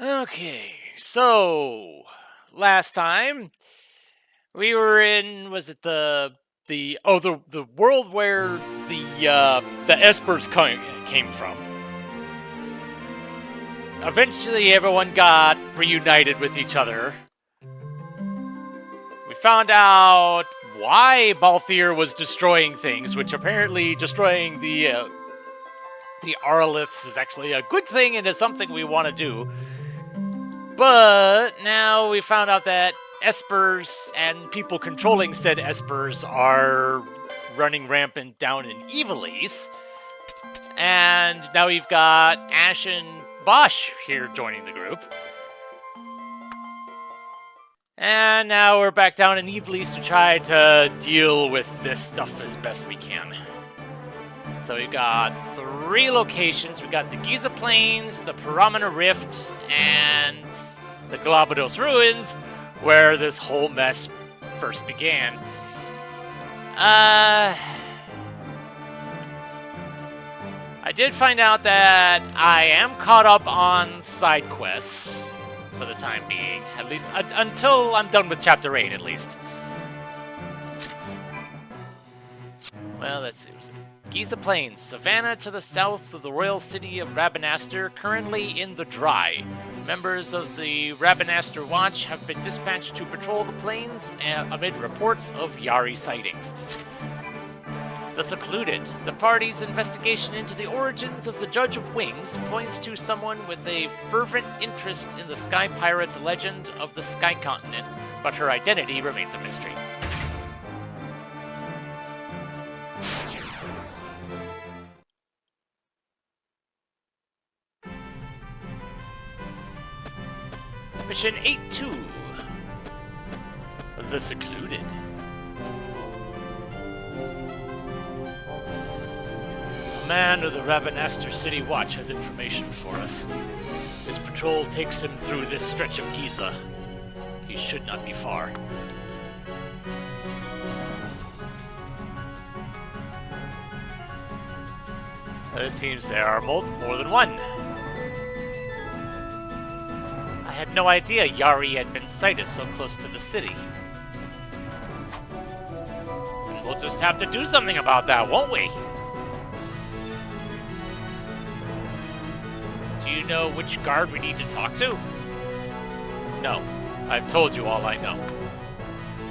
Okay, so last time we were in was it the world where the espers came from. Eventually everyone got reunited with each other. We found out why Balthier was destroying things, which apparently destroying the Arliths is actually a good thing and is something we want to do. But now we found out that espers and people controlling said espers are running rampant down in Evilise. And now we've got Ash and Bosch here joining the group. And now we're back down in Evilise to try to deal with this stuff as best we can. So we've got 3 locations. We've got the Giza Plains, the Paramana Rift, and the Galapagos Ruins, where this whole mess first began. I did find out that I am caught up on side quests for the time being, at least until I'm done with Chapter 8, at least. Well, let's see. Giza Plains, Savannah to the south of the royal city of Rabanaster, currently in the dry. Members of the Rabanaster Watch have been dispatched to patrol the plains amid reports of Yari sightings. The Secluded. The party's investigation into the origins of the Judge of Wings points to someone with a fervent interest in the Sky Pirates' legend of the Sky Continent, but her identity remains a mystery. Mission 8-2. The Secluded. A man of the Rabanaster City Watch has information for us. His patrol takes him through this stretch of Giza. He should not be far. But it seems there are more than one. I had no idea Yari had been sighted so close to the city. And we'll just have to do something about that, won't we? Do you know which guard we need to talk to? No, I've told you all I know.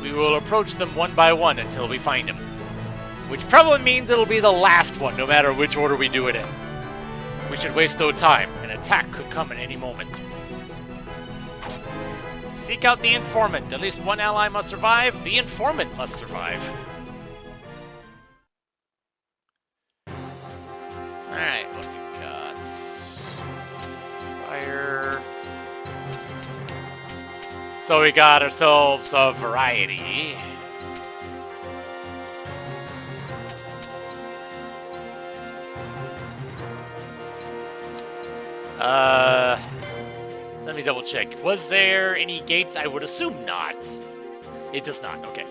We will approach them one by one until we find him. Which probably means it'll be the last one, no matter which order we do it in. We should waste no time. An attack could come at any moment. Seek out the informant. At least one ally must survive. The informant must survive. Alright, what we got? Fire. So we got ourselves a variety. Let me double check. Was there any gates? I would assume not. It does not, okay.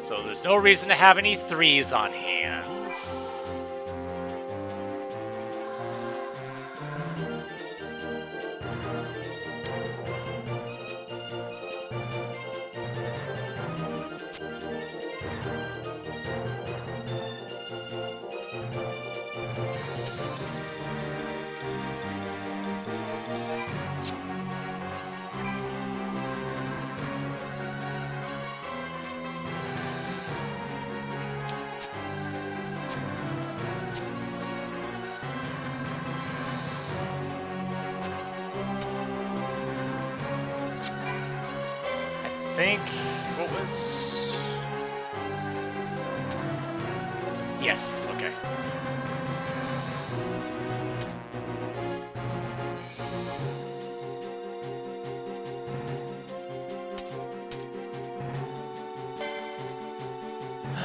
So there's no reason to have any 3s on hand. I think what was yes, okay.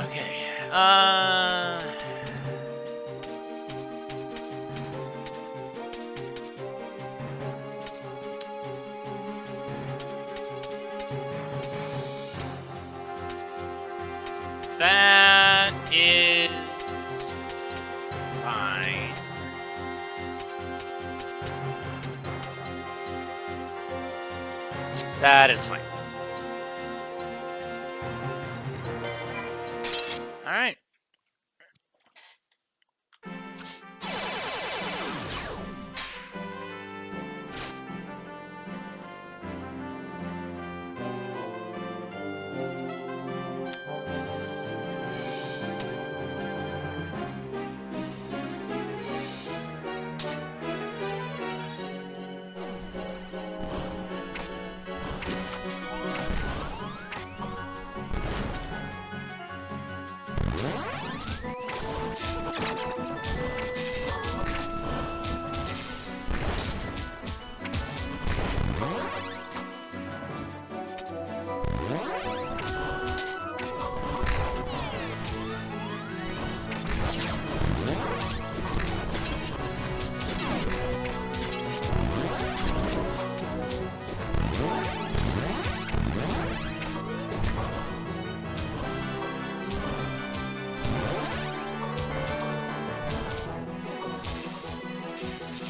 Okay. That is fine. That is fine. All right.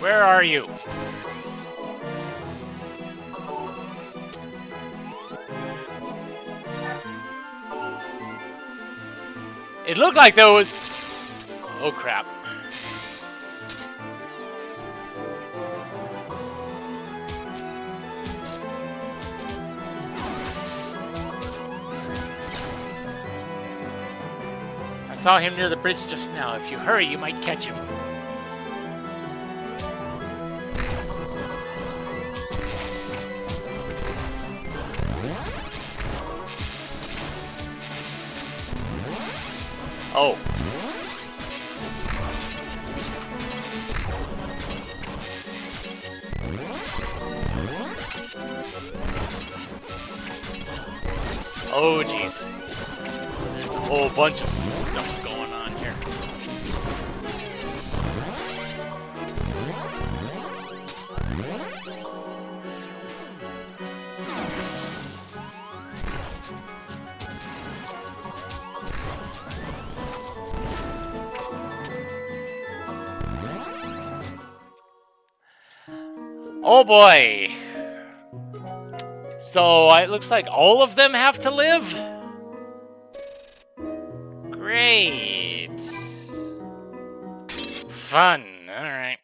Where are you? It looked like there was... Oh, crap. I saw him near the bridge just now. If you hurry, you might catch him. Oh. Oh, jeez. There's a whole bunch of stuff going on here. Oh boy! So it looks like all of them have to live? Great! Fun, alright.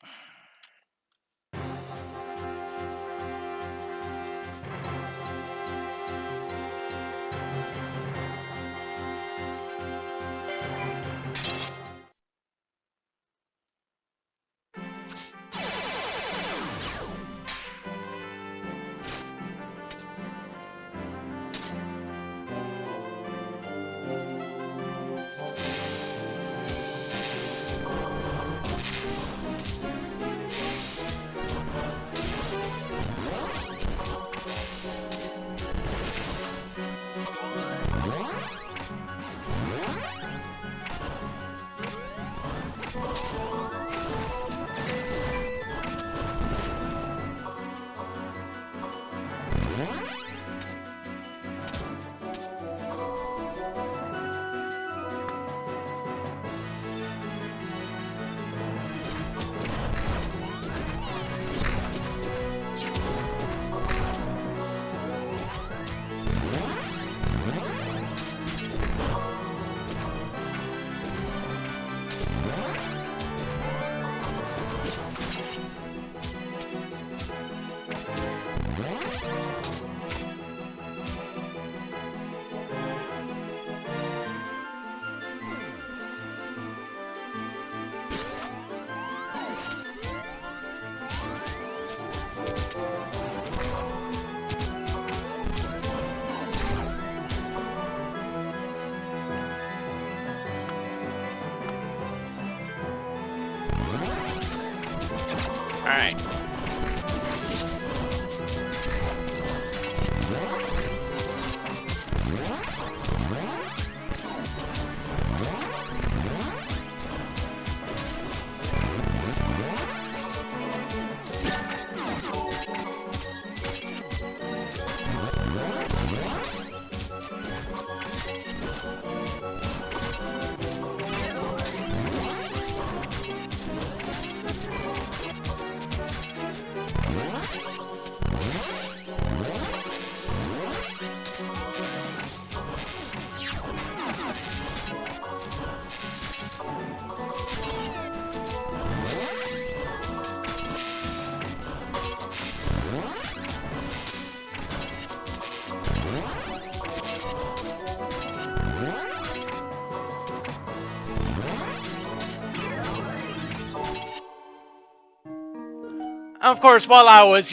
Of course, while I was,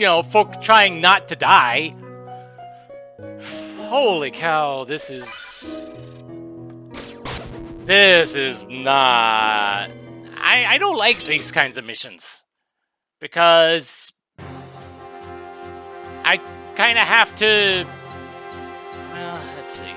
trying not to die. Holy cow, this is not... I don't like these kinds of missions. Because I kind of have to... Well, let's see.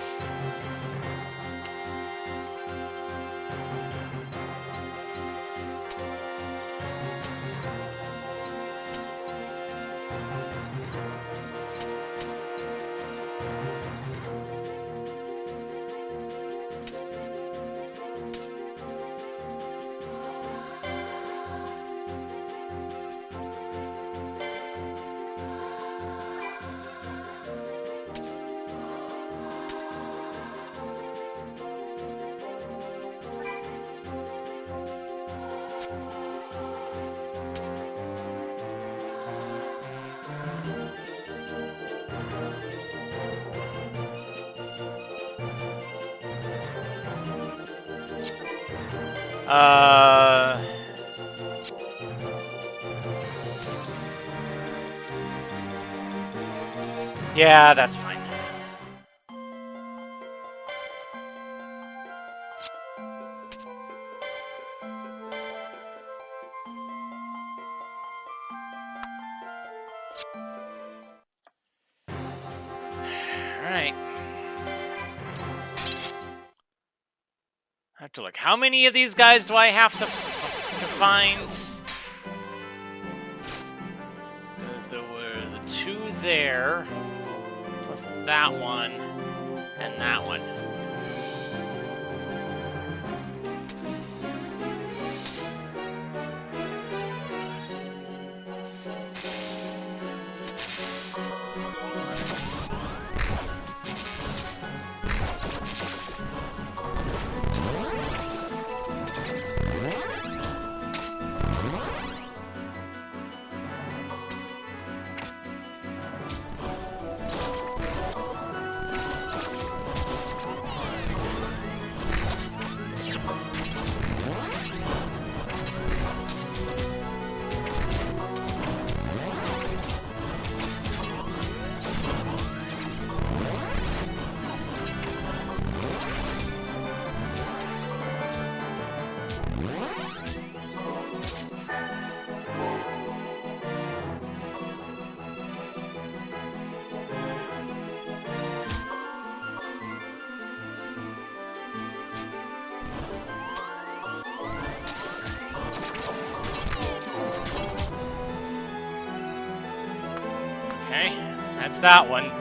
Yeah, that's fine. Alright. I have to look. How many of these guys do I have to find? Because there were the two there, plus that one, and that one. Okay, that's that one.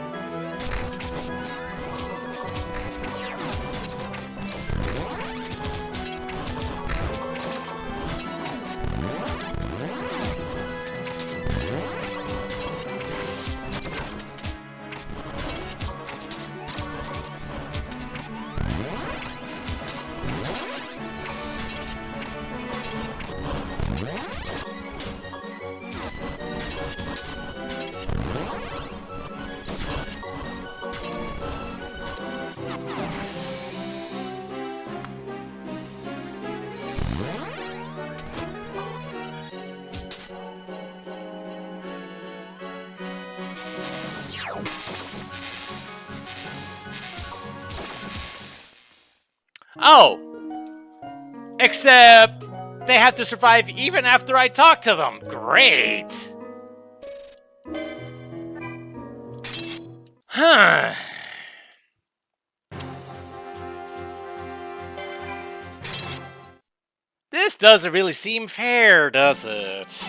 Oh! Except they have to survive even after I talk to them. Great! Huh. This doesn't really seem fair, does it?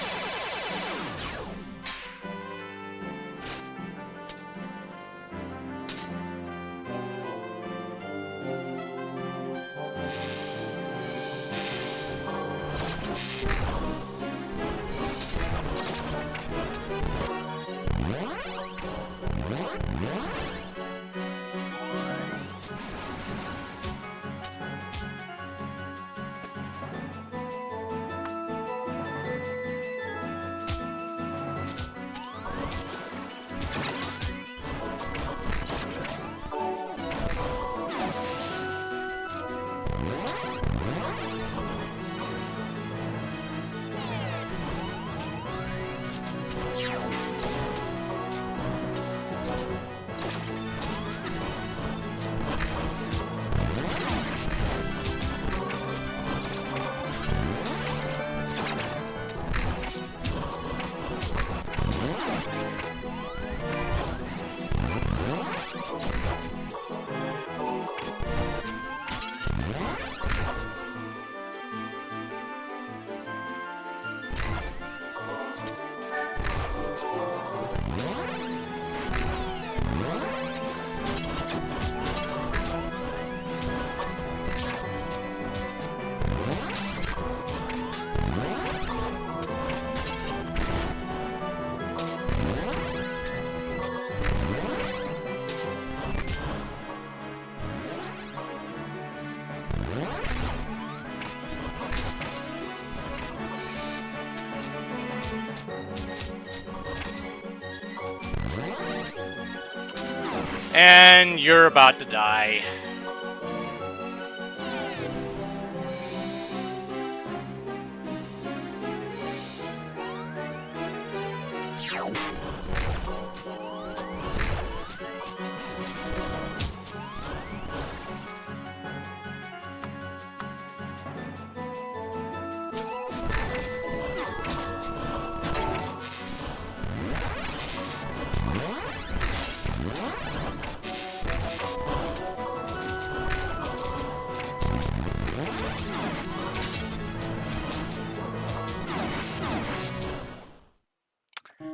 And you're about to die.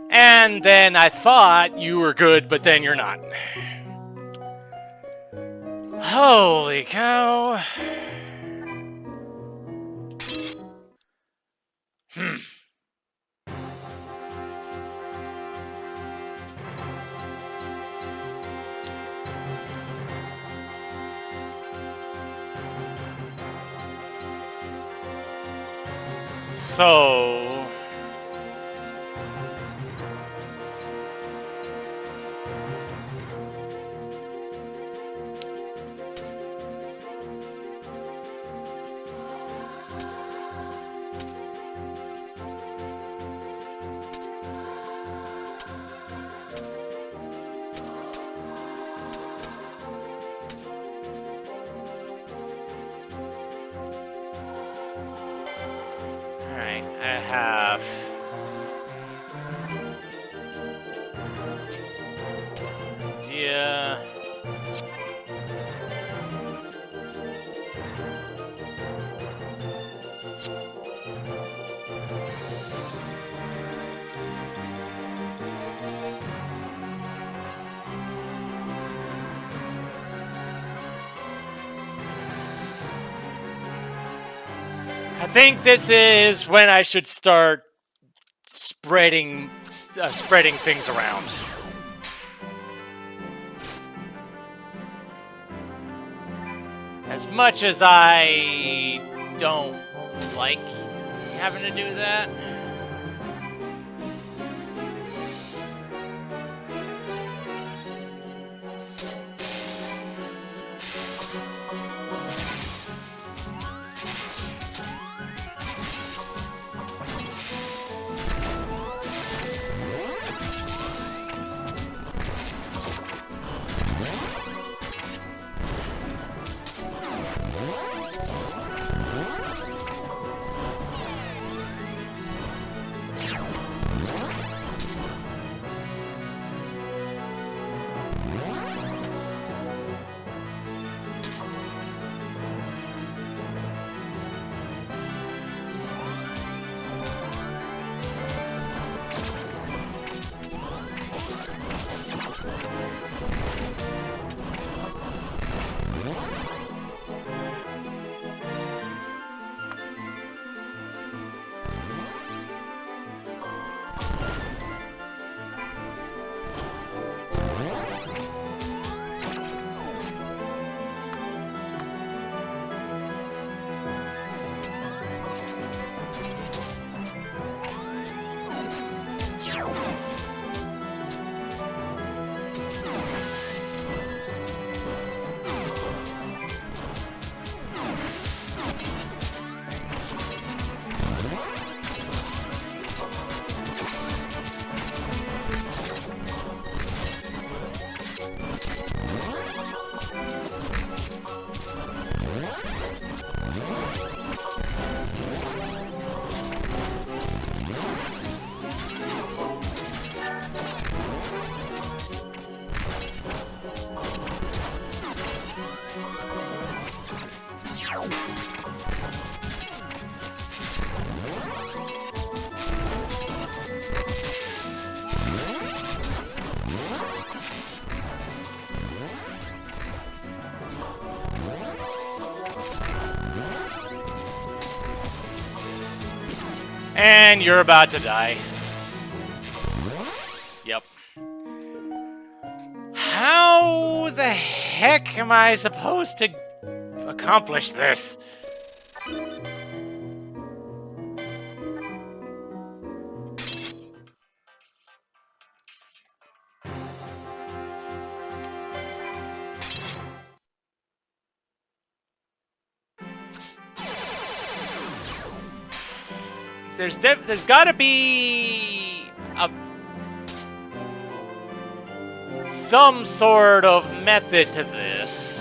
And then I thought you were good, but then you're not. Holy cow. So... Alright, I have... idea... I think this is when I should start spreading things around. As much as I don't like having to do that. And you're about to die. Yep. How the heck am I supposed to accomplish this? there's gotta be some sort of method to this.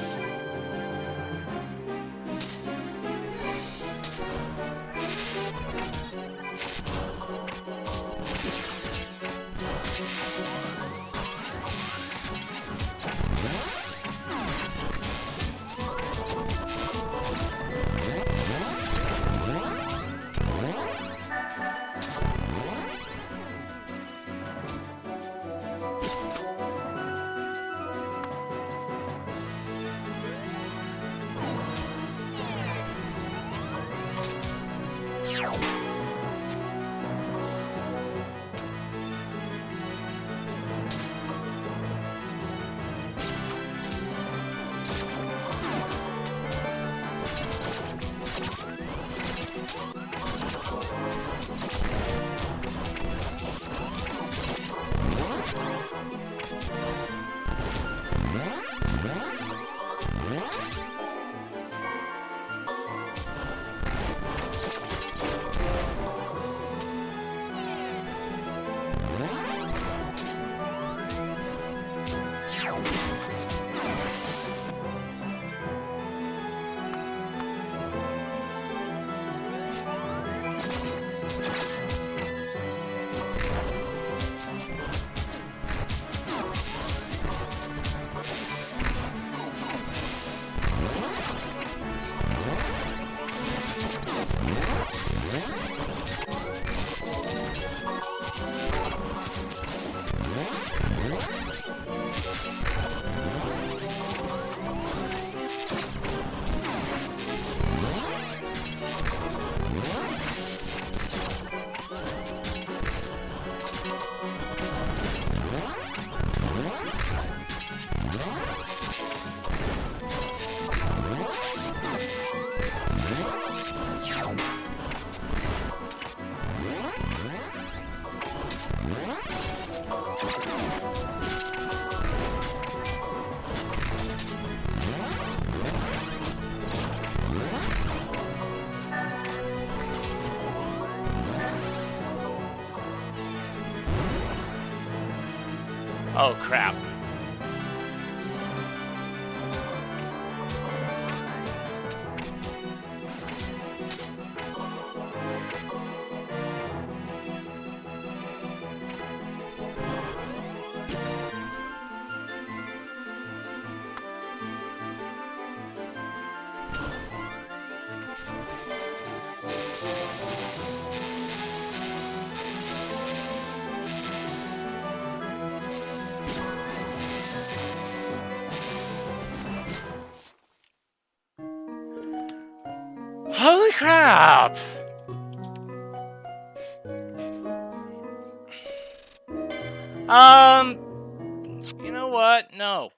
Oh, crap. Holy crap! You know what? No.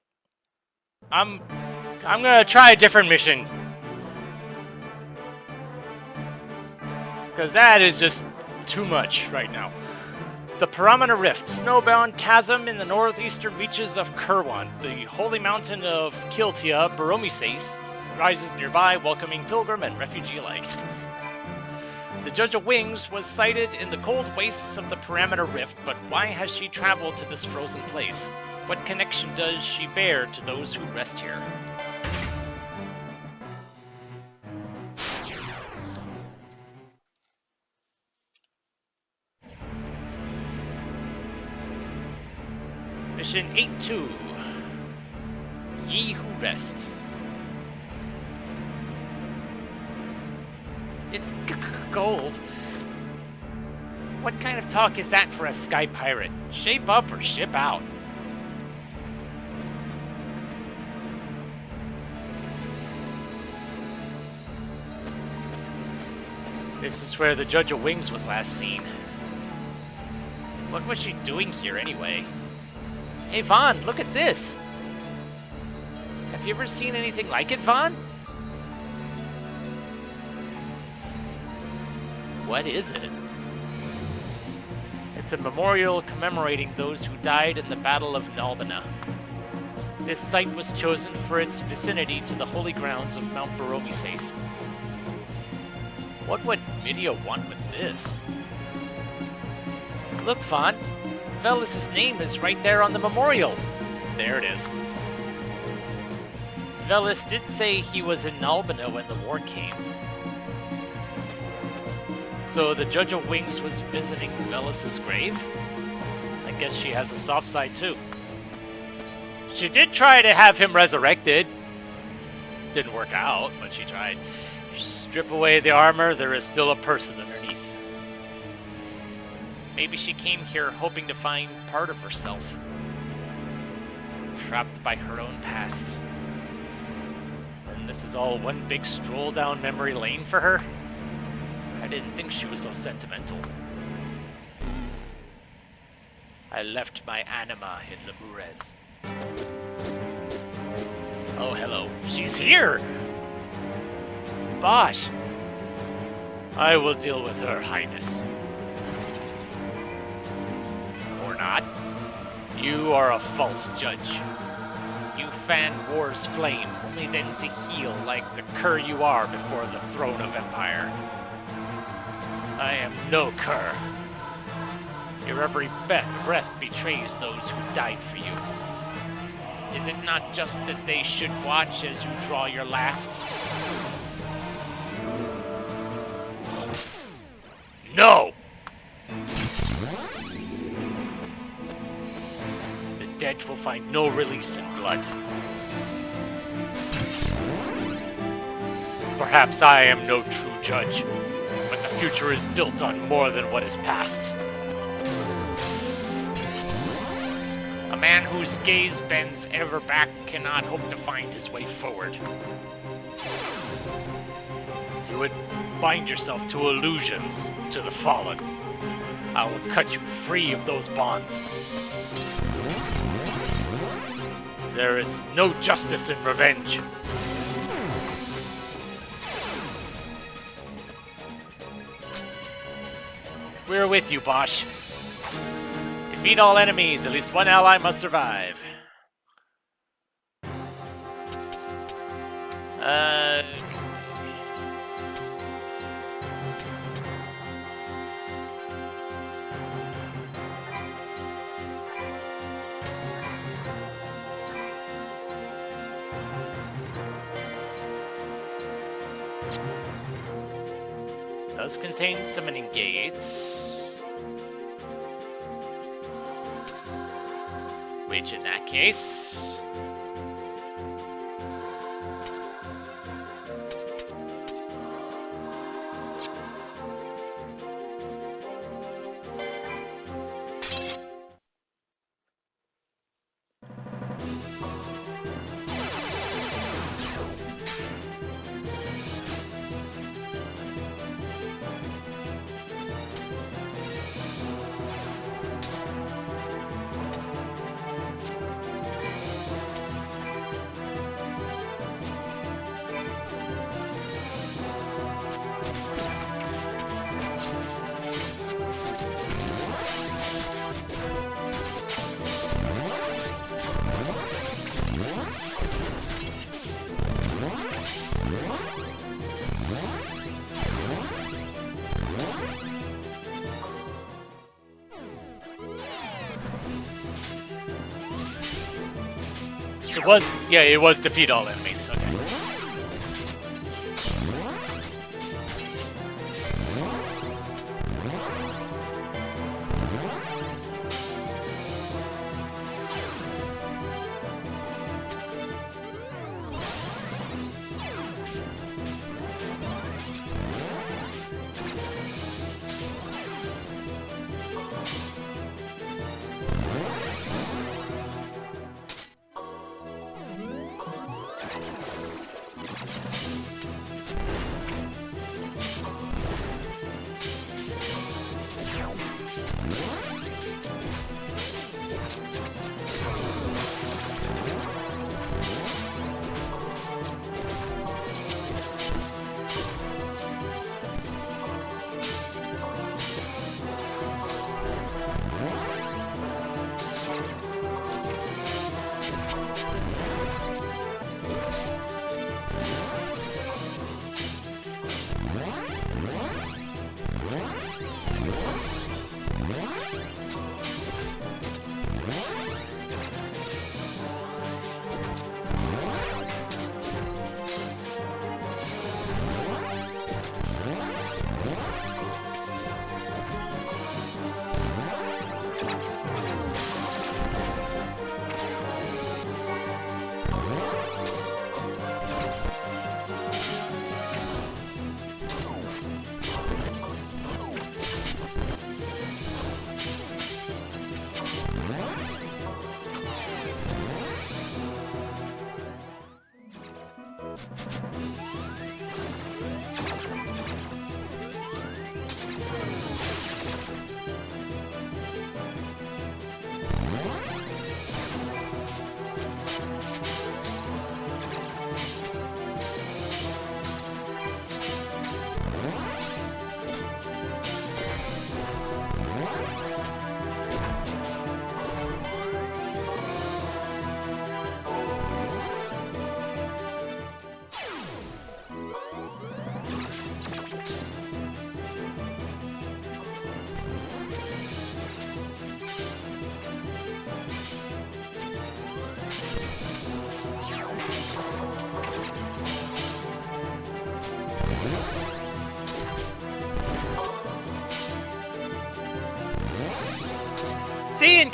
I'm gonna try a different mission. Because that is just too much right now. The Paramana Rift, snowbound chasm in the northeastern reaches of Kirwan. The holy mountain of Kiltia, Baromises, rises nearby, welcoming pilgrim and refugee alike. The Judge of Wings was sighted in the cold wastes of the Paramana Rift, but why has she traveled to this frozen place? What connection does she bear to those who rest here? Mission 8-2. Ye Who Rest. It's gold. What kind of talk is that for a sky pirate? Shape up or ship out. This is where the Judge of Wings was last seen. What was she doing here anyway? Hey Vaughn, look at this! Have you ever seen anything like it, Vaughn? What is it? It's a memorial commemorating those who died in the Battle of Nalbina. This site was chosen for its vicinity to the holy grounds of Mount Baromises. What would Midia want with this? Look, Fawn. Velus's name is right there on the memorial. There it is. Velus did say he was in Albina when the war came. So the Judge of Wings was visiting Velus's grave? I guess she has a soft side too. She did try to have him resurrected. Didn't work out, but she tried. Strip away the armor, there is still a person underneath. Maybe she came here hoping to find part of herself. Trapped by her own past. And this is all one big stroll down memory lane for her? I didn't think she was so sentimental. I left my anima in Lemures. Oh, hello. She's here! Bosh! I will deal with her, Highness. Or not. You are a false judge. You fan war's flame, only then to heal like the cur you are before the throne of Empire. I am no cur. Your every breath betrays those who died for you. Is it not just that they should watch as you draw your last? No! The dead will find no release in blood. Perhaps I am no true judge, but the future is built on more than what is past. A man whose gaze bends ever back cannot hope to find his way forward. You would bind yourself to illusions, to the fallen. I will cut you free of those bonds. There is no justice in revenge. We're with you, Bosh. Defeat all enemies. At least one ally must survive. Does contain summoning gates. Which in that case... It was defeat all enemies. Okay.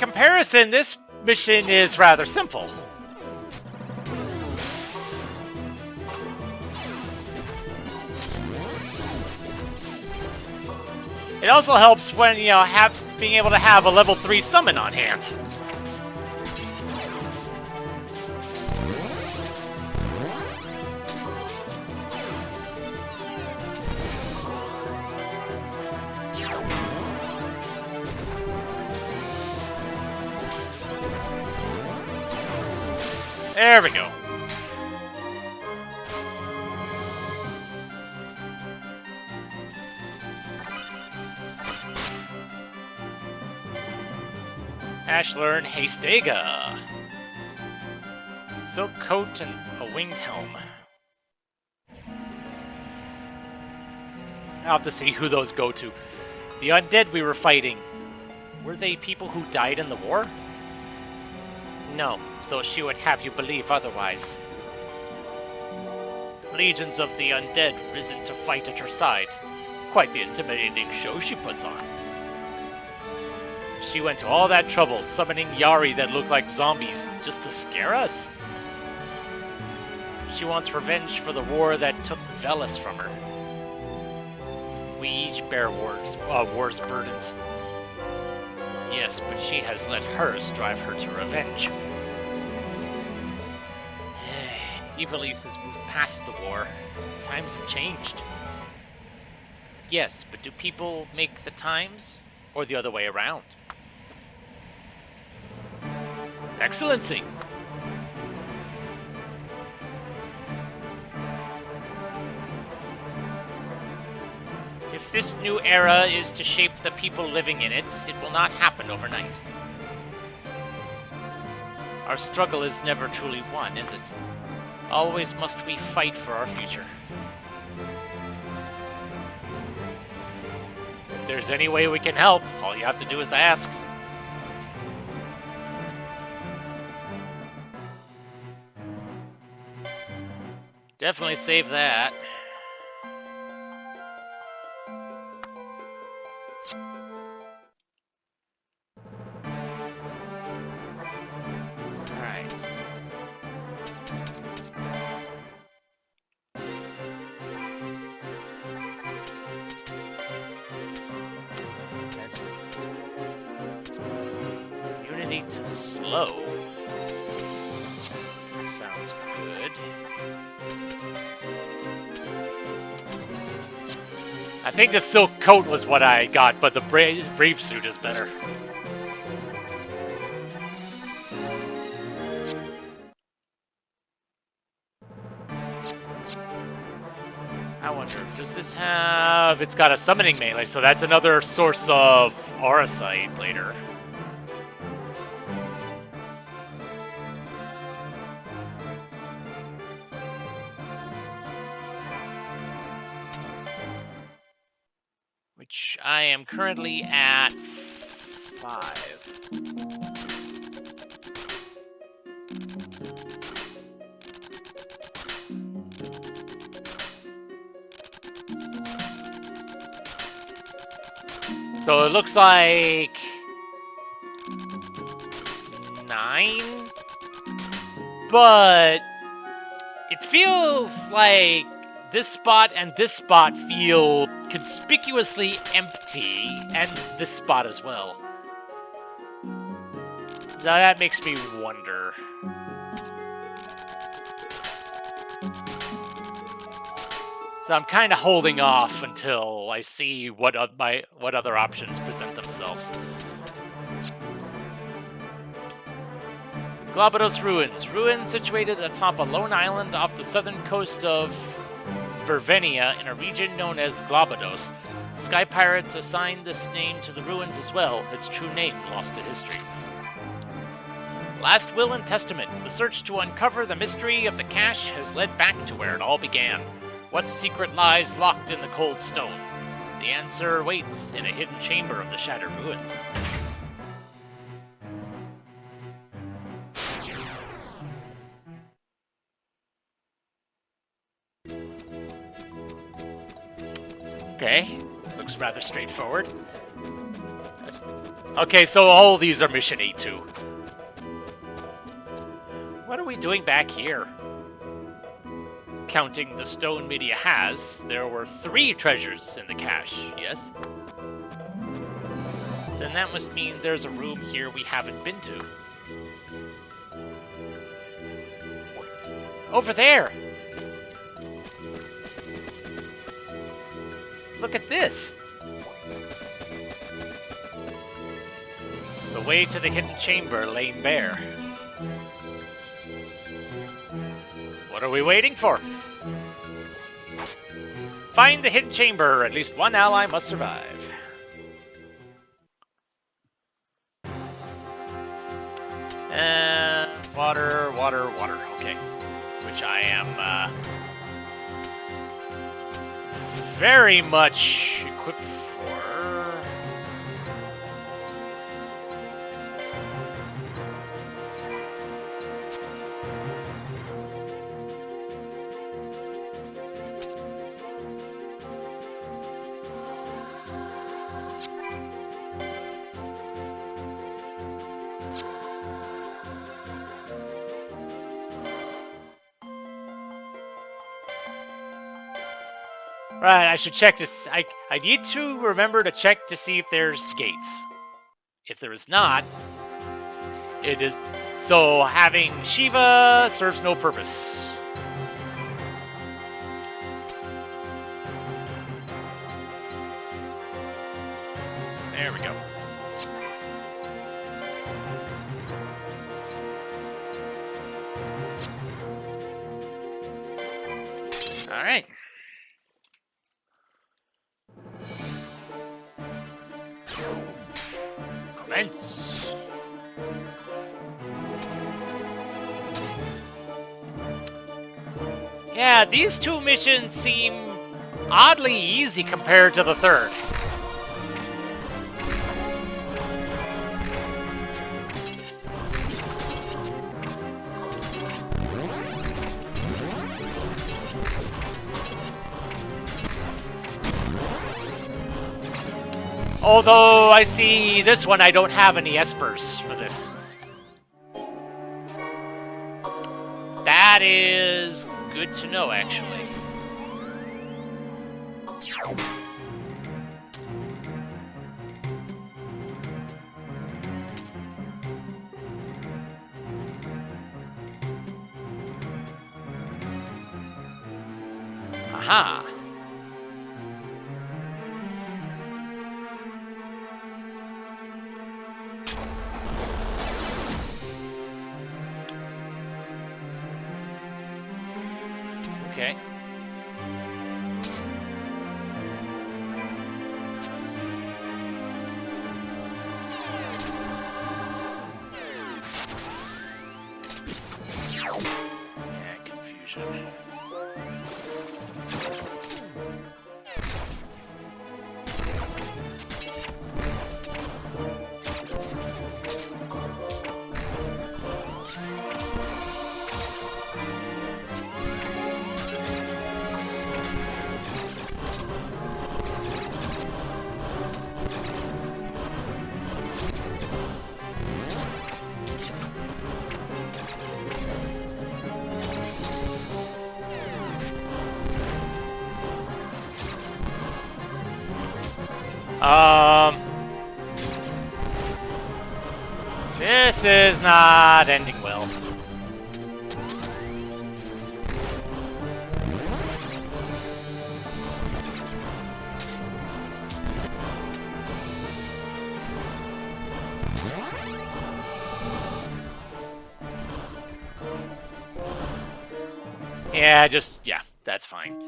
comparison, this mission is rather simple. It also helps when, you know, being able to have a level 3 summon on hand. There we go. Ashler and Hastega. Silk coat and a winged helm. I'll have to see who those go to. The undead we were fighting, were they people who died in the war? No, though she would have you believe otherwise. Legions of the undead risen to fight at her side. Quite the intimidating show she puts on. She went to all that trouble summoning Yari that look like zombies just to scare us? She wants revenge for the war that took Velis from her. We each bear war's burdens. Yes, but she has let hers drive her to revenge. Evilise has moved past the war. Times have changed. Yes, but do people make the times? Or the other way around? Excellency! If this new era is to shape the people living in it, it will not happen overnight. Our struggle is never truly won, is it? Always must we fight for our future. If there's any way we can help, all you have to do is ask. Definitely save that. Alright. That's Unity to slow. Sounds good. I think the silk coat was what I got, but the brave suit is better. I wonder, does this have... It's got a summoning melee, so that's another source of aura sight later. Which I am currently at 5. So it looks like 9, but it feels like this spot and this spot feel conspicuously empty, and this spot as well. So that makes me wonder. So I'm kind of holding off until I see what other options present themselves. Glabados Ruins. Ruins situated atop a lone island off the southern coast of Vervenia in a region known as Glabados. Sky Pirates assigned this name to the ruins as well, its true name lost to history. Last Will and Testament. The search to uncover the mystery of the cache has led back to where it all began. What secret lies locked in the cold stone? The answer waits in a hidden chamber of the shattered ruins. Okay, looks rather straightforward. Okay, so all these are mission A2. What are we doing back here? Counting the stone media has, there were 3 treasures in the cache, yes? Then that must mean there's a room here we haven't been to. Over there! Look at this! The way to the hidden chamber lay bare. What are we waiting for? Find the hidden chamber. At least one ally must survive. Water, water, water. Okay. Which I am very much equipped for. Right, I should check this. I need to remember to check to see if there's gates. If there is not, it is... So having Shiva serves no purpose. There we go. All right. Commence. Yeah, these 2 missions seem oddly easy compared to the 3rd. Although I see this one, I don't have any espers for this. That is good to know, actually. Aha! Okay. Yeah, confusion. This is not ending well. Yeah, yeah, that's fine.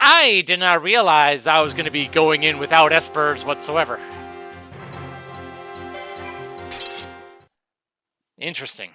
I did not realize I was going to be going in without espers whatsoever. Interesting.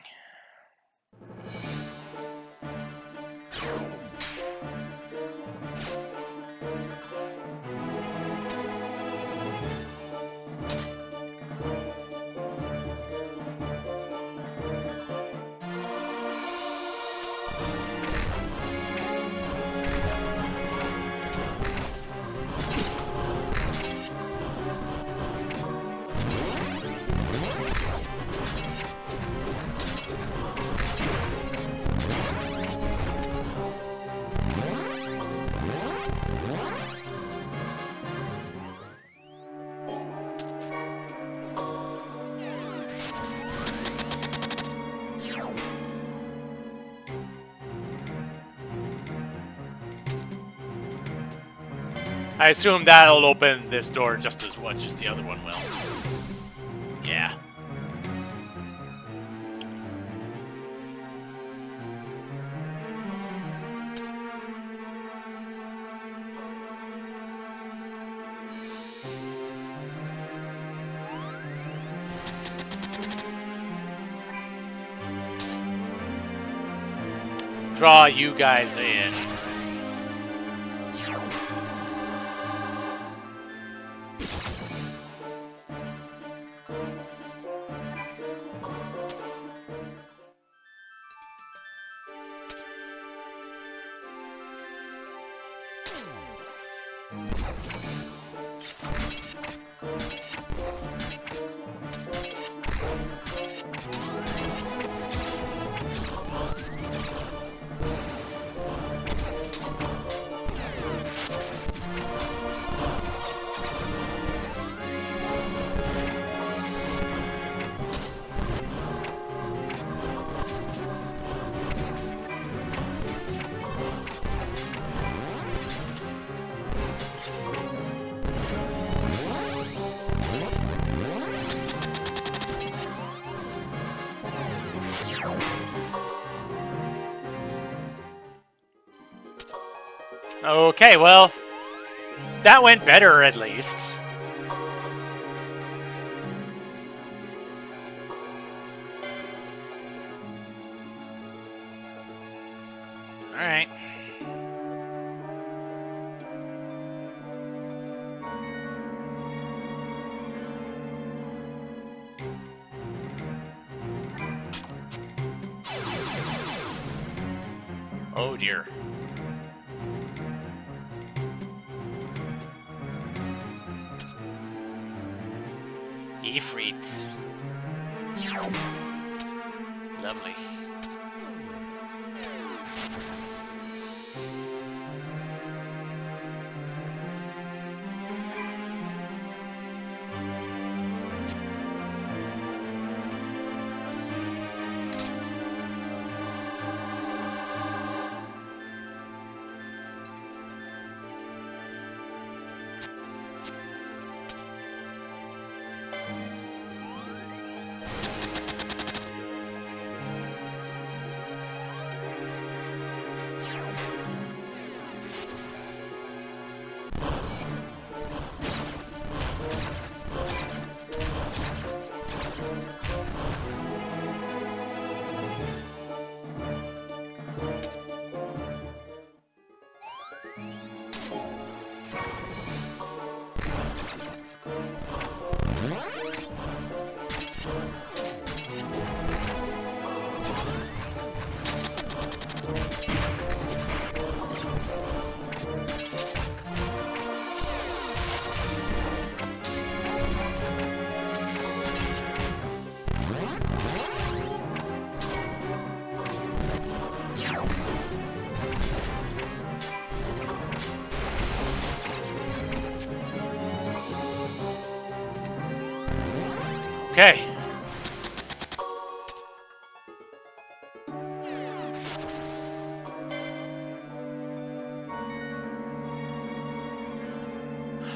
I assume that'll open this door just as much as the other one will. Yeah. Draw you guys in. Okay, well, that went better at least. All right. Oh dear. Ifrit. Lovely. Okay.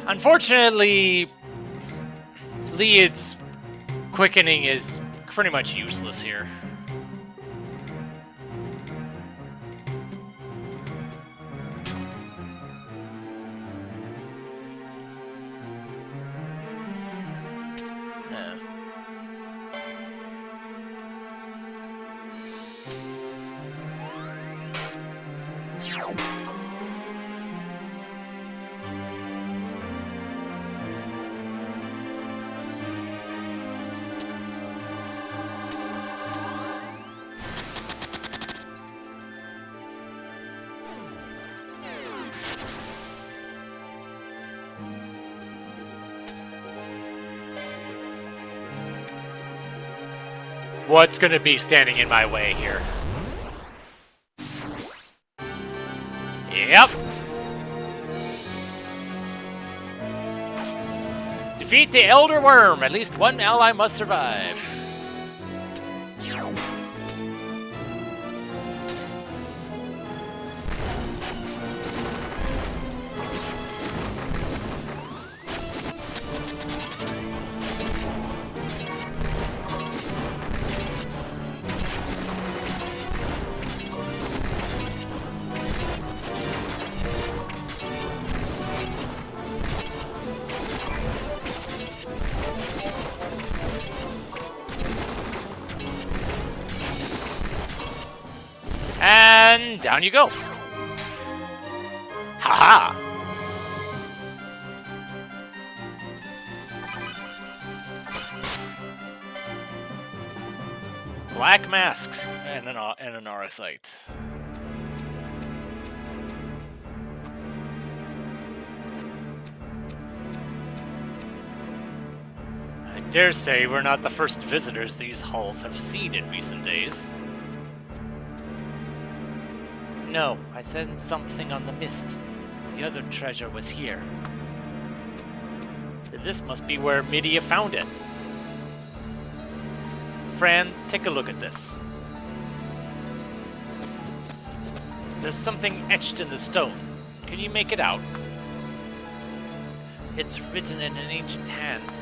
Unfortunately, Liad's quickening is pretty much useless here. What's going to be standing in my way here? Yep. Defeat the Elder Worm. At least one ally must survive. Down you go. Haha! Black masks and an Aurosite. I dare say we're not the first visitors these halls have seen in recent days. No, I sensed something on the mist. The other treasure was here. This must be where Midia found it. Fran, take a look at this. There's something etched in the stone. Can you make it out? It's written in an ancient hand.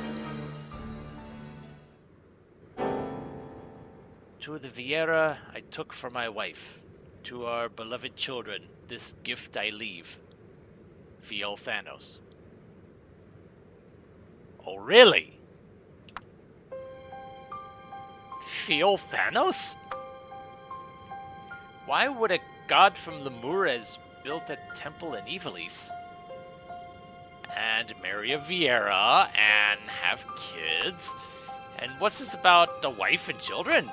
To the Vieira I took for my wife. To our beloved children, this gift I leave. Fiel Thanos. Oh, really? Fiel Thanos? Why would a god from Lemures build a temple in Ivalice? And marry a Vieira and have kids? And what's this about a wife and children?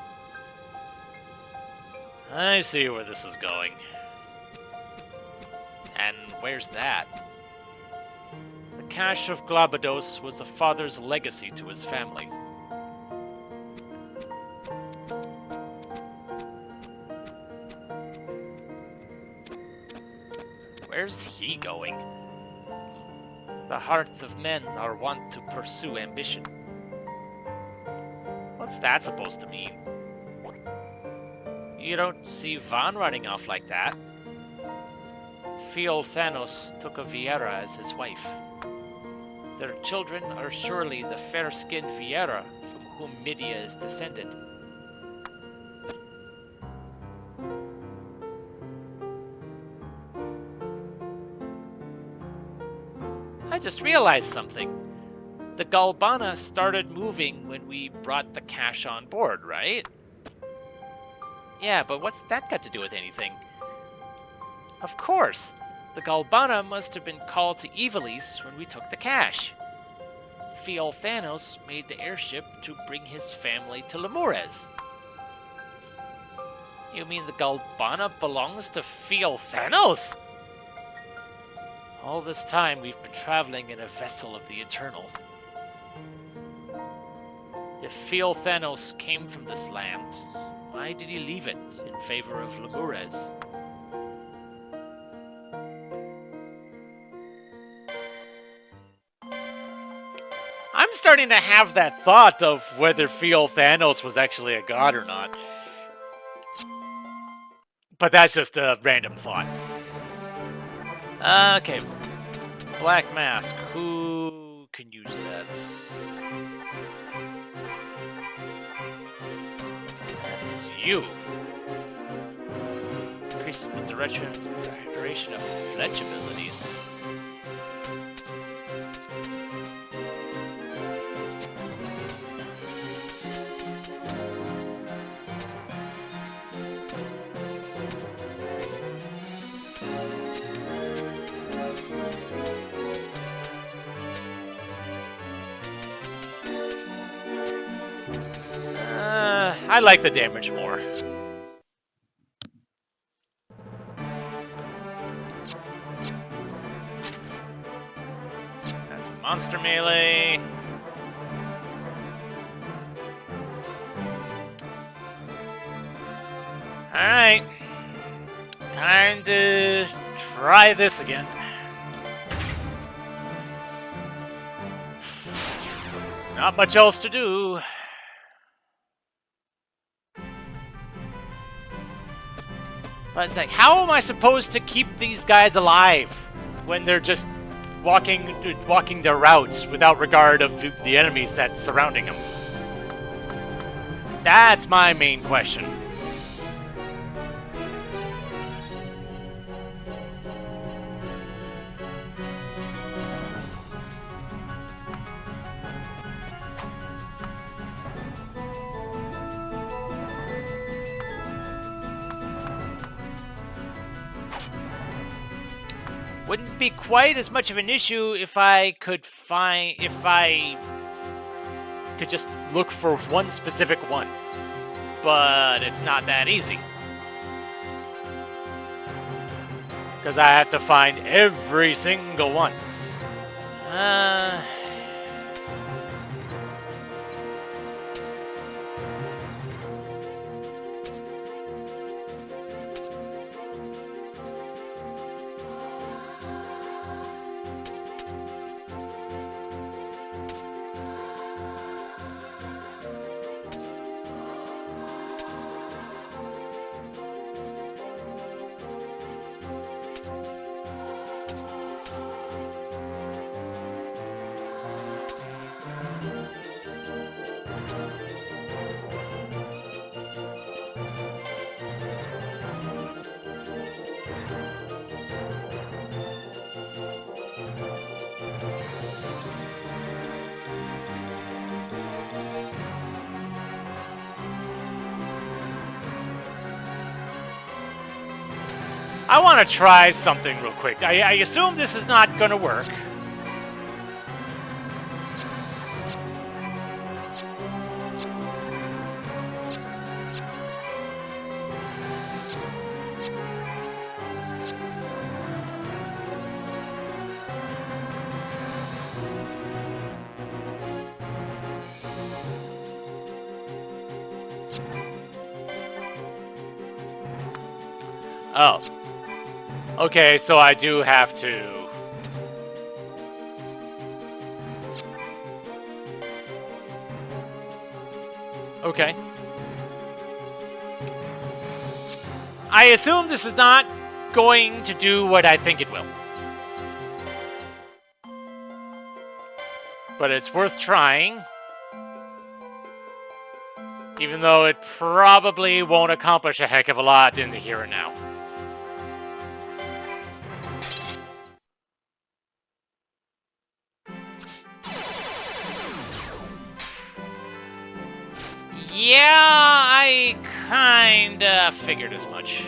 I see where this is going. And where's that? The cache of Glabados was a father's legacy to his family. Where's he going? The hearts of men are wont to pursue ambition. What's that supposed to mean? You don't see Van running off like that. Fiel Thanos took a Vieira as his wife. Their children are surely the fair-skinned Vieira from whom Midia is descended. I just realized something. The Galbana started moving when we brought the cache on board, right? Yeah, but what's that got to do with anything? Of course! The Galbana must have been called to Ivalice when we took the cache. Fiel Thanos made the airship to bring his family to Lemures. You mean the Galbana belongs to Fiel Thanos? All this time we've been traveling in a vessel of the Eternal. If Fiel Thanos came from this land, why did he leave it in favor of Lemures? I'm starting to have that thought of whether Fiel Thanos was actually a god or not. But that's just a random thought. Okay. Black Mask. Who can use that? That is you. Increases the duration of fletch abilities. I like the damage more. That's a monster melee. Alright. Time to try this again. Not much else to do. But it's like, how am I supposed to keep these guys alive when they're just walking their routes without regard of the enemies that's surrounding them? That's my main question. Wouldn't be quite as much of an issue if I could just look for one specific one. But it's not that easy. Because I have to find every single one. I want to try something real quick. I assume this is not going to work. Oh. Okay, so I do have to... Okay. I assume this is not going to do what I think it will. But it's worth trying. Even though it probably won't accomplish a heck of a lot in the here and now. Yeah, I kinda figured as much.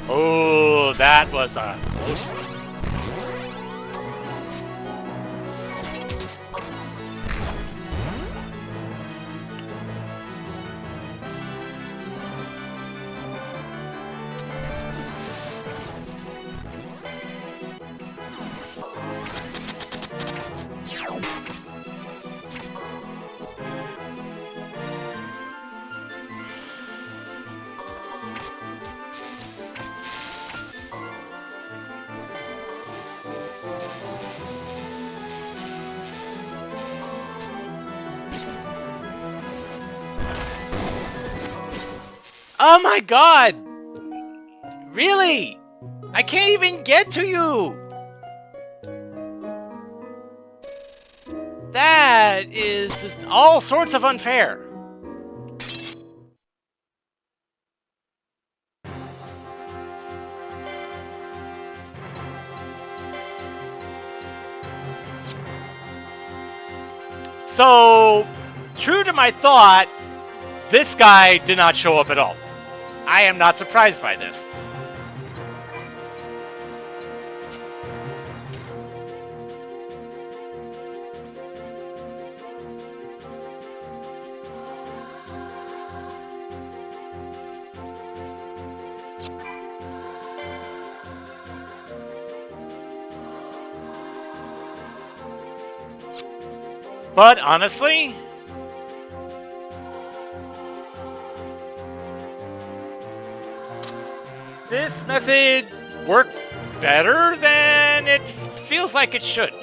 Oh, that was a close one. Oh my god! Really? I can't even get to you! That is just all sorts of unfair. So, true to my thought, this guy did not show up at all. I am not surprised by this. But honestly, this method worked better than it feels like it should.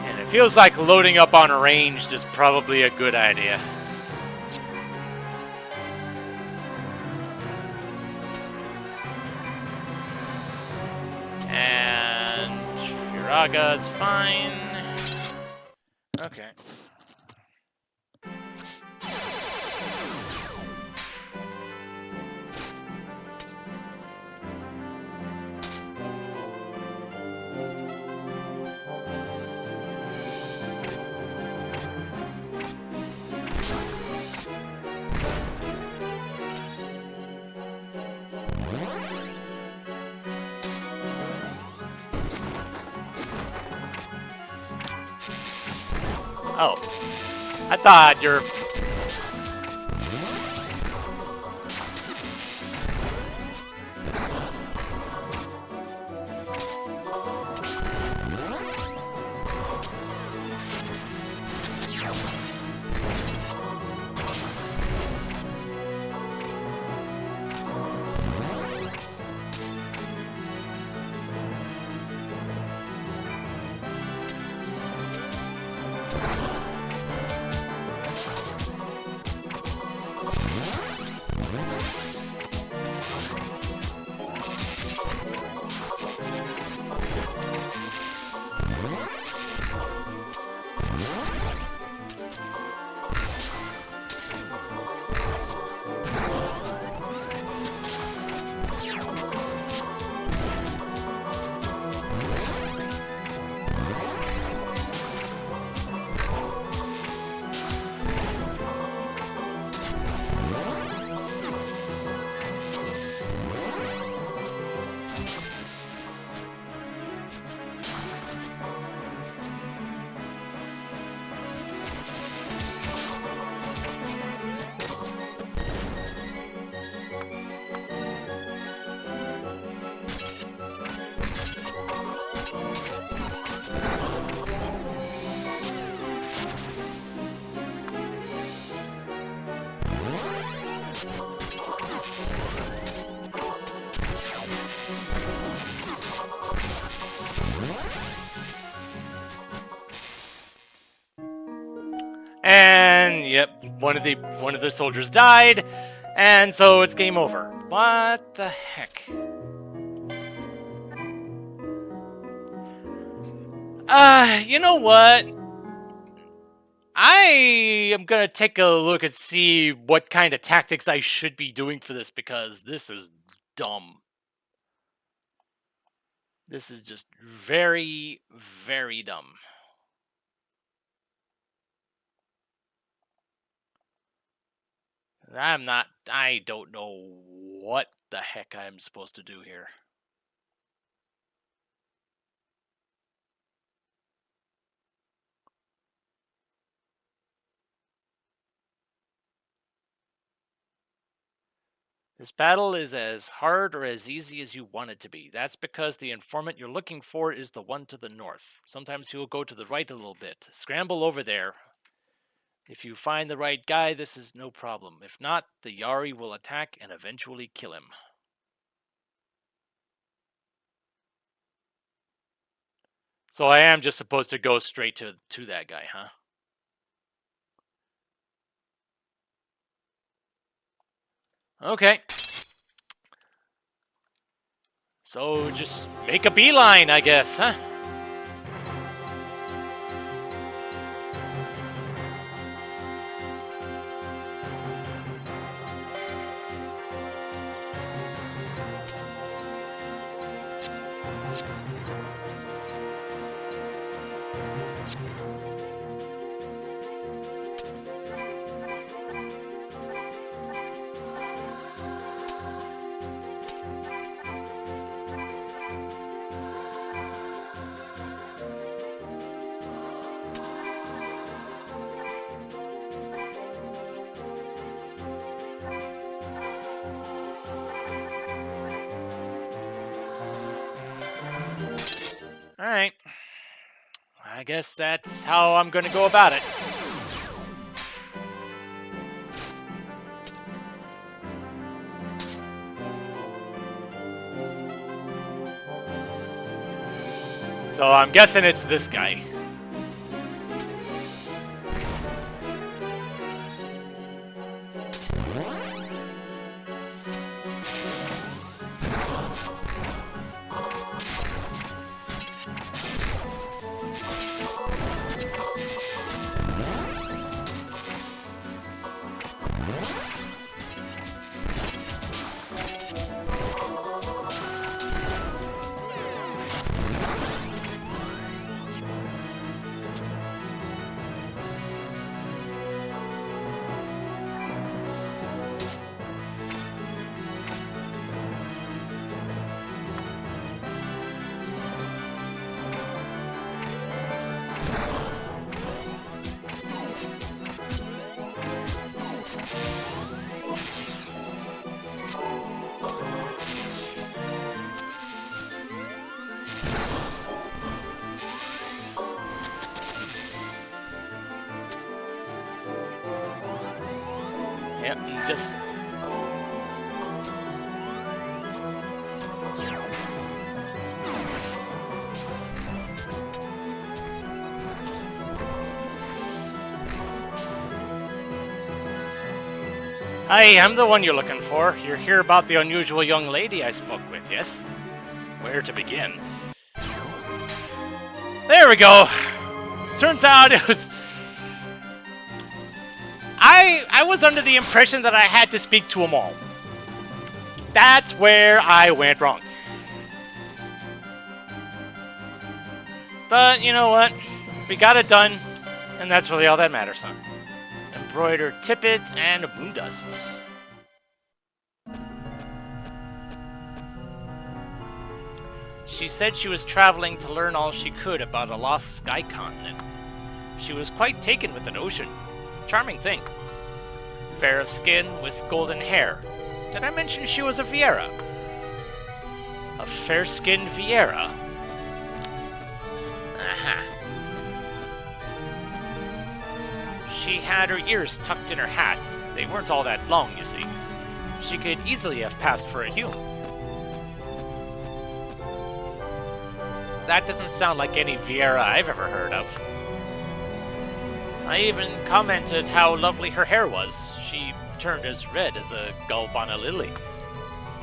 And it feels like loading up on ranged is probably a good idea. And Firaga's fine. Okay. Oh. I thought you're... And yep, one of the soldiers died, and so it's game over. What the heck? You know what? I am gonna take a look and see what kind of tactics I should be doing for this, because this is dumb. This is just very, very dumb. I don't know what the heck I'm supposed to do here. This battle is as hard or as easy as you want it to be. That's because the informant you're looking for is the one to the north. Sometimes he will go to the right a little bit. Scramble over there. If you find the right guy, this is no problem. If not, the Yari will attack and eventually kill him. So I am just supposed to go straight to that guy, huh? Okay. So just make a beeline, I guess, huh? Alright. I guess that's how I'm gonna go about it. So I'm guessing it's this guy. Yep, just... Hi, I'm the one you're looking for. You're here about the unusual young lady I spoke with, yes? Where to begin? There we go! Turns out it was... I was under the impression that I had to speak to them all. That's where I went wrong. But, you know what? We got it done, and that's really all that matters, huh? Embroidered tippet and moondust. She said she was traveling to learn all she could about a lost sky continent. She was quite taken with the notion. Charming thing. Fair of skin with golden hair. Did I mention she was a Viera? A fair-skinned Viera. Aha. She had her ears tucked in her hat. They weren't all that long, you see. She could easily have passed for a human. That doesn't sound like any Viera I've ever heard of. I even commented how lovely her hair was. She turned as red as a Galbana lily.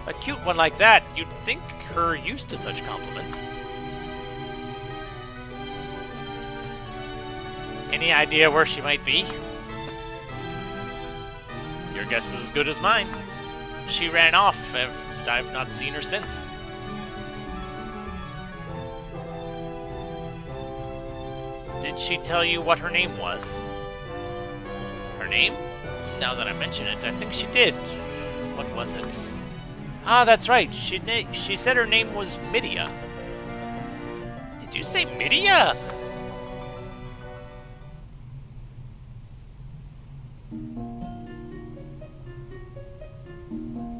A cute one like that, you'd think her used to such compliments. Any idea where she might be? Your guess is as good as mine. She ran off, and I've not seen her since. Did she tell you what her name was? Her name? Now that I mention it, I think she did. What was it? Ah, that's right. She said her name was Midia. Did you say Midia?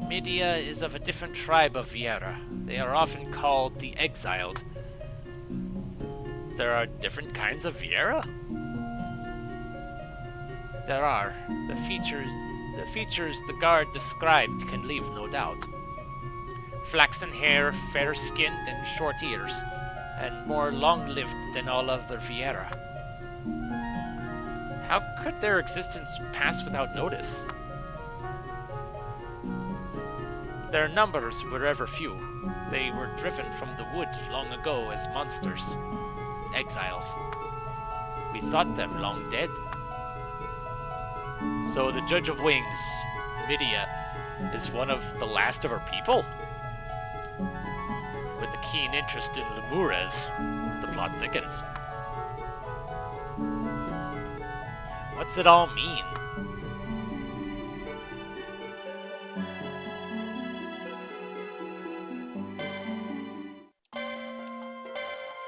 Midia is of a different tribe of Viera. They are often called the Exiled. There are different kinds of Viera? There are. The features the guard described can leave no doubt. Flaxen hair, fair-skinned, and short ears. and more long-lived than all other Viera. How could their existence pass without notice? Their numbers were ever few. They were driven from the wood long ago as monsters, exiles. We thought them long dead. So the Judge of Wings, Midia, is one of the last of her people? With a keen interest in Lemures, the plot thickens. What's it all mean?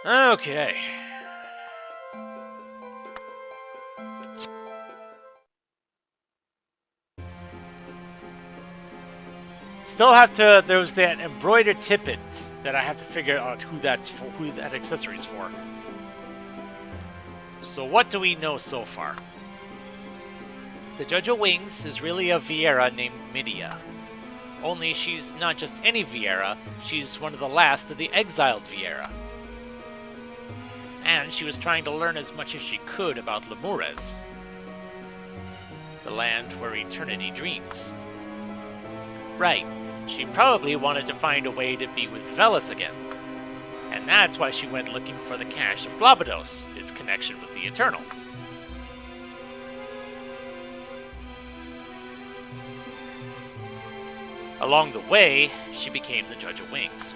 Okay. Still have to, there's that embroidered tippet that I have to figure out who that's for, who that accessory is for. So what do we know so far? The Judge of Wings is really a Viera named Midia. Only she's not just any Viera, she's one of the last of the exiled Viera. And she was trying to learn as much as she could about Lemures, the land where eternity dreams. Right, she probably wanted to find a way to be with Veles again. And that's why she went looking for the cache of Globados, its connection with the Eternal. Along the way, she became the Judge of Wings.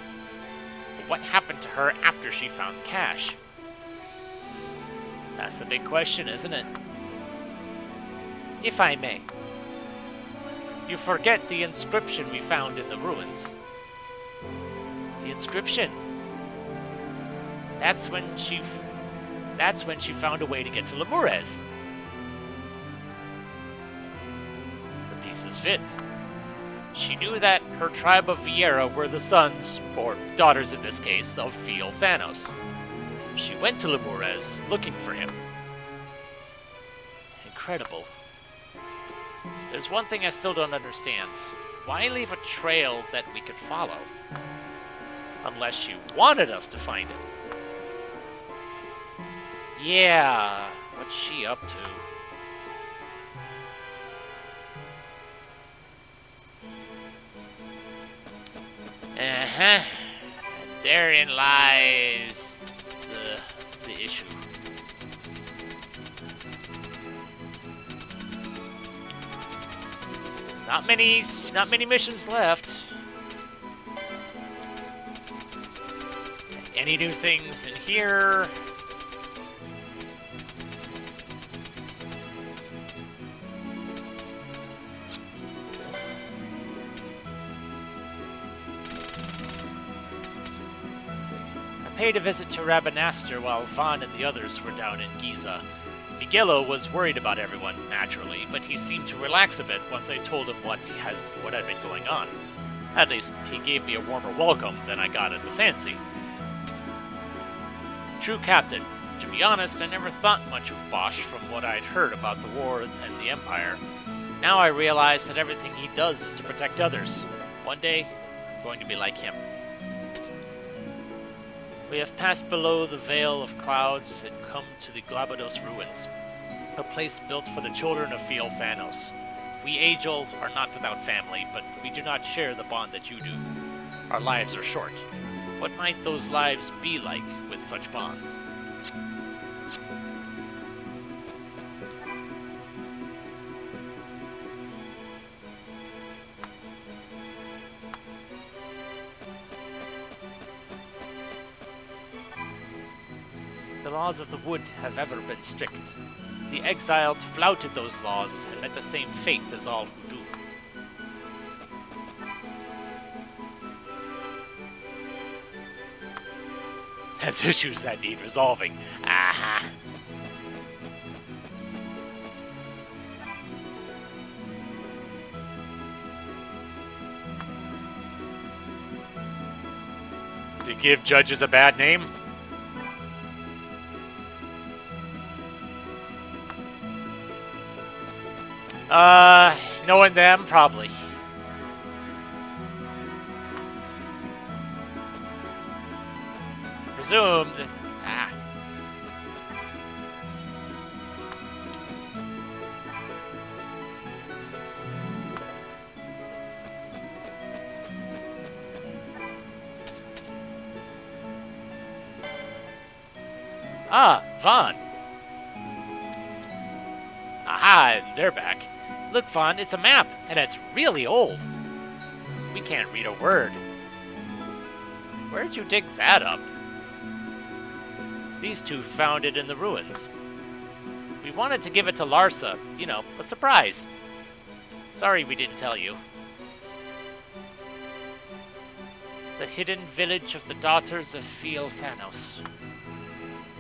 But what happened to her after she found the cache? That's the big question, isn't it? If I may. You forget the inscription we found in the ruins. The inscription? That's when she found a way to get to Lemures. The pieces fit. She knew that her tribe of Viera were the sons, or daughters in this case, of Fiel Thanos. She went to Lemures looking for him. Incredible. There's one thing I still don't understand. Why leave a trail that we could follow? Unless she wanted us to find it. Yeah, what's she up to? Uh-huh. Therein lies the issue. Not many missions left. Any new things in here? I paid a visit to Rabanaster while Vaughn and the others were down in Giza. Miguelo was worried about everyone, naturally, but he seemed to relax a bit once I told him what had been going on. At least, he gave me a warmer welcome than I got at the Sansi. True captain. To be honest, I never thought much of Bosch from what I'd heard about the war and the Empire. Now I realize that everything he does is to protect others. One day, I'm going to be like him. We have passed below the veil of clouds and come to the Globados ruins, a place built for the children of Fiel Thanos. We Agel are not without family, but we do not share the bond that you do. Our lives are short. What might those lives be like with such bonds? The laws of the wood have ever been strict. The exiled flouted those laws and met the same fate as all who do. Has issues that need resolving. Aha! To give judges a bad name? Knowing them, probably. presume that... Vaughn. Aha, they're back. Look, Vaughn, it's a map, and it's really old. We can't read a word. Where'd you dig that up? These two found it in the ruins. We wanted to give it to Larsa, you know, a surprise. Sorry we didn't tell you. The hidden village of the daughters of Fiel Thanos.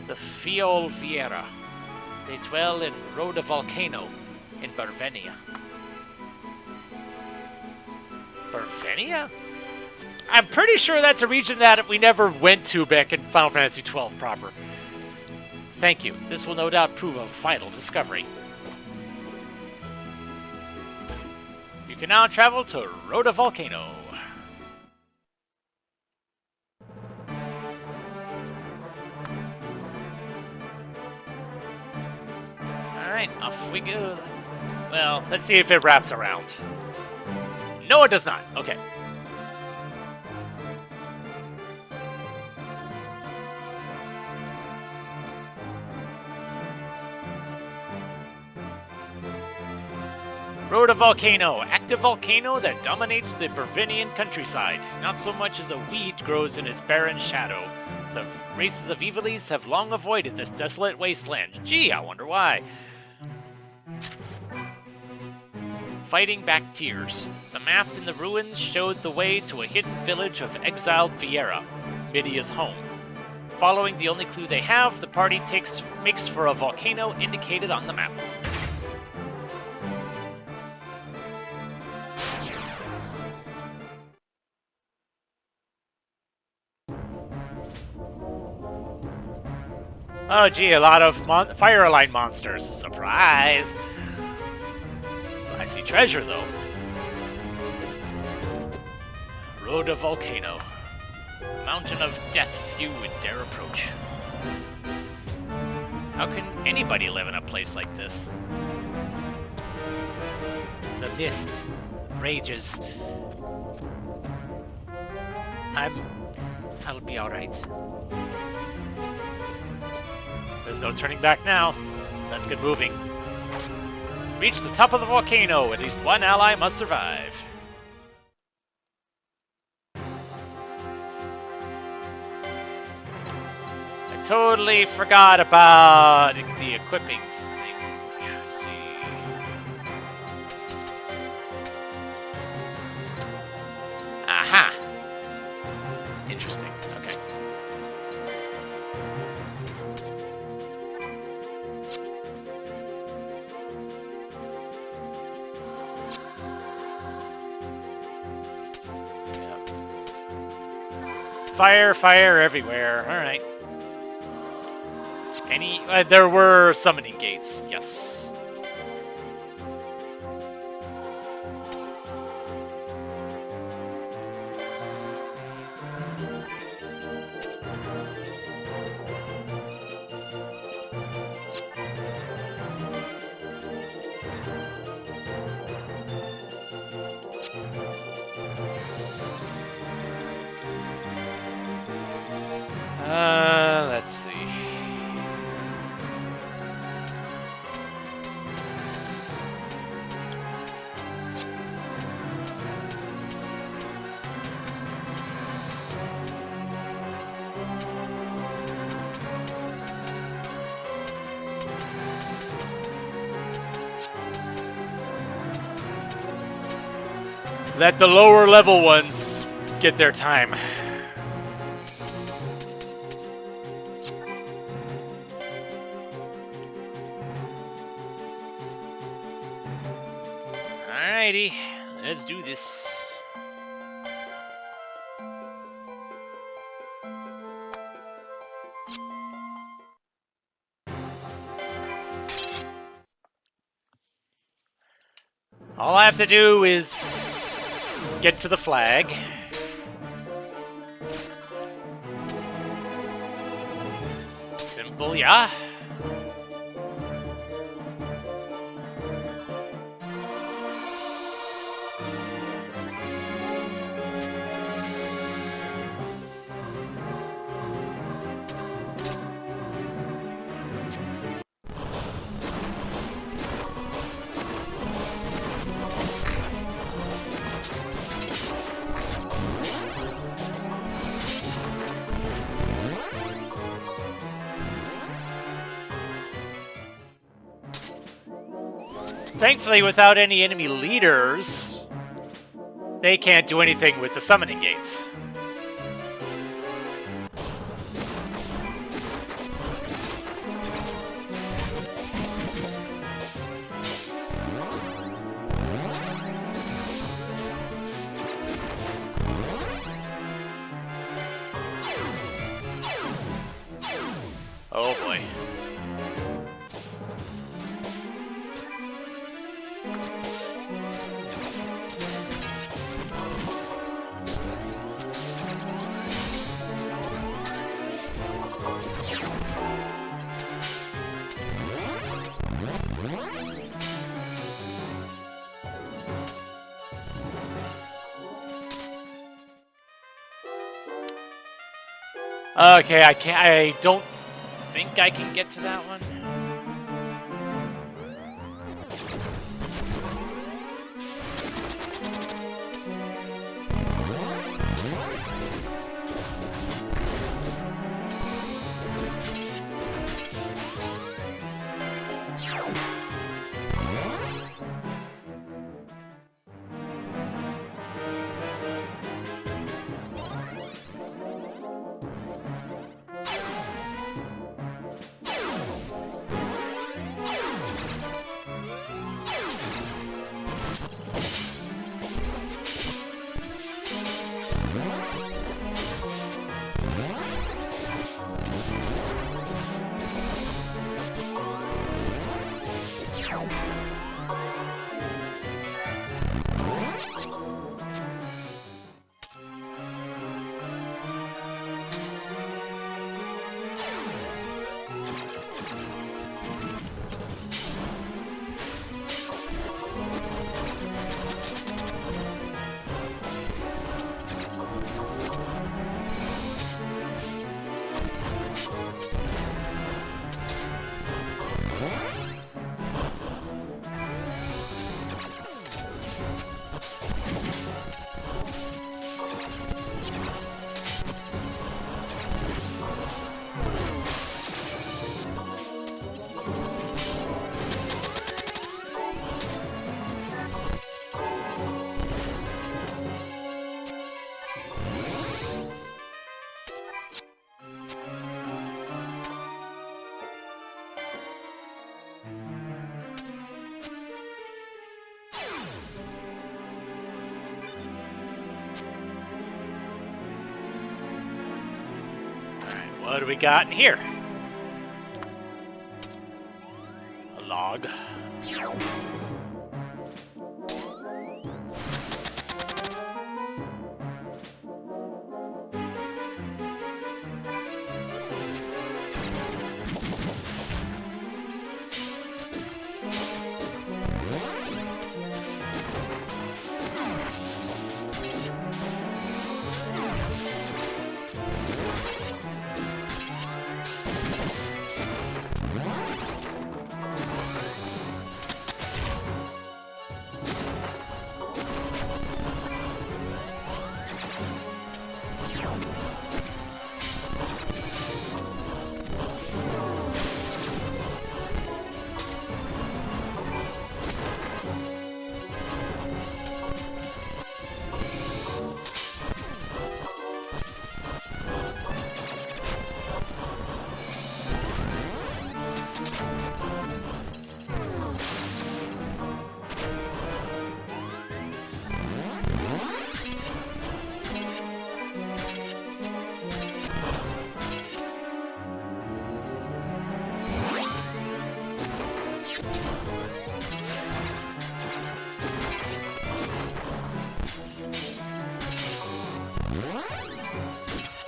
The Fiol Viera. They dwell in Rhoda Volcano in Barvenia. Barvenia? I'm pretty sure that's a region that we never went to back in Final Fantasy XII proper. Thank you. This will no doubt prove a vital discovery. You can now travel to Rhoda Volcano. Alright, off we go. Well, let's see if it wraps around. No, it does not. Okay. Rhoda Volcano, active volcano that dominates the Barvenian countryside. Not so much as a weed grows in its barren shadow. The races of Evilise have long avoided this desolate wasteland. Gee, I wonder why. Fighting back tears. The map in the ruins showed the way to a hidden village of exiled Viera, Midia's home. Following the only clue they have, the party makes for a volcano indicated on the map. Oh gee, a lot of fire line monsters. Surprise! I see treasure, though. Rhoda Volcano. Mountain of death few would dare approach. How can anybody live in a place like this? The mist rages. I'll be alright. There's no turning back now. Let's get moving. Reach the top of the volcano. At least one ally must survive. I totally forgot about the equipping thing. Let's see. Aha! Interesting. Okay. Fire everywhere. All right. There were summoning gates. Yes. Let's see. Let the lower level ones get their time. Alrighty, let's do this. All I have to do is get to the flag. possible, yeah. Thankfully, without any enemy leaders, they can't do anything with the summoning gates. Oh boy. Okay, I don't think I can get to that one. What do we got in here? A log.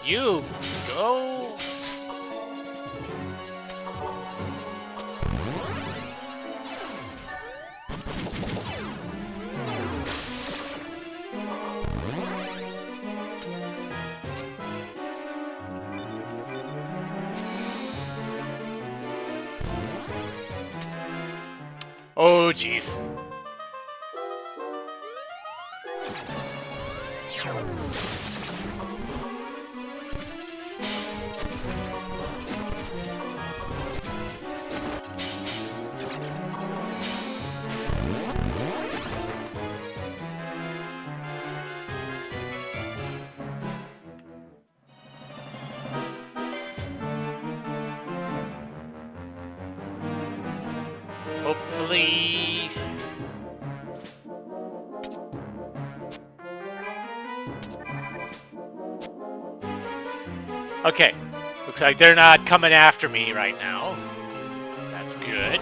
You go. Oh, jeez. Hopefully... Okay. Looks like they're not coming after me right now. That's good.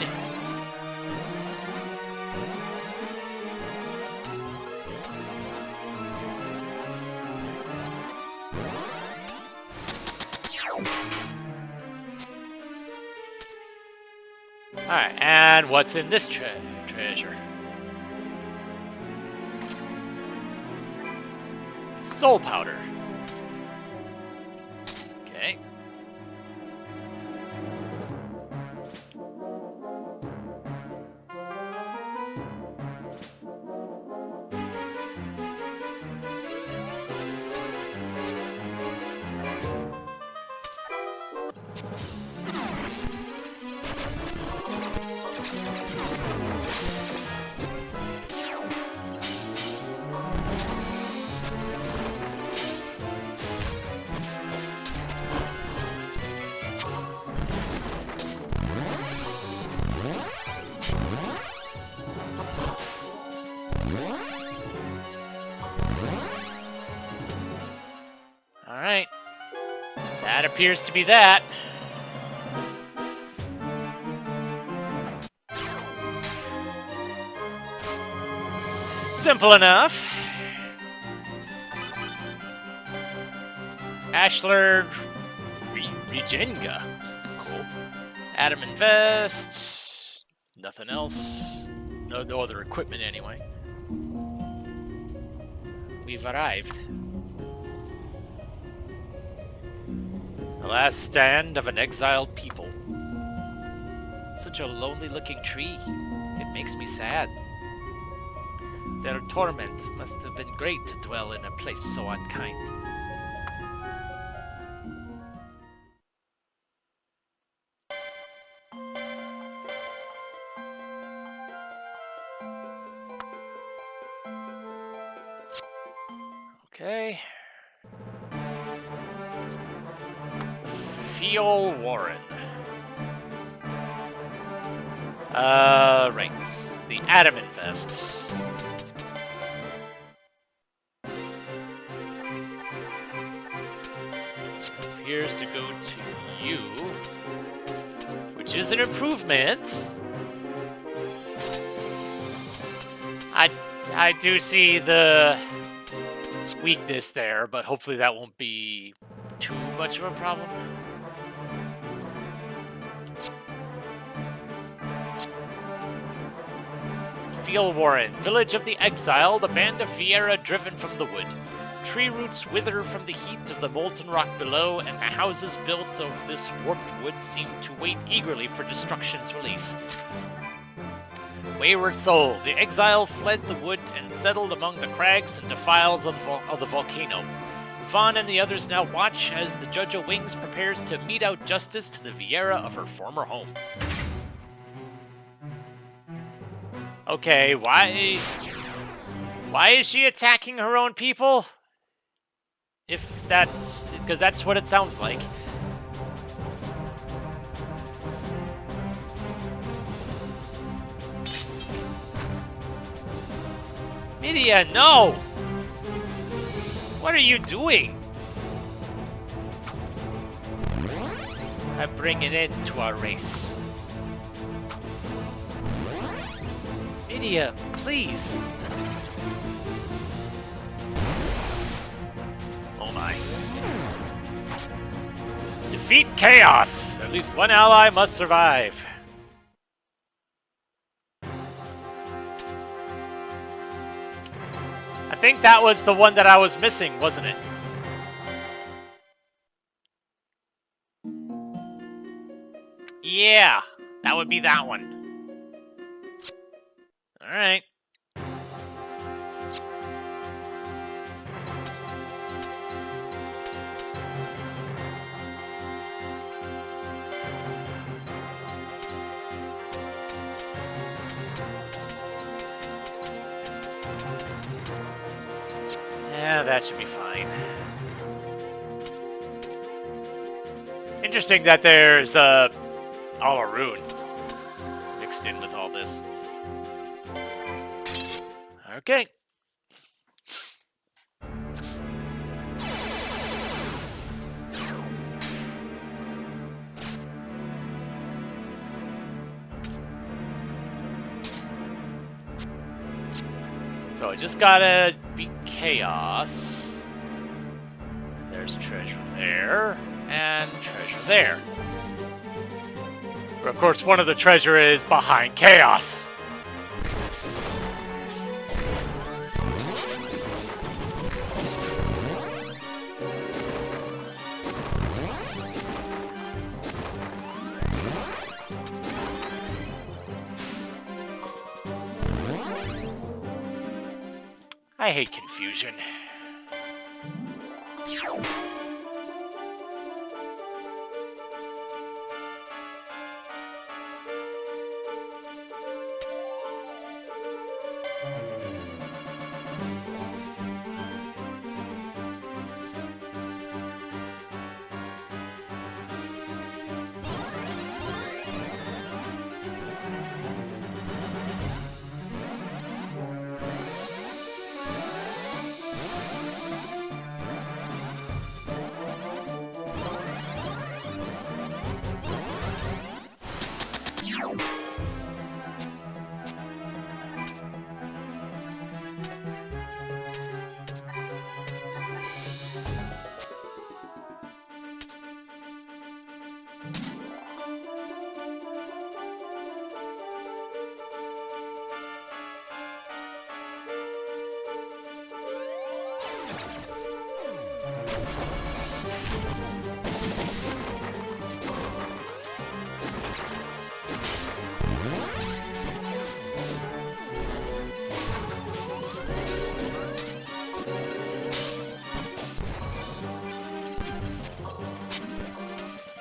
Alright, and what's in this treasure? Soul powder. Okay. Alright. That appears to be that. Simple enough. Ashler Regenga. Cool. Adam Invest. Nothing else. No other equipment anyway. We've arrived. The last stand of an exiled people. Such a lonely-looking tree. It makes me sad. Their torment must have been great to dwell in a place so unkind. Okay. Fiol Warren. Right. The Adam Invest. Appears to go to you, which is an improvement. I do see the weakness there, but hopefully that won't be too much of a problem. Fiel Warren, village of the exiled, a band of Vieira driven from the wood. Tree roots wither from the heat of the molten rock below, and the houses built of this warped wood seem to wait eagerly for destruction's release. Wayward soul, the exile fled the wood and settled among the crags and defiles of the volcano. Vaughn and the others now watch as the Judge of Wings prepares to mete out justice to the Vieira of her former home. Okay, why is she attacking her own people? Because that's what it sounds like. Media, no! What are you doing? I bring an end to our race. Media, please. Oh my. Defeat chaos! At least one ally must survive. I think that was the one that I was missing, wasn't it? Yeah, that would be that one. Alright. Yeah, that should be fine. Interesting that there's all a rune mixed in with all this. Okay. So I just gotta beat Chaos. There's treasure there, and treasure there. But of course, one of the treasure is behind Chaos. I hate confusion.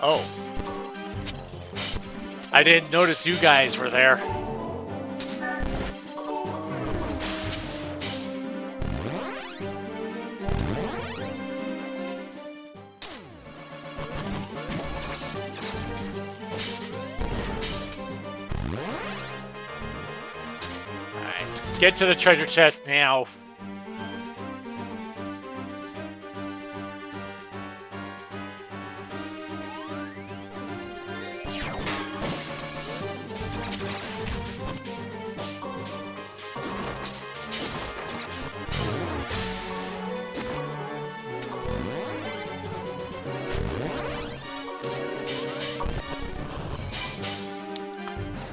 Oh. I didn't notice you guys were there. Alright, get to the treasure chest now.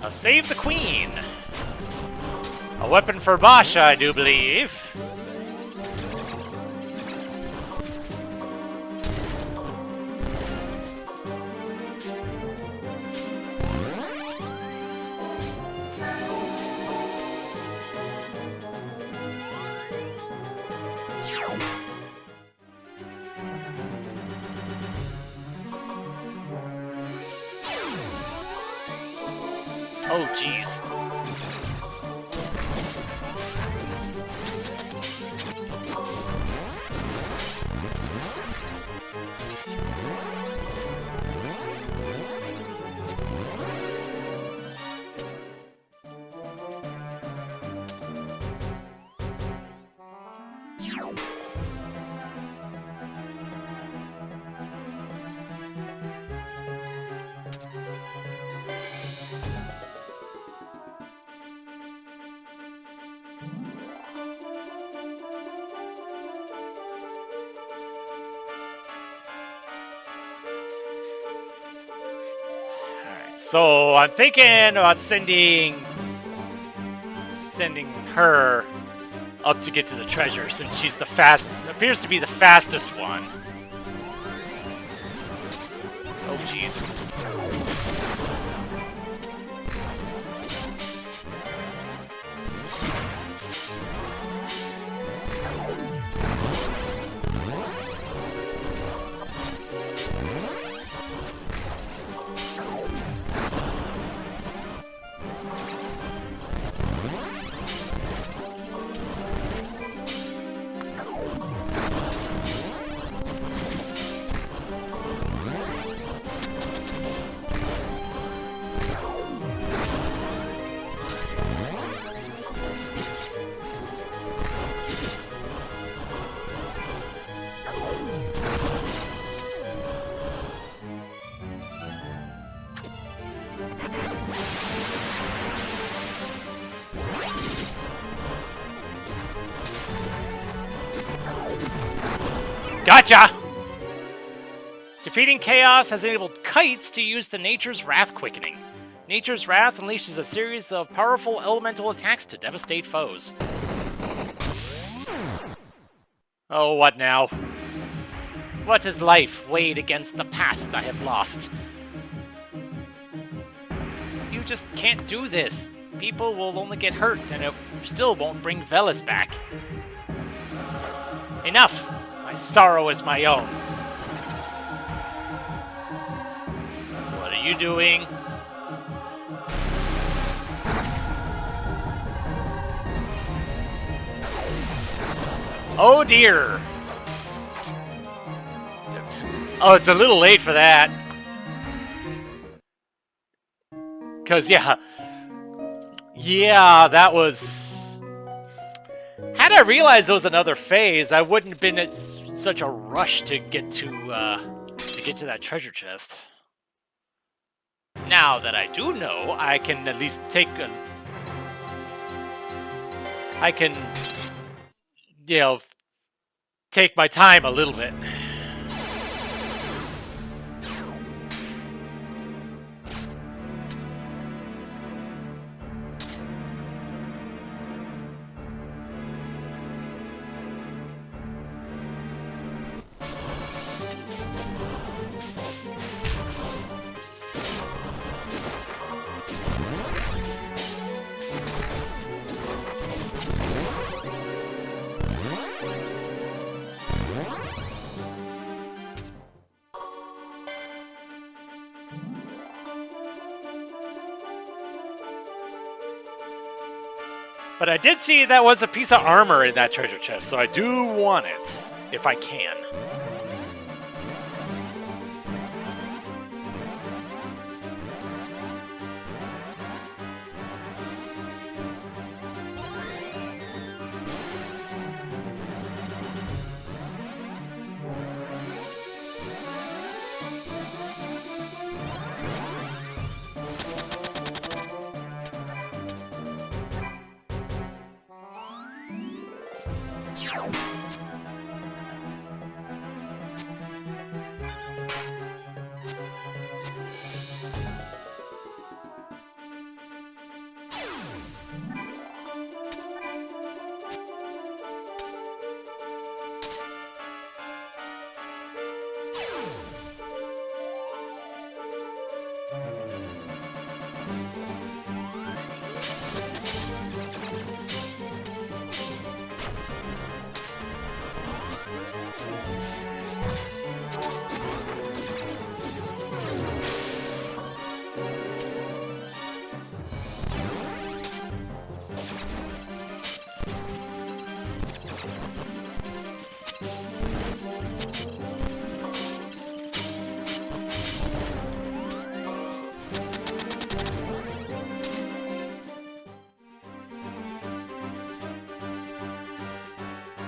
Save the Queen! A weapon for Basha, I do believe. Oh, jeez. So I'm thinking about sending her up to get to the treasure, since she's the appears to be the fastest one. Oh jeez. Gotcha! Defeating Chaos has enabled Kites to use the Nature's Wrath Quickening. Nature's Wrath unleashes a series of powerful elemental attacks to devastate foes. Oh, what now? What is life weighed against the past I have lost? You just can't do this. People will only get hurt, and it still won't bring Velas back. Enough! My sorrow is my own. What are you doing? Oh dear! Oh, it's a little late for that. Because, yeah, that was... Had I realized there was another phase, I wouldn't have been at such a rush to get to that treasure chest. Now that I do know, I can at least take a... I can, you know, take my time a little bit. But I did see that was a piece of armor in that treasure chest, so I do want it, if I can.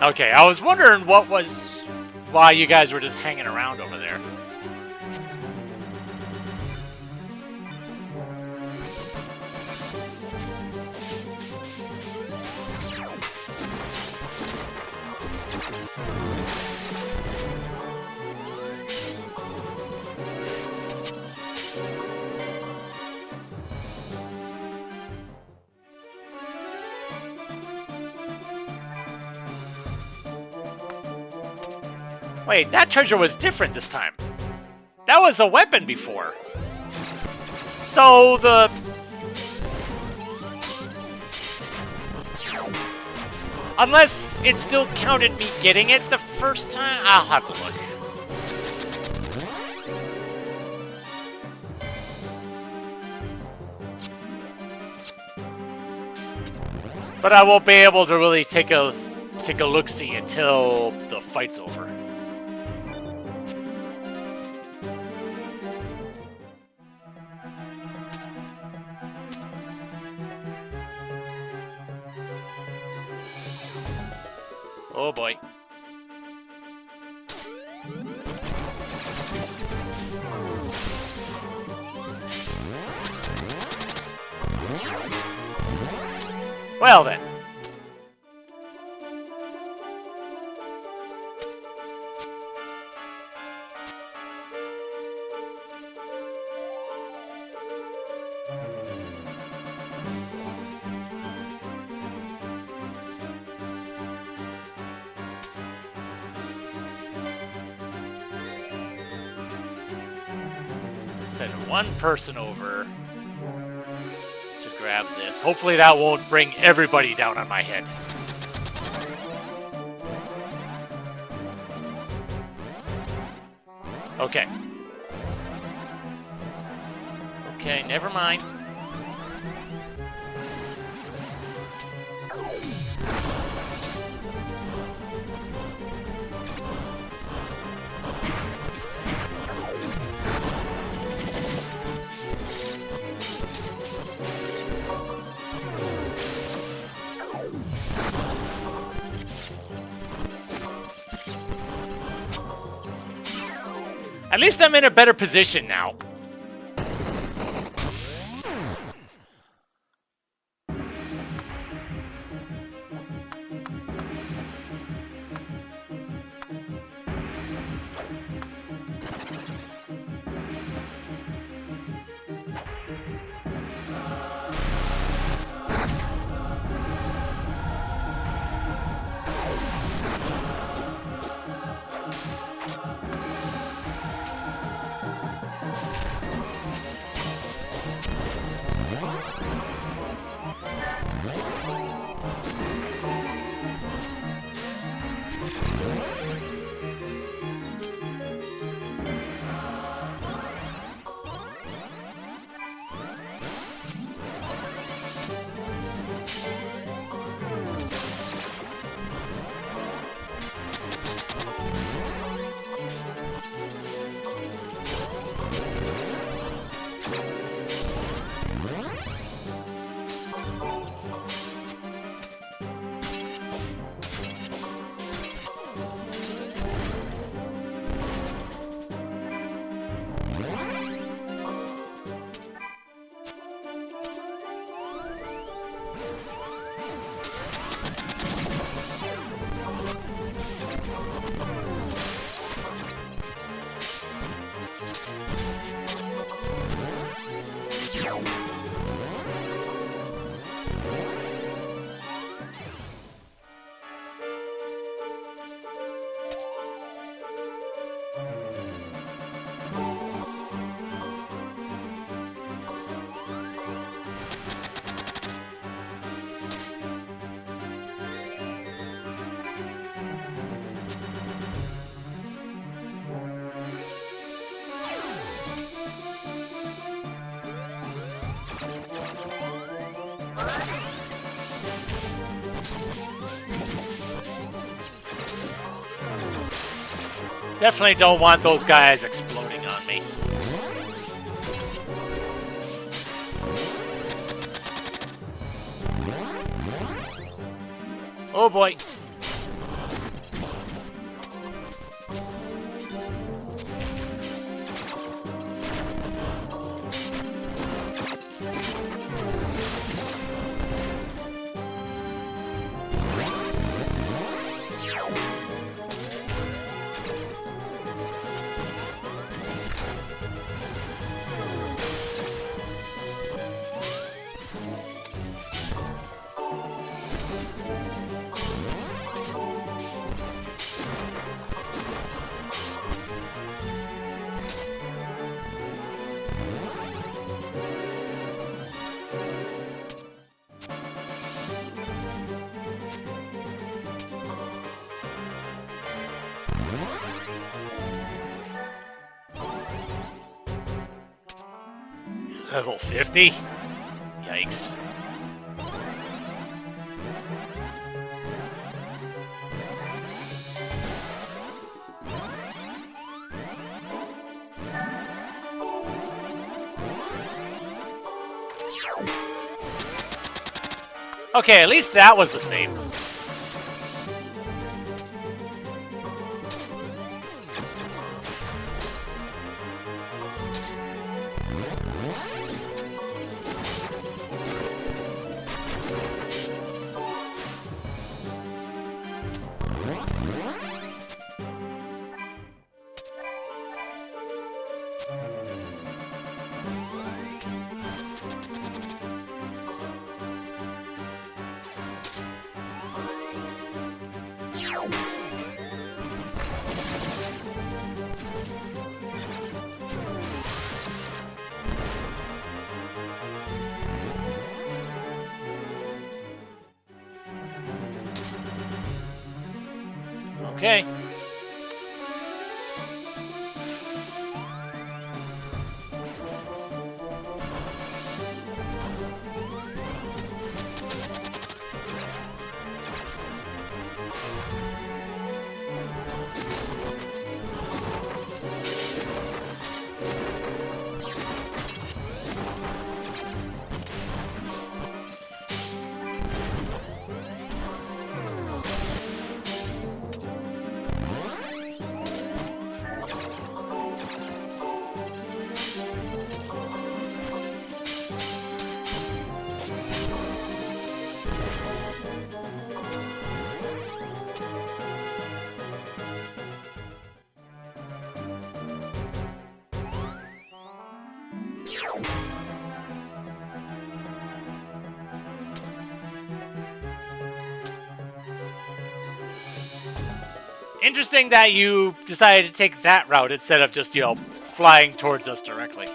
Okay, I was wondering why you guys were just hanging around over there. Wait, that treasure was different this time. That was a weapon before. So the... Unless it still counted me getting it the first time? I'll have to look. But I won't be able to really take a look-see until the fight's over. Oh boy. Well then. Send one person over to grab this. Hopefully that won't bring everybody down on my head. Okay. Okay, never mind. At least I'm in a better position now. Definitely don't want those guys exploding on me. Oh boy. Level 50? Yikes. Okay, at least that was the same. Okay. Interesting that you decided to take that route instead of just, flying towards us directly.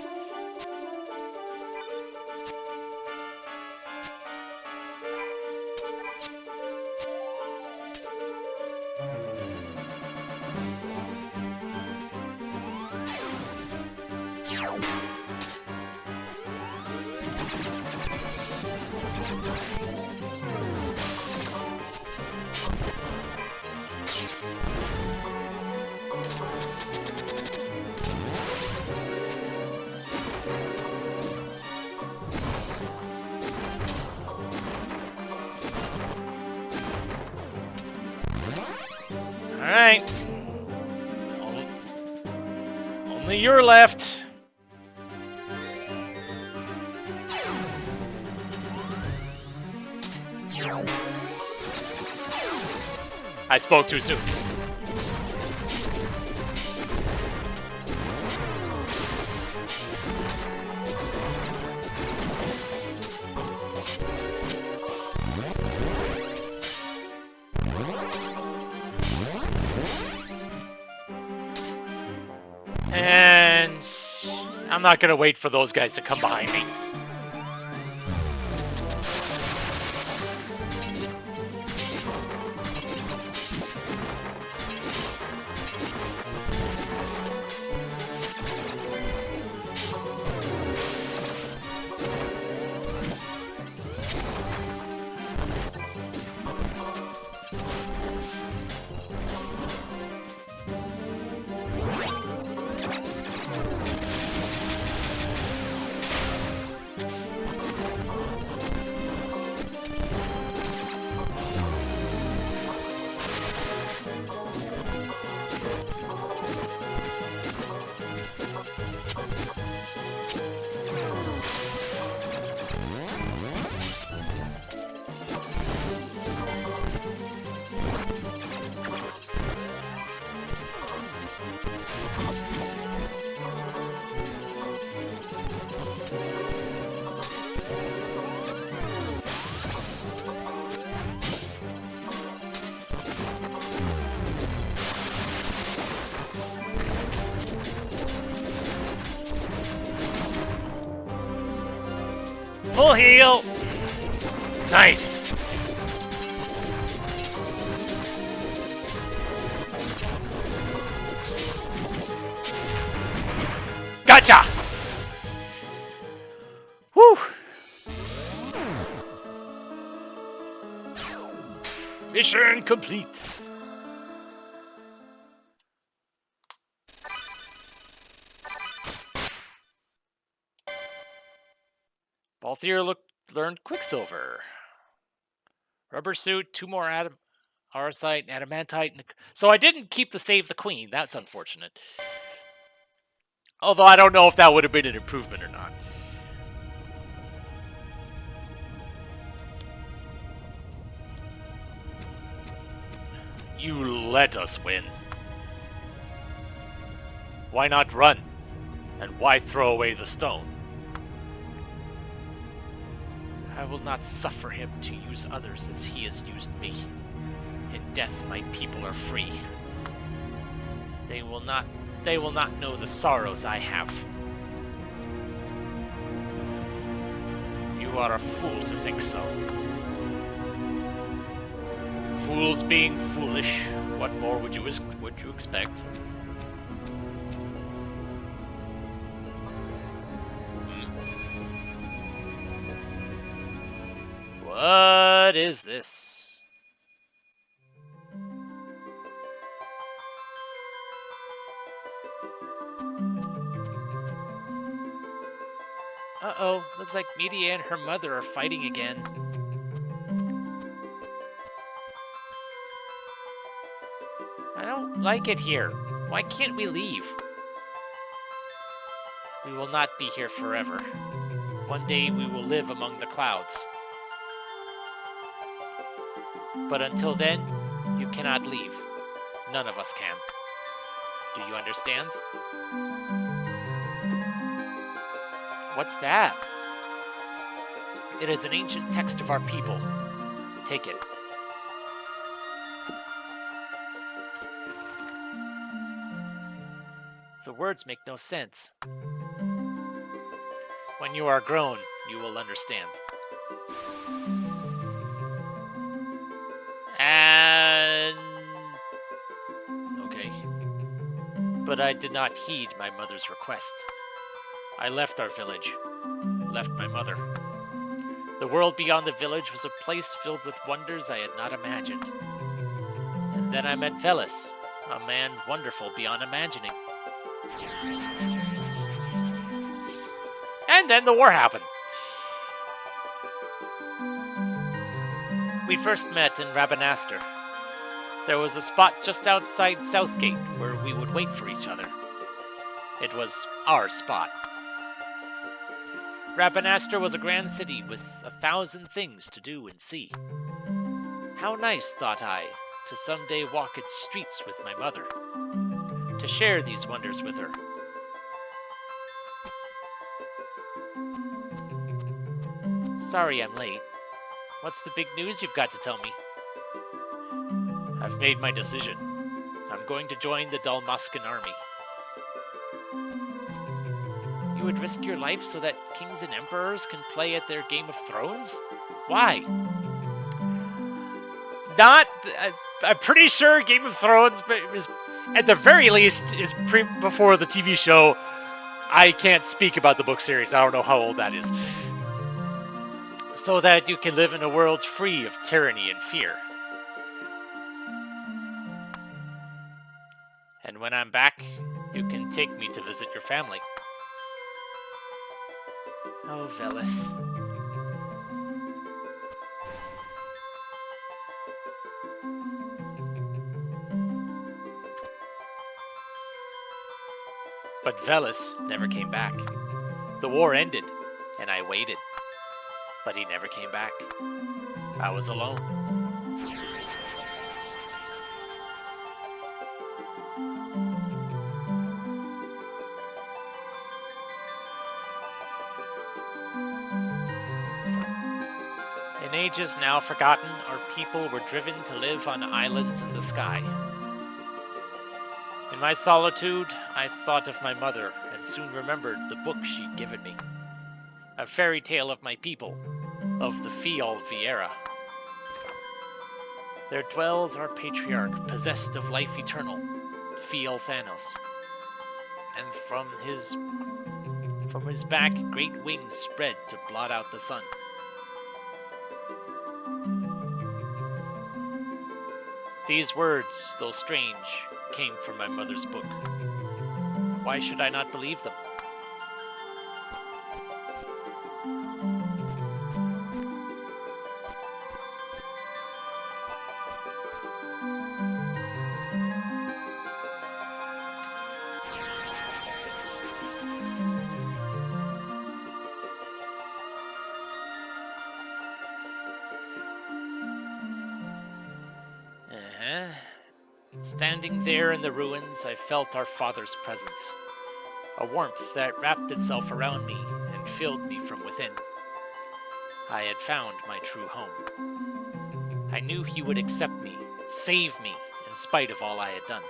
Alright. Only you're left. I spoke too soon. And I'm not gonna wait for those guys to come behind me. Full heal. Nice. Gotcha. Whew. Mission complete. Balthier learned Quicksilver. Rubber suit, 2 more Arsite, Adamantite. So I didn't keep the Save the Queen. That's unfortunate. Although I don't know if that would have been an improvement or not. You let us win. Why not run? And why throw away the stone? I will not suffer him to use others as he has used me. In death my people are free. They will not know the sorrows I have. You are a fool to think so. Fools being foolish, what more would you expect? What is this? Uh-oh, looks like Media and her mother are fighting again. I don't like it here. Why can't we leave? We will not be here forever. One day we will live among the clouds. But until then, you cannot leave. None of us can. Do you understand? What's that? It is an ancient text of our people. Take it. The words make no sense. When you are grown, you will understand. And... okay. But I did not heed my mother's request. I left our village. Left my mother. The world beyond the village was a place filled with wonders I had not imagined. And then I met Velis, a man wonderful beyond imagining. And then the war happened. We first met in Rabanaster. There was a spot just outside Southgate where we would wait for each other. It was our spot. Rabanaster was a grand city with 1,000 things to do and see. How nice, thought I, to someday walk its streets with my mother, to share these wonders with her. Sorry I'm late. What's the big news you've got to tell me? I've made my decision. I'm going to join the Dalmascan army. You would risk your life so that kings and emperors can play at their Game of Thrones? Why? I'm pretty sure Game of Thrones is, at the very least, is before the TV show. I can't speak about the book series. I don't know how old that is. So that you can live in a world free of tyranny and fear. And when I'm back, you can take me to visit your family. Oh, Velis. But Velis never came back. The war ended, and I waited. But he never came back. I was alone. In ages now forgotten, our people were driven to live on islands in the sky. In my solitude, I thought of my mother and soon remembered the book she'd given me. A fairy tale of my people, of the Fial Viera. There dwells our patriarch, possessed of life eternal, Fial Thanos. And from his back, great wings spread to blot out the sun. These words, though strange, came from my mother's book. Why should I not believe them? Standing there in the ruins, I felt our father's presence. a warmth that wrapped itself around me and filled me from within. I had found my true home. I knew he would accept me, save me, in spite of all I had done.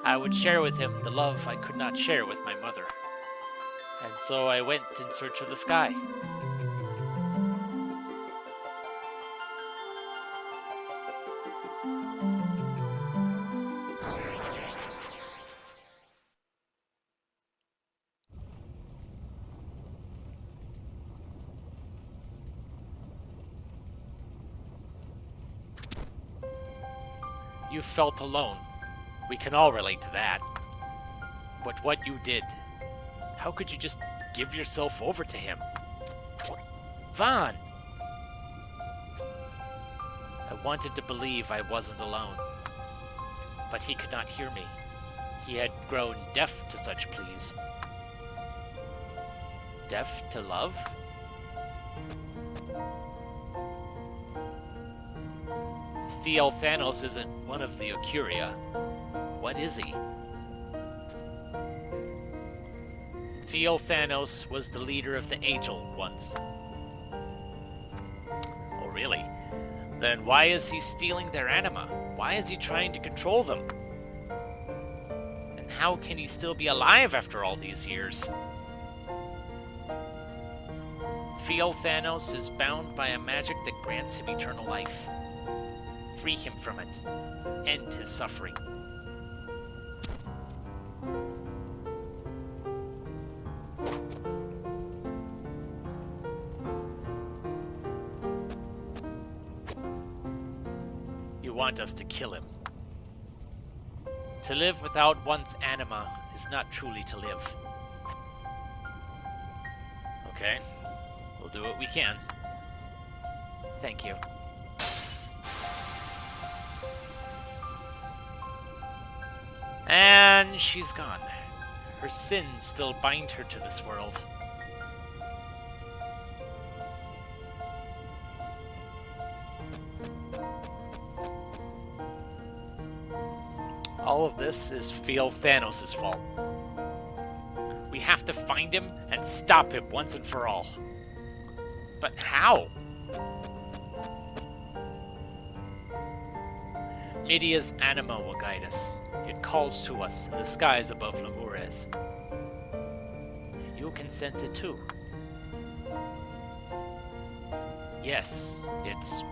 I would share with him the love I could not share with my mother. And so I went in search of the sky. You felt alone. We can all relate to that. But what you did, how could you just give yourself over to him? Vaughn! I wanted to believe I wasn't alone. But he could not hear me. He had grown deaf to such pleas. Deaf to love? Thiel Thanos isn't one of the Ocuria. What is he? Thiel Thanos was the leader of the Angel once. Oh, really? Then why is he stealing their anima? Why is he trying to control them? And how can he still be alive after all these years? Thiel Thanos is bound by a magic that grants him eternal life. Free him from it. End his suffering. You want us to kill him. To live without one's anima is not truly to live. Okay, we'll do what we can. Thank you. And she's gone. Her sins still bind her to this world. All of this is Thiel Thanos' fault. We have to find him and stop him once and for all. But how? Midia's anima will guide us. It calls to us in the skies above Lemures. You can sense it too. Yes, it's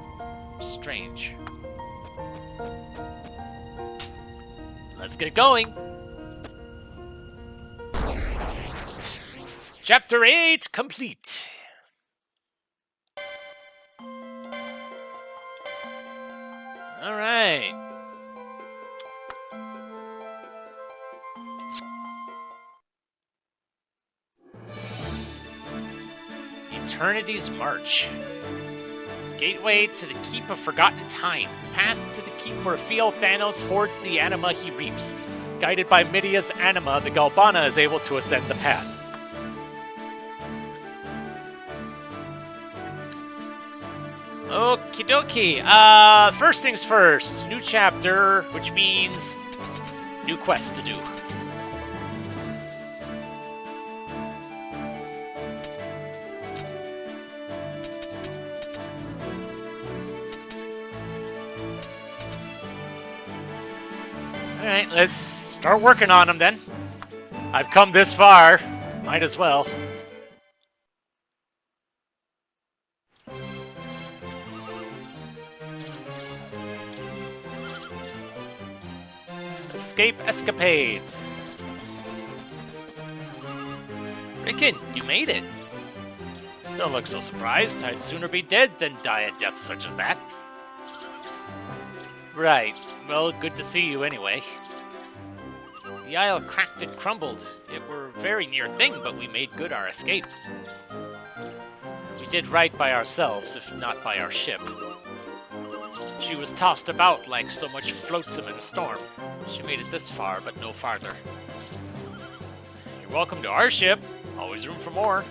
strange. Let's get going! Chapter 8 complete! Alright. Eternity's March. Gateway to the Keep of Forgotten Time. Path to the Keep where Thiel Thanos hoards the anima he reaps. Guided by Midia's anima, the Galbana is able to ascend the path. Okie dokie. First things first. New chapter, which means new quest to do. Alright, let's start working on them then. I've come this far. Might as well. Escape escapade. Rickon, you made it. Don't look so surprised. I'd sooner be dead than die a death such as that. Right. Well, good to see you anyway. The isle cracked and crumbled. It were a very near thing, but we made good our escape. We did right by ourselves, if not by our ship. She was tossed about like so much flotsam in a storm. She made it this far, but no farther. You're welcome to our ship. Always room for more.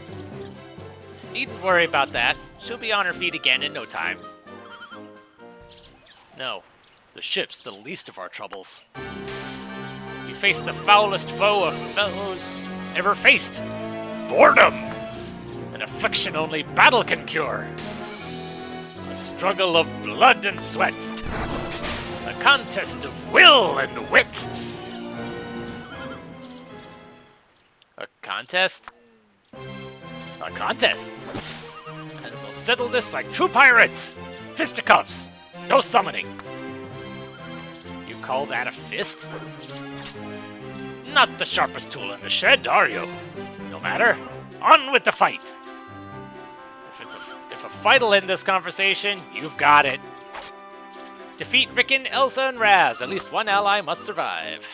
Needn't worry about that. She'll be on her feet again in no time. No. The ship's the least of our troubles. We face the foulest foe of foes ever faced. Boredom! An affliction only battle can cure. A struggle of blood and sweat. A contest of will and wit. A contest? A contest. And we'll settle this like true pirates. Fisticuffs. No summoning. You call that a fist? Not the sharpest tool in the shed, are you? No matter. On with the fight. If a fight'll end this conversation, you've got it. Defeat Rickon, Elsa, and Raz. At least one ally must survive.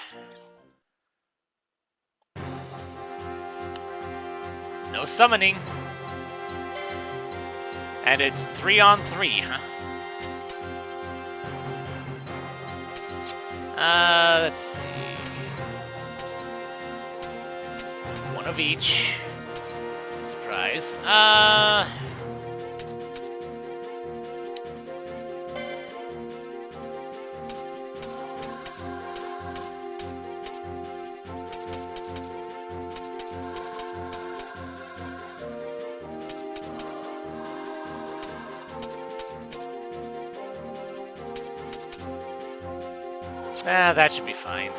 No summoning. And it's 3-on-3, huh? Let's see. One of each. Surprise. That should be fine.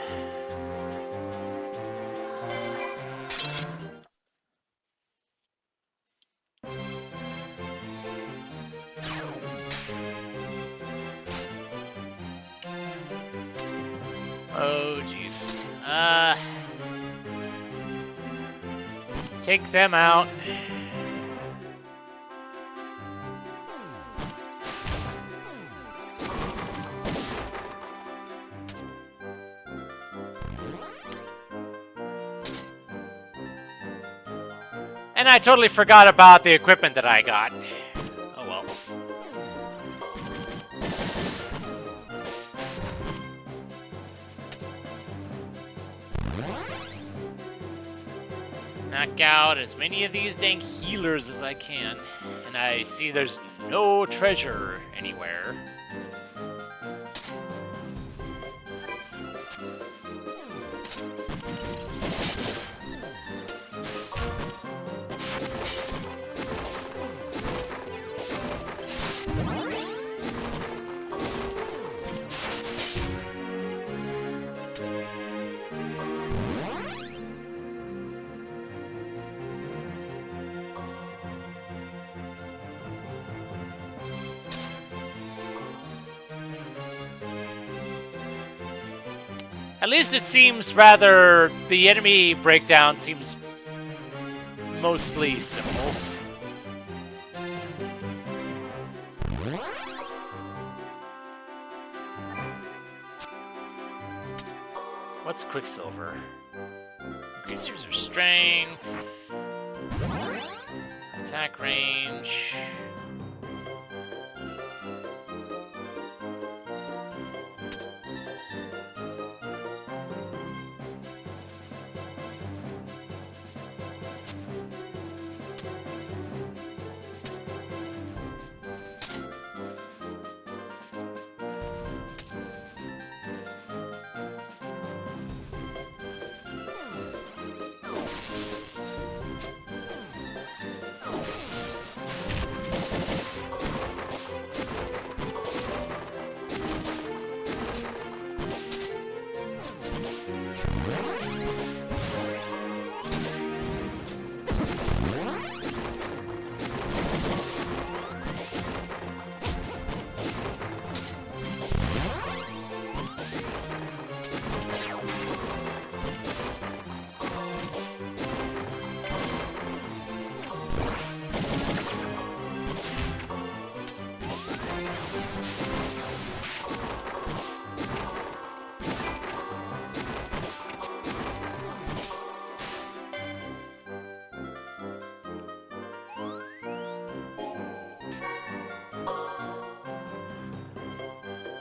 Oh, jeez. Take them out. And I totally forgot about the equipment that I got. Oh well. Knock out as many of these dang healers as I can. And I see there's no treasure anywhere. At least it seems rather... the enemy breakdown seems mostly simple. What's Quicksilver? Increase user strength. Attack range.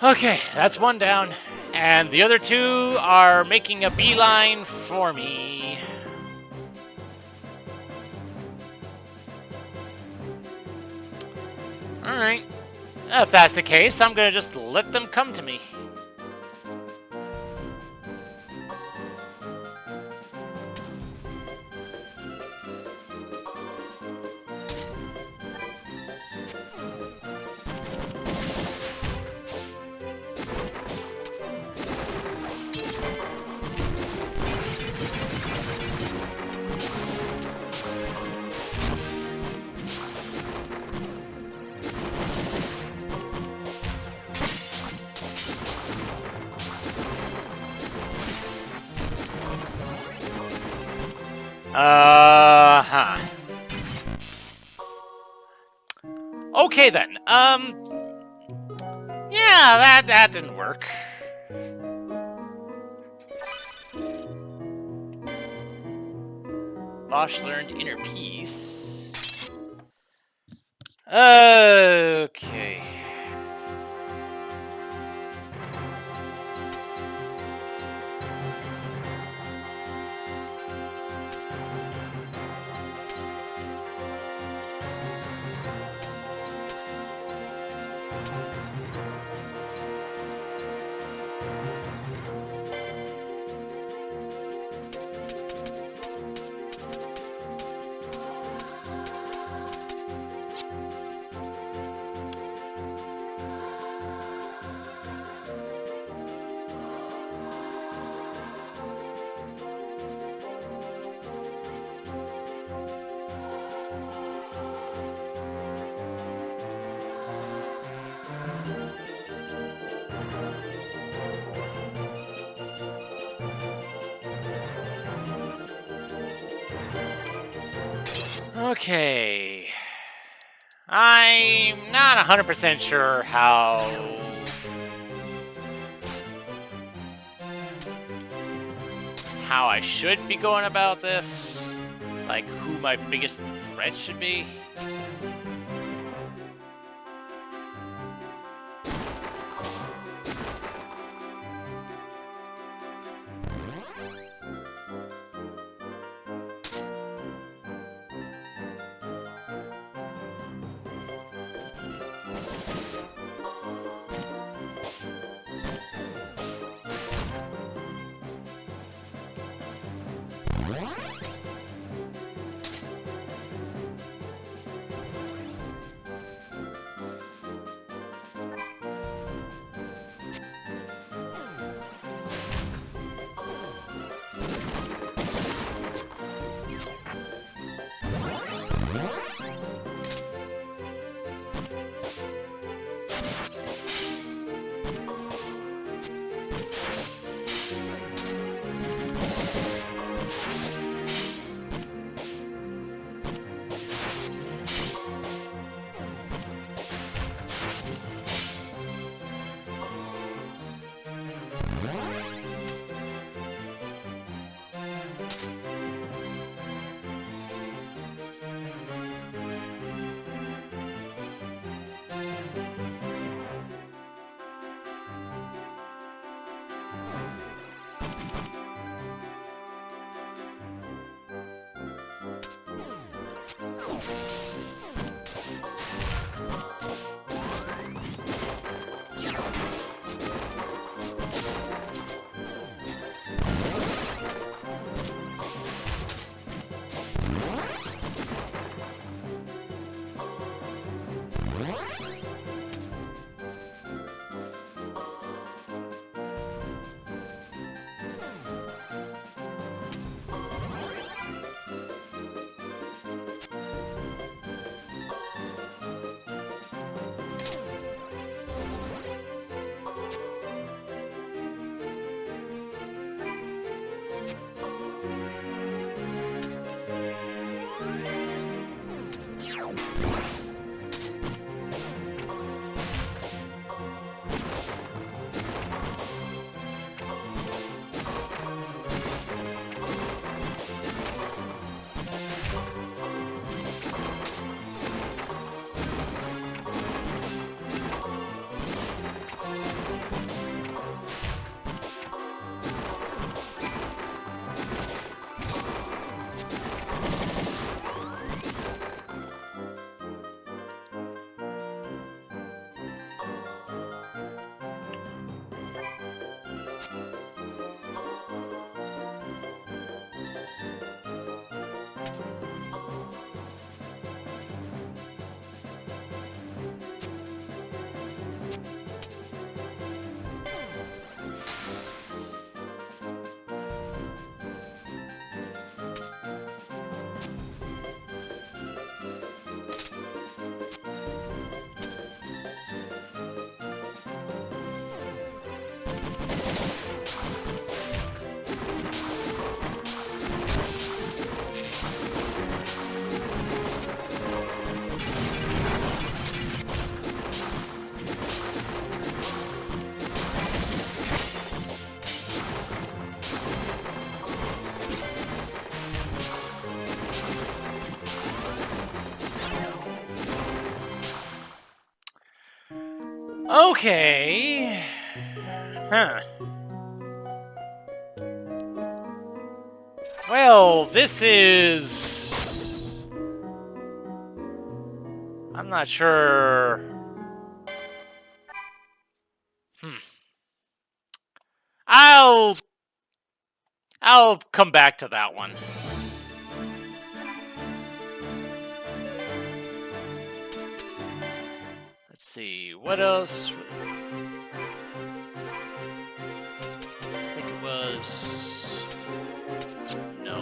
Okay, that's one down. And the other two are making a beeline for me. Alright. If that's the case, I'm gonna just let them come to me. Huh. Okay then. Yeah, that didn't work. Bosch learned inner peace. Okay. Okay. I'm not 100% sure how I should be going about this. Like, who my biggest threat should be. Okay. Huh. Well, this is... I'm not sure... I'll come back to that one. Let's see, what else? I think it was... No.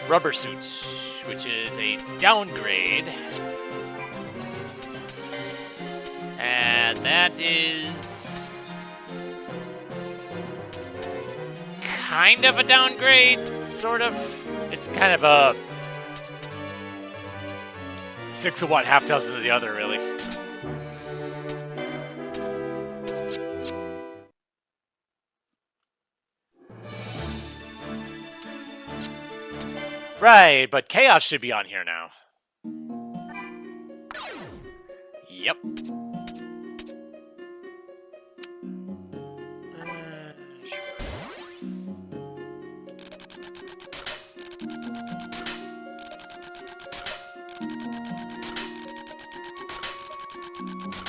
Rubber Suits, which is a downgrade. And that is... kind of a downgrade, sort of. It's kind of a... 6 of one, half dozen of the other, really. Right, but Chaos should be on here now. Yep.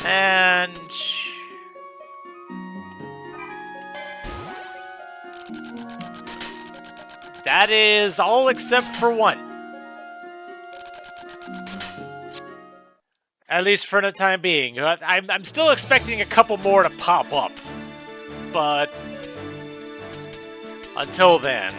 And... that is all except for one. At least for the time being. I'm still expecting a couple more to pop up. But... until then...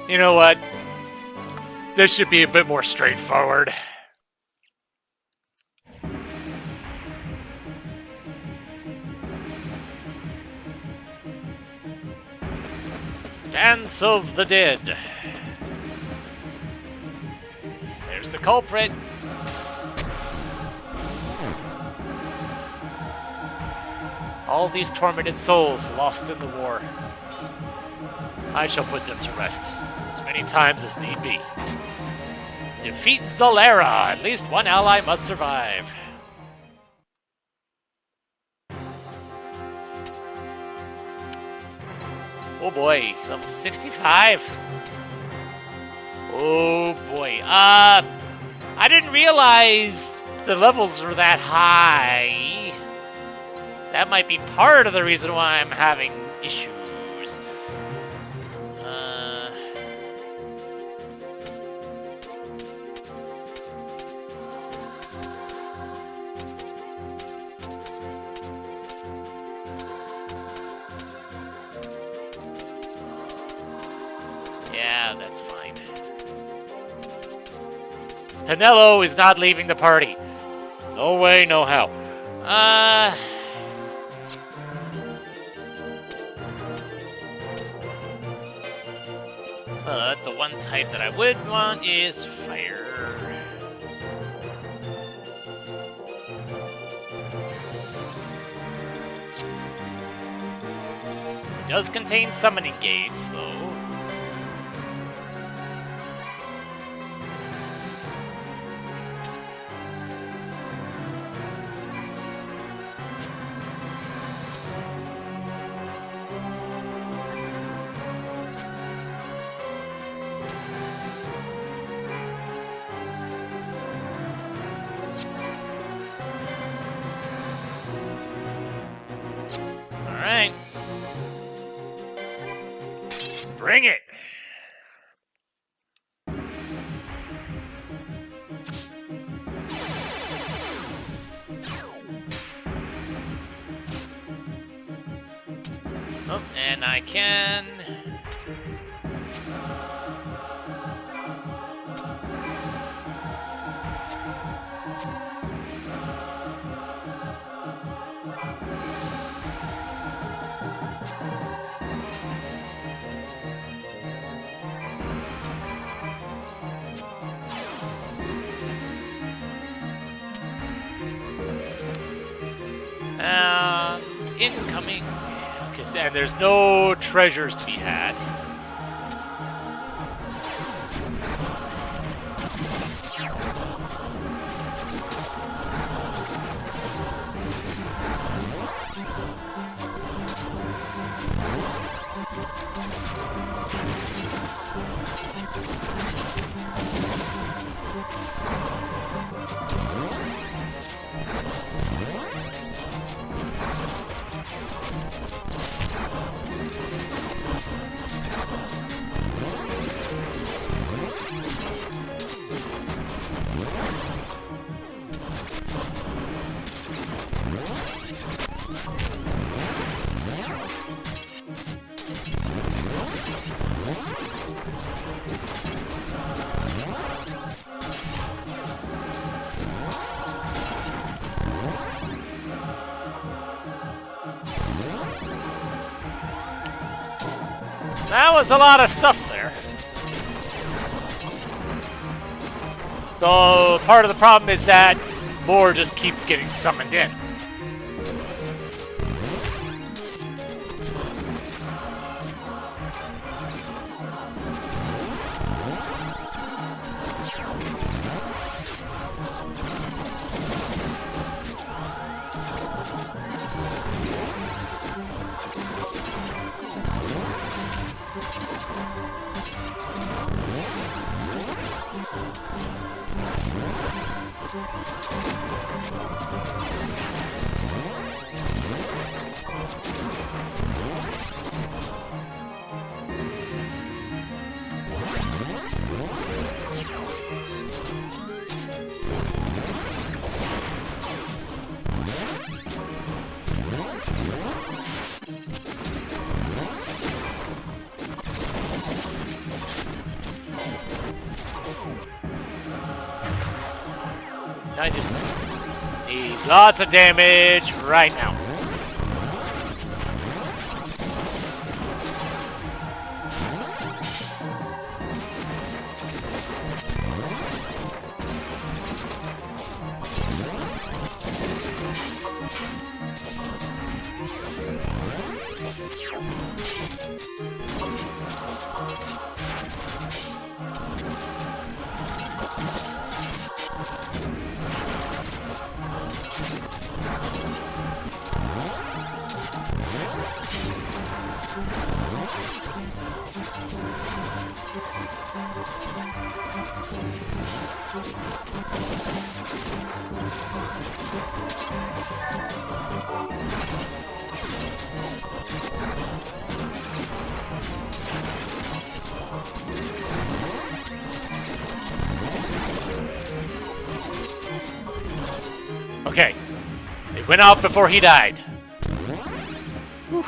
you know what? This should be a bit more straightforward. Dance of the Dead. There's the culprit. All these tormented souls lost in the war. I shall put them to rest as many times as need be. Defeat Zolera! At least one ally must survive. Oh boy, level 65. Oh boy. I didn't realize the levels were that high. That might be part of the reason why I'm having issues. Yeah, that's fine. Pinello is not leaving the party. No way, no how. But the one type that I would want is fire. It does contain summoning gates, though. Alright. Bring it! Oh, and I can... incoming. And there's no treasures to be had. That was a lot of stuff there. Though part of the problem is that more just keep getting summoned in. I just need lots of damage right now. Okay, it went out before he died. Whew.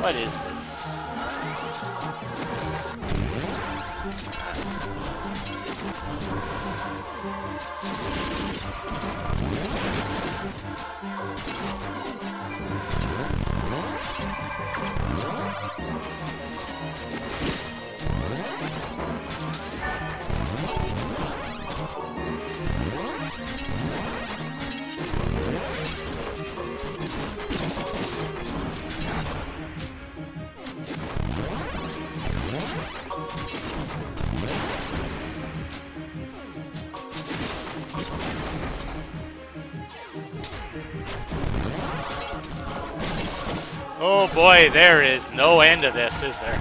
What is this? Oh boy, there is no end to this, is there?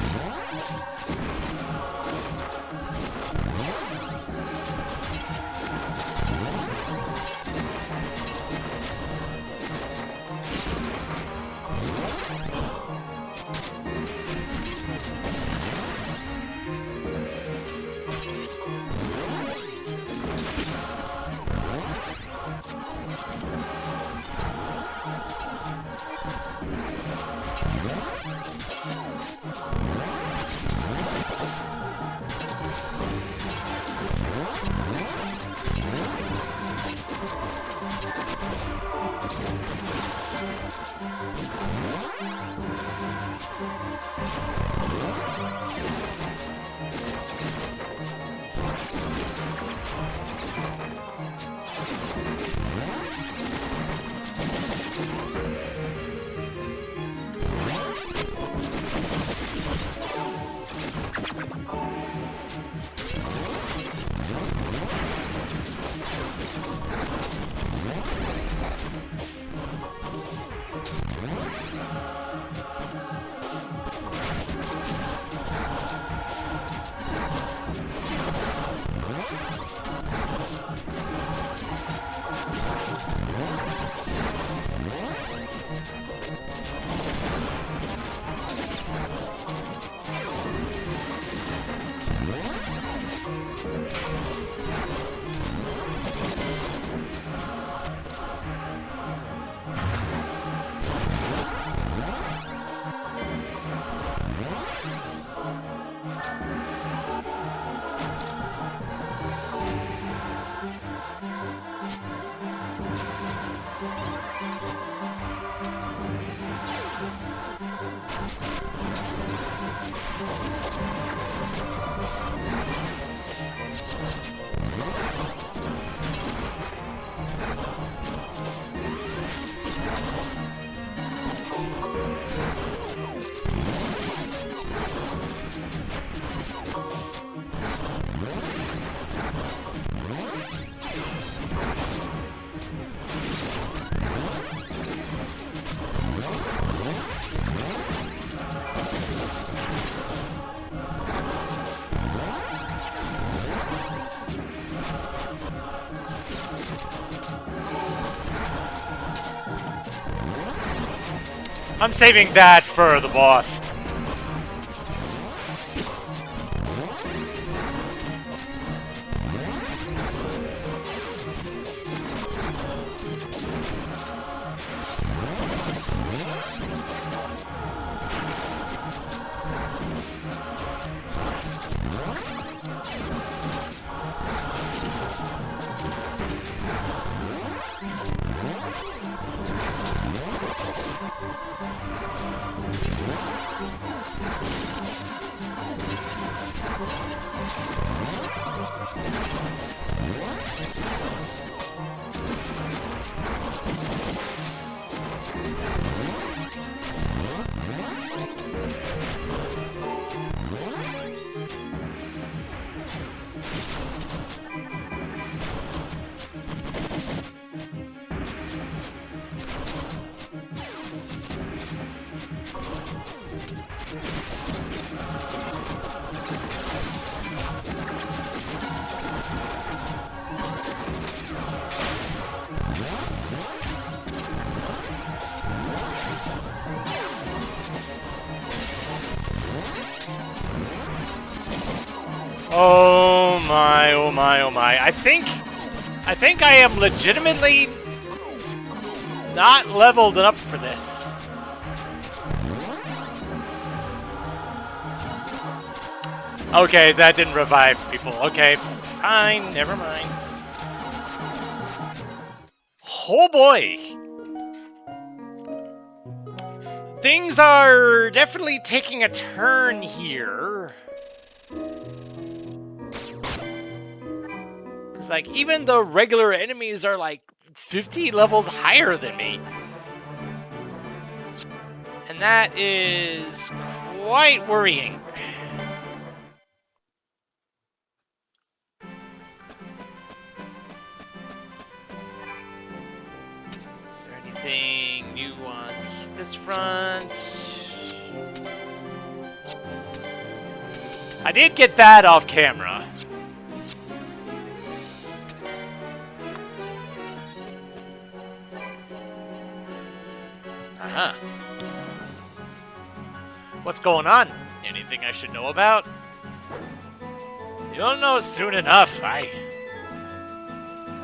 I'm saving that for the boss. Oh my, oh my, oh my. I think I am legitimately not leveled up for this. Okay, that didn't revive people. Okay, fine, never mind. Oh boy! Things are definitely taking a turn here. Because, like, even the regular enemies are, like, 50 levels higher than me. And that is quite worrying. Is there anything new on this front? I did get that off camera. Uh-huh. What's going on? Anything I should know about? You'll know soon enough.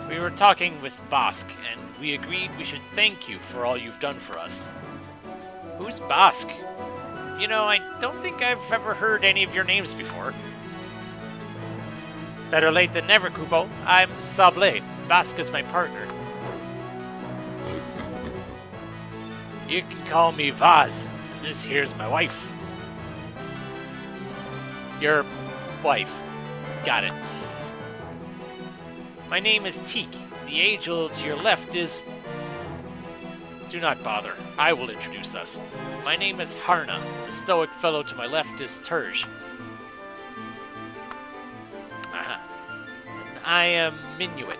We were talking with Bosk, and we agreed we should thank you for all you've done for us. Who's Bosk? You know, I don't think I've ever heard any of your names before. Better late than never, Kupo. I'm Sable. Bosk is my partner. You can call me Vaz. This here's my wife. Your wife. Got it. My name is Teak. The angel to your left is... Do not bother. I will introduce us. My name is Harna. The stoic fellow to my left is Terj. And I am Minuet.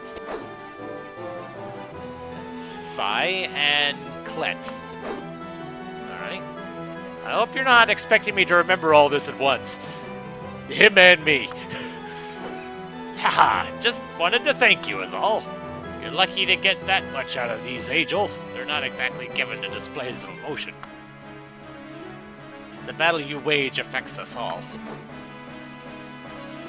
Fi and Klet. Alright. I hope you're not expecting me to remember all this at once. Him and me. Haha, just wanted to thank you is all. You're lucky to get that much out of these Angel. They're not exactly given to displays of emotion. The battle you wage affects us all.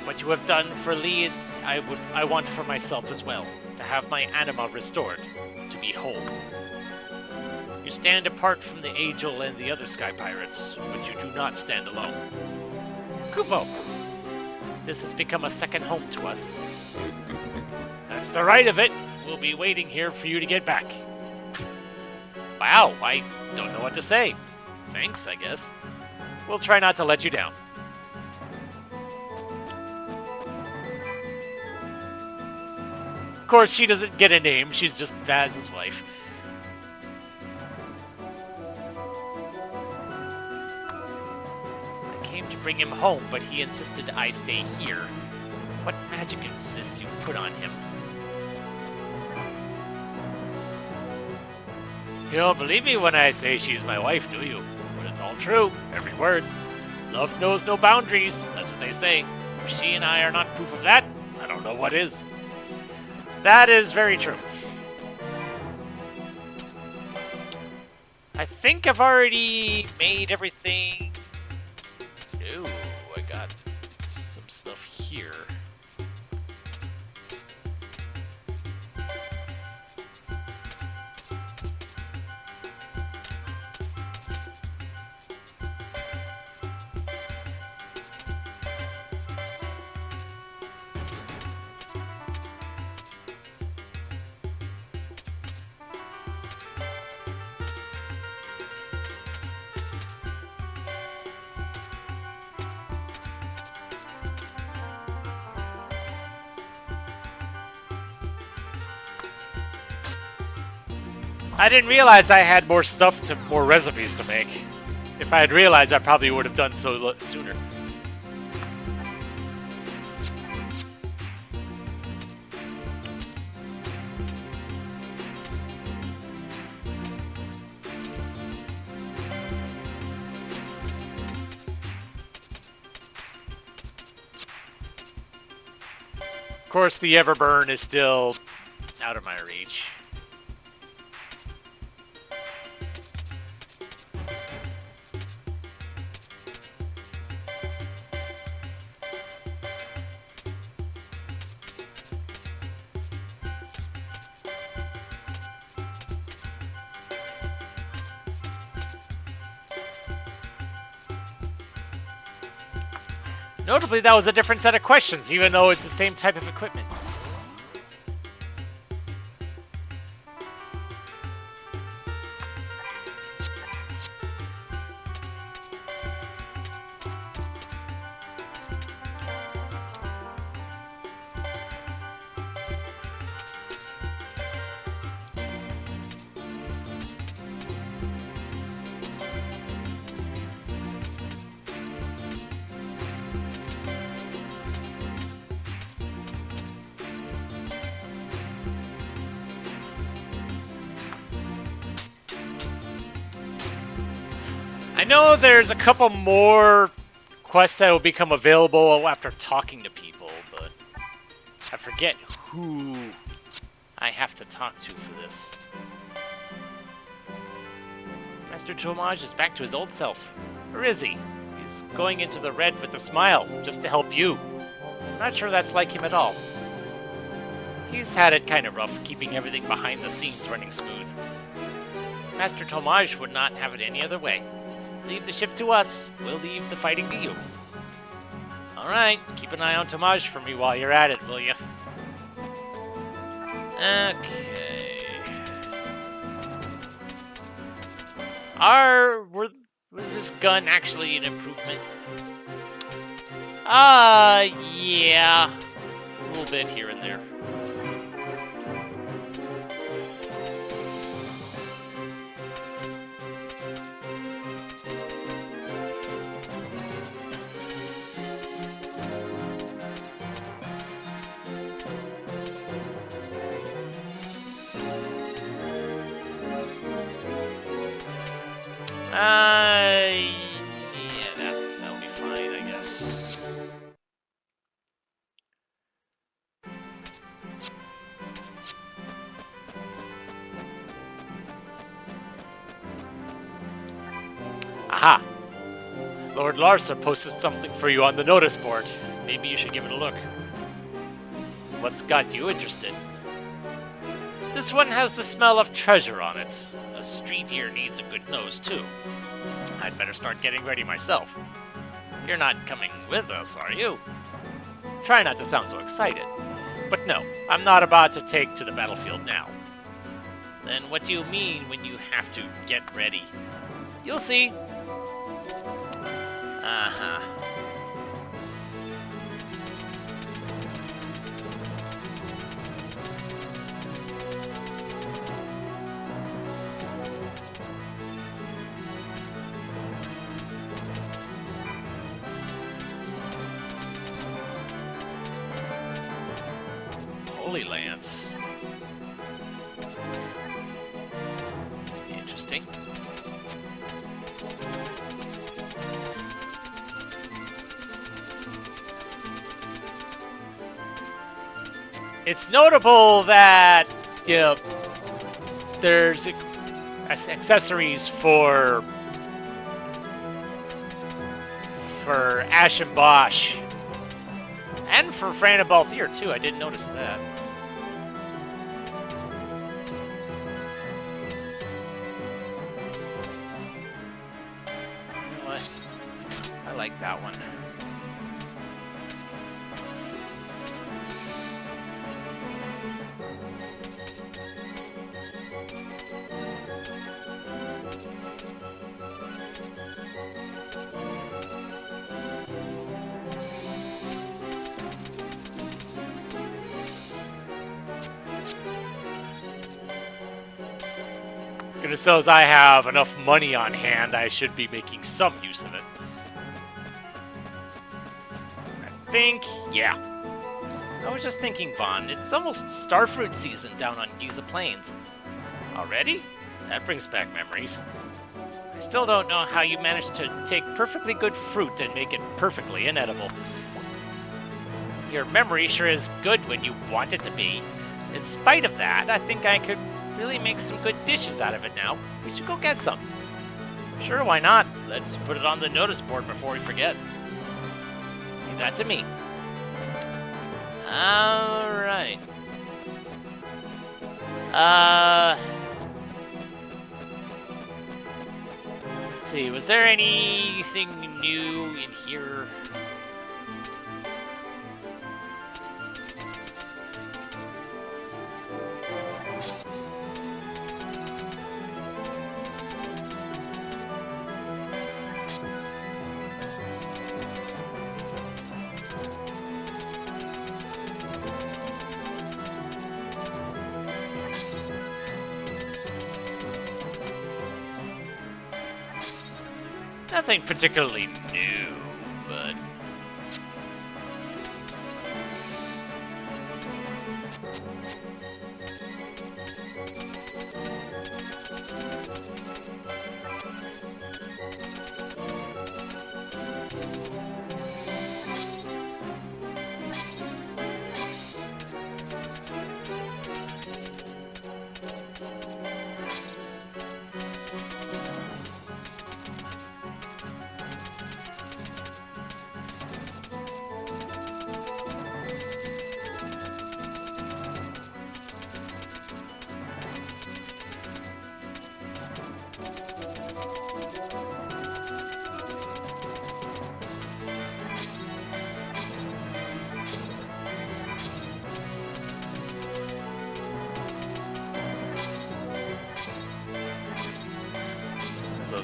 What you have done for Lee, I want for myself as well. To have my anima restored. To be whole. You stand apart from the Angel and the other Sky Pirates, but you do not stand alone. Kupo! This has become a second home to us. That's the right of it. We'll be waiting here for you to get back. Wow, I don't know what to say. Thanks, I guess. We'll try not to let you down. Of course, she doesn't get a name. She's just Vaz's wife. To bring him home, but he insisted I stay here. What magic is this you put on him? You don't believe me when I say she's my wife, do you? But it's all true, every word. Love knows no boundaries, that's what they say. If she and I are not proof of that, I don't know what is. That is very true. I think I've already made everything. Ooh, I got some stuff here. I didn't realize I had more more recipes to make. If I had realized, I probably would have done so sooner. Of course, the Everburn is still out of my reach. Notably, that was a different set of questions, even though it's the same type of equipment. I know there's a couple more quests that will become available after talking to people, but I forget who I have to talk to for this. Master Tomaj is back to his old self. Or is he? He's going into the red with a smile, just to help you. I'm not sure that's like him at all. He's had it kind of rough, keeping everything behind the scenes running smooth. Master Tomaj would not have it any other way. Leave the ship to us. We'll leave the fighting to you. Alright, keep an eye on Tomaj for me while you're at it, will you? Okay. Was this gun actually an improvement? Yeah. A little bit here and there. Yeah, that'll be fine, I guess. Aha! Lord Larsa posted something for you on the notice board. Maybe you should give it a look. What's got you interested? This one has the smell of treasure on it. A street here needs a good nose, too. I'd better start getting ready myself. You're not coming with us, are you? Try not to sound so excited. But no, I'm not about to take to the battlefield now. Then what do you mean when you have to get ready? You'll see. Uh-huh. Holy Lance. Interesting. It's notable that, you know, there's accessories for Ash and Bosch. And for Fran and Balthier, too. I didn't notice that. You know what? I like that one. Goodness knows I have enough money on hand, I should be making some use of it. I think, yeah. I was just thinking, Vaughn, it's almost starfruit season down on Giza Plains. Already? That brings back memories. I still don't know how you managed to take perfectly good fruit and make it perfectly inedible. Your memory sure is good when you want it to be. In spite of that, I think I could really make some good dishes out of it now. We should go get some. Sure, why not? Let's put it on the notice board before we forget. Leave that to me. Alright. Let's see, was there anything new in here? Nothing particularly new, but...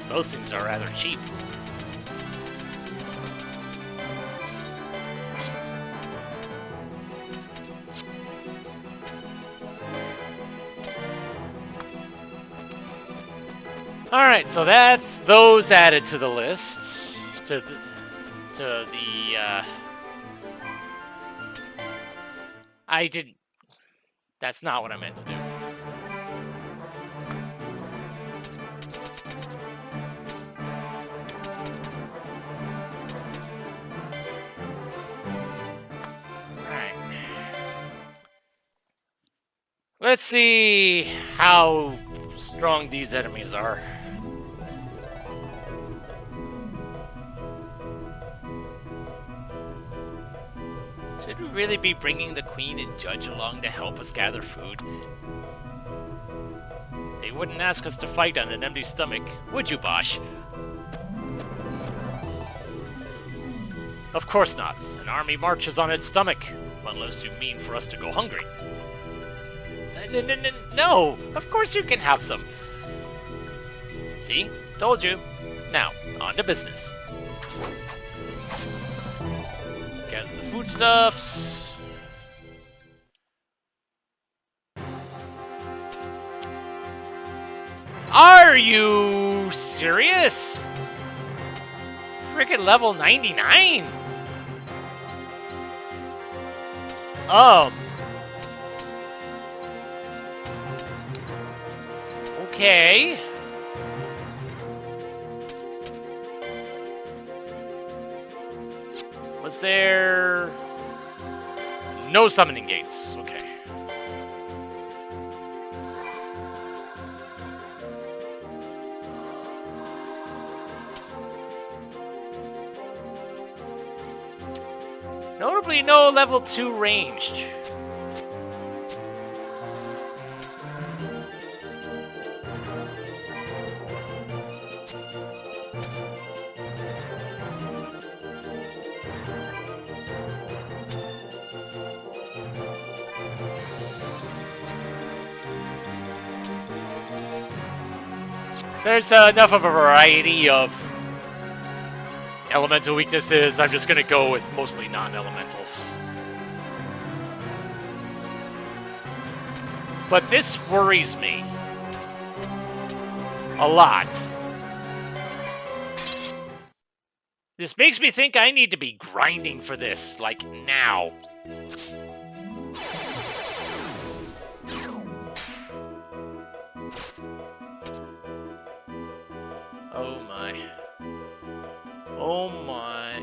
Those things are rather cheap. Alright, so that's those added to the list. I didn't... That's not what I meant to do. Let's see how strong these enemies are. Should we really be bringing the Queen and Judge along to help us gather food? They wouldn't ask us to fight on an empty stomach, would you, Bosch? Of course not. An army marches on its stomach, unless you mean for us to go hungry. No! Of course you can have some. See? Told you. Now, on to business. Gather the foodstuffs. Are you serious? Frickin' level 99? Okay. Was there... No summoning gates. Okay. Notably no level 2 ranged. There's enough of a variety of elemental weaknesses. I'm just going to go with mostly non-elementals. But this worries me a lot. This makes me think I need to be grinding for this, like, now. Oh my. Oh my.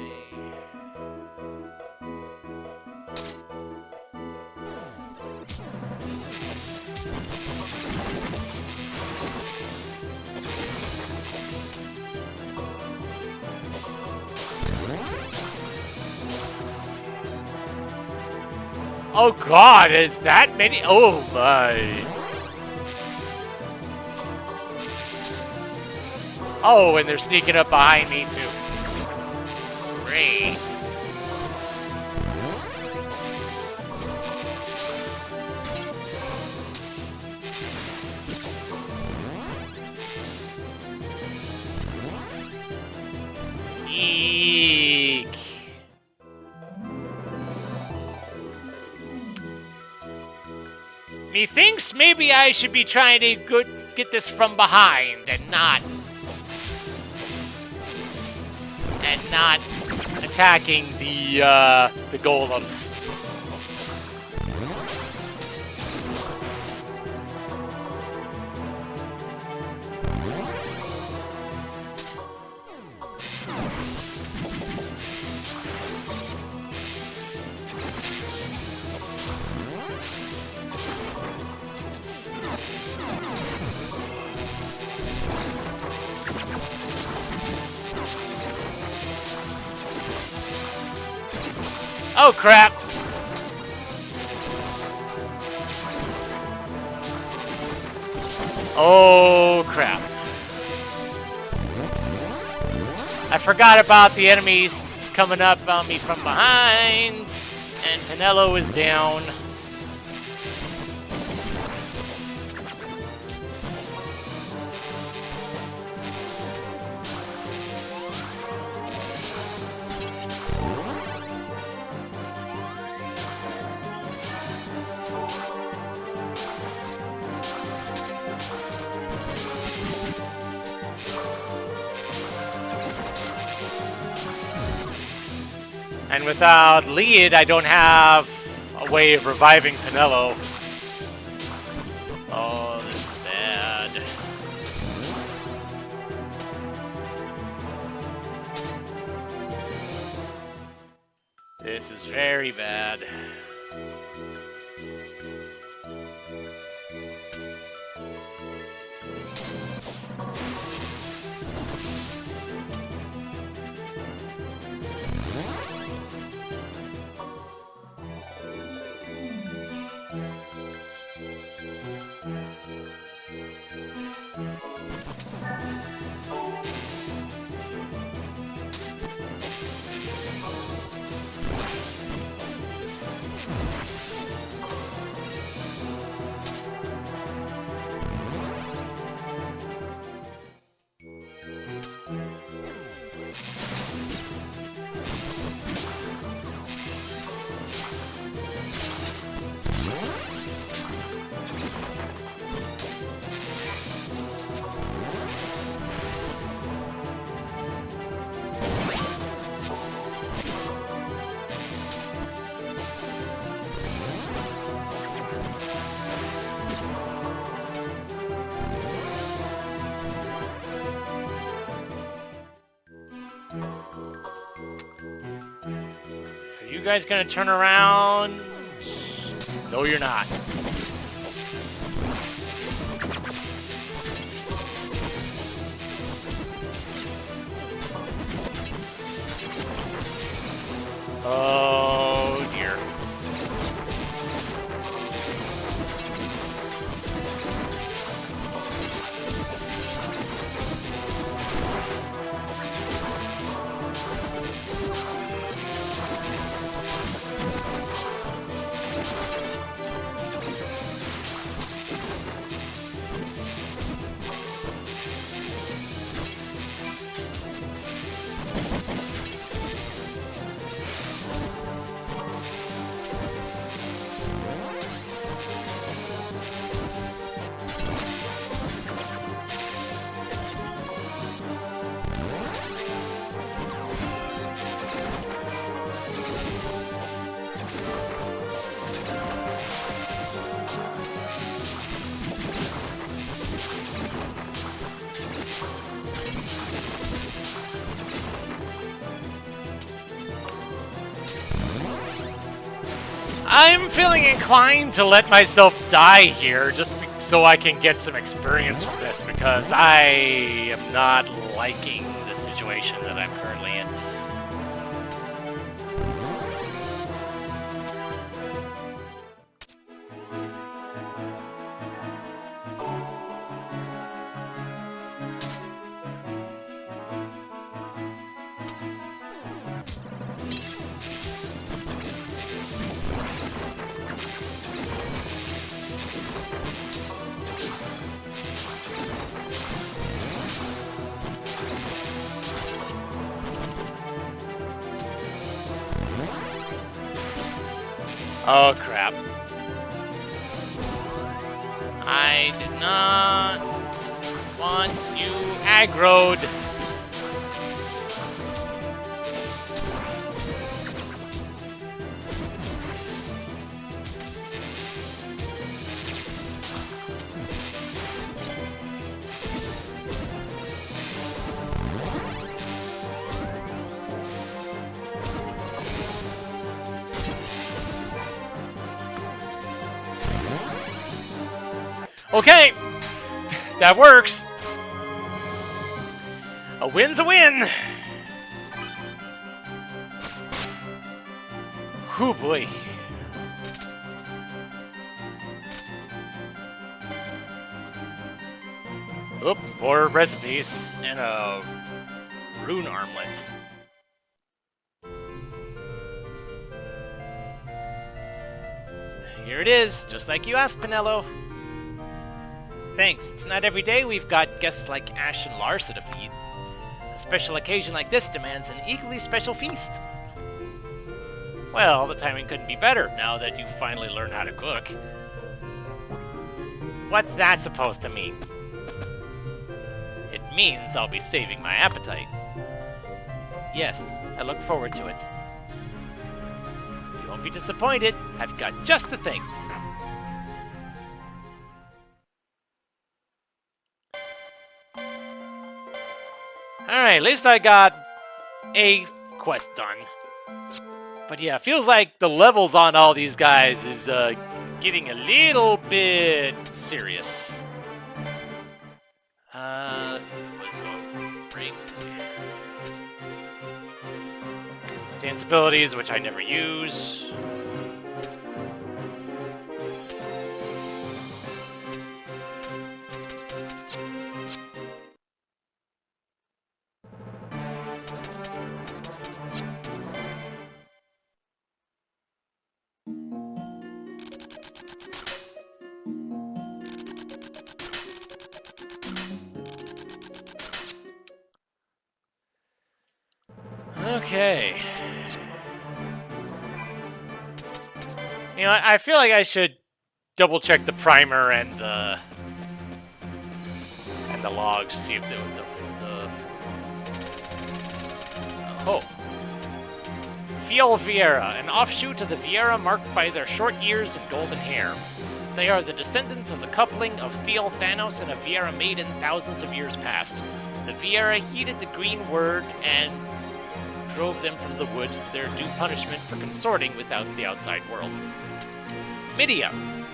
Oh god, is that many? Oh my. Oh, and they're sneaking up behind me too. Great. Eek. Methinks maybe I should be trying to get this from behind and not attacking the golems. Oh crap! Oh crap. I forgot about the enemies coming up on me from behind, and Pinello is down. And without Lead, I don't have a way of reviving Pinello. Oh, this is bad. This is very bad. You guys gonna turn around? No, you're not. Oh. I'm feeling inclined to let myself die here, just so I can get some experience from this, because I am not liking the situation that I'm currently in. Oh, crap. I did not want you aggroed. Okay, that works. A win's a win. Whew, boy. Oop, more recipes and a rune armlet. Here it is, just like you asked, Pinello. Thanks. It's not every day we've got guests like Ash and Lars at a feed. A special occasion like this demands an equally special feast. Well, the timing couldn't be better now that you've finally learned how to cook. What's that supposed to mean? It means I'll be saving my appetite. Yes, I look forward to it. You won't be disappointed. I've got just the thing. Alright, at least I got a quest done. But yeah, it feels like the levels on all these guys is getting a little bit serious. Let's see what's on break. Dance abilities, which I never use. Okay. You know, I feel like I should double check the primer and the logs, see if the oh. Fiel Vieira, an offshoot of the Vieira marked by their short ears and golden hair. They are the descendants of the coupling of Fiel Thanos and a Vieira maiden thousands of years past. The Vieira heeded the green word and drove them from the wood, their due punishment for consorting without the outside world. Midia,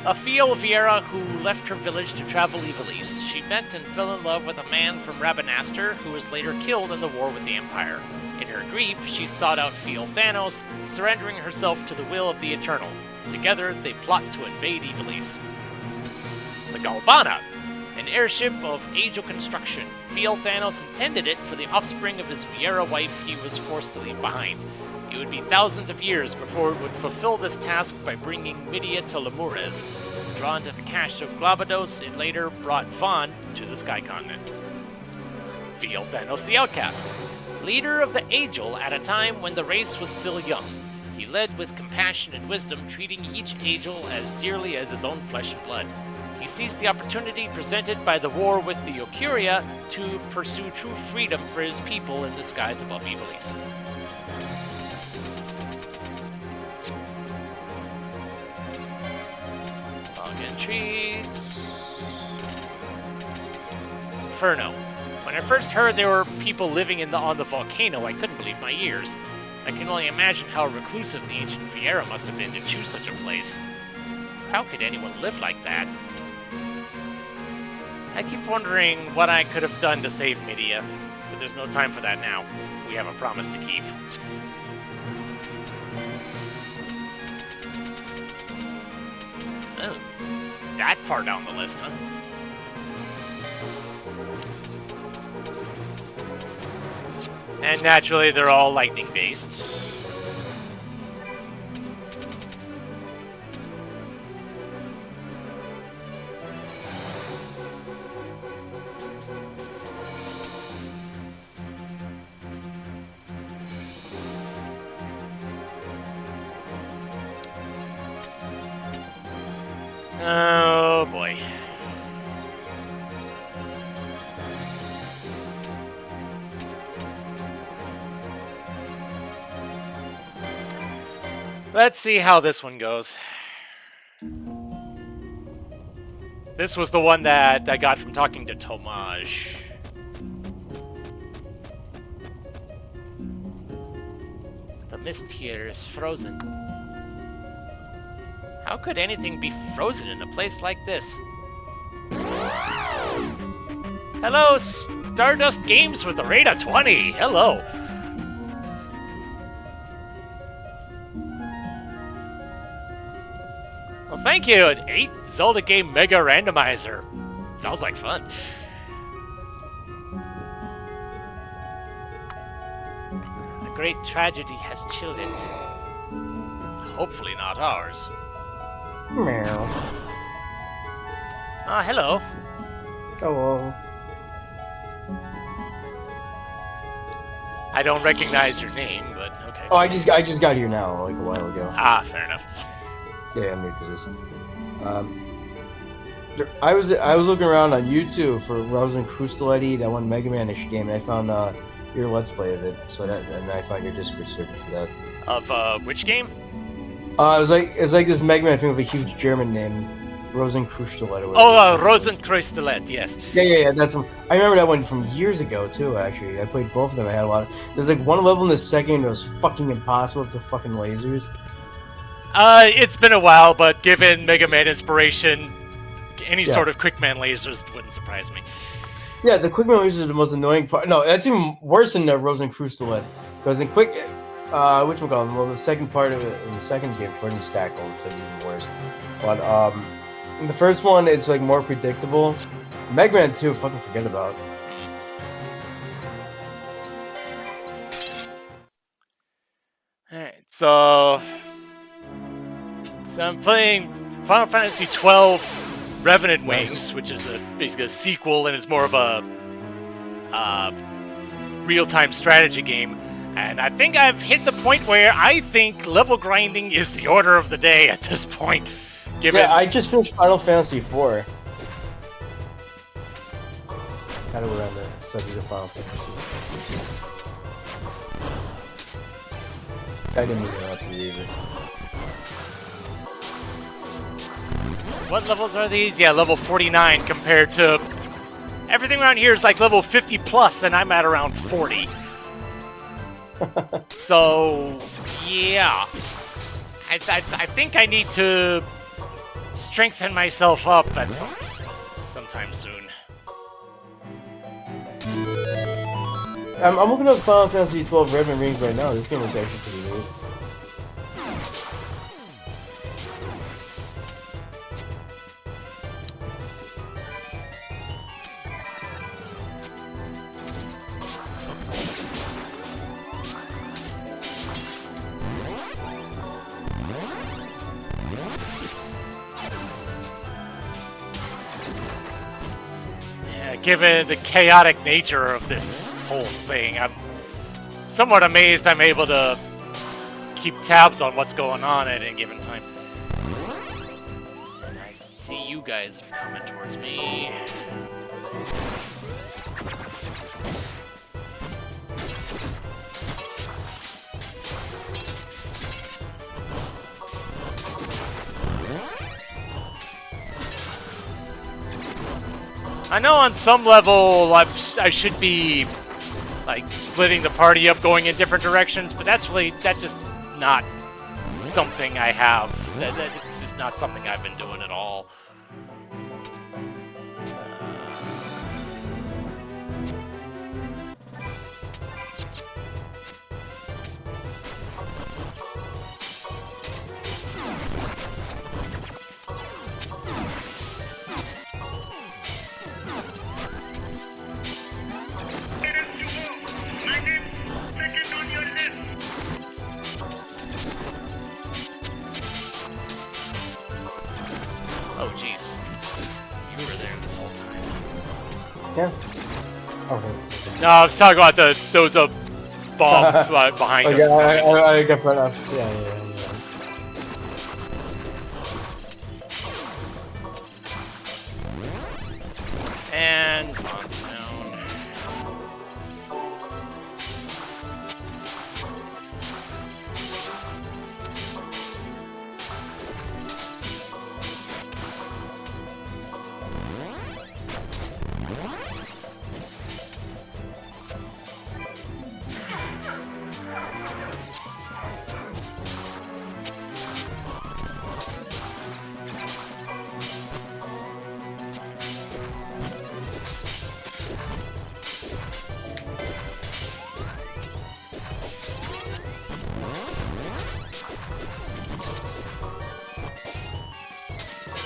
a Fiel Vieira who left her village to travel Ivalice. She met and fell in love with a man from Rabanaster who was later killed in the war with the Empire. In her grief, she sought out Fiel Thanos, surrendering herself to the will of the Eternal. Together, they plot to invade Ivalice. The Galbana, an airship of Angel construction. Fiel Thanos intended it for the offspring of his Vieira wife he was forced to leave behind. It would be thousands of years before it would fulfill this task by bringing Midia to Lemures. Drawn to the cache of Glabados, it later brought Vaughn to the Sky Continent. Fiel Thanos the Outcast, leader of the Angel at a time when the race was still young. He led with compassion and wisdom, treating each Angel as dearly as his own flesh and blood. He seized the opportunity presented by the war with the Ocuria to pursue true freedom for his people in the skies above Ivalice. Log entries. Inferno. When I first heard there were people living on the volcano, I couldn't believe my ears. I can only imagine how reclusive the ancient Viera must have been to choose such a place. How could anyone live like that? I keep wondering what I could have done to save Media, but there's no time for that now. We have a promise to keep. Oh, it's that far down the list, huh? And naturally, they're all lightning-based. Oh, boy. Let's see how this one goes. This was the one that I got from talking to Tomaj. The mist here is frozen. How could anything be frozen in a place like this? Hello, Stardust Games with a rate of 20. Hello. Well, thank you. An 8 Zelda game Mega Randomizer. Sounds like fun. A great tragedy has chilled it. Hopefully not ours. Meow. Hello. Hello. I don't recognize your name, but okay. Oh, I just got here now, like a while ago. Fair enough. Yeah, I'm new to this. I was looking around on YouTube for Rosen Crustaletti, that one Mega Man-ish game, and I found your Let's Play of it. So and I found your Discord server for that. Of which game? It was like this Mega Man thing with a huge German name, Rosen Crustaletti. Oh, Rosenkreuzstilett, yes. Yeah. That's I remember that one from years ago too. Actually, I played both of them. I had a lot. There's like one level in the second that was fucking impossible with the fucking lasers. It's been a while, but given Mega Man inspiration, any sort of Quickman lasers wouldn't surprise me. Yeah, the Quickman lasers are the most annoying part. No, that's even worse than the Rosen Crustaletti. Because in whichcall them? Well, the second part of it in the second game, Flirting Stackle, so it's even worse. But in the first one, it's like more predictable. Mega Man 2, fucking forget about. Alright, so I'm playing Final Fantasy XII Revenant Wings, which is basically a sequel and is more of a real-time strategy game. And I think I've hit the point where I think level grinding is the order of the day at this point. Yeah, I just finished Final Fantasy IV. Kind of around the subject of Final Fantasy. I didn't even know what to do either. So what levels are these? Yeah, level 49 compared to... Everything around here is like level 50 plus, and I'm at around 40. So, yeah. I think I need to strengthen myself up at sometime soon. I'm looking up Final Fantasy XII Revenant Rings right now. This game is actually pretty good. Given the chaotic nature of this whole thing, I'm somewhat amazed I'm able to keep tabs on what's going on at any given time. And I see you guys coming towards me. I know on some level I should be like splitting the party up, going in different directions. But that's just not something I have. It's just not something I've been doing at all. Oh, jeez. You were there this whole time. Yeah. Okay. No, I was talking about those bombs behind Okay, him. I got front up. Yeah. And Fonz down.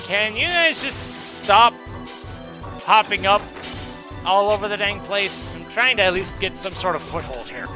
Can you guys just stop popping up all over the dang place? I'm trying to at least get some sort of foothold here.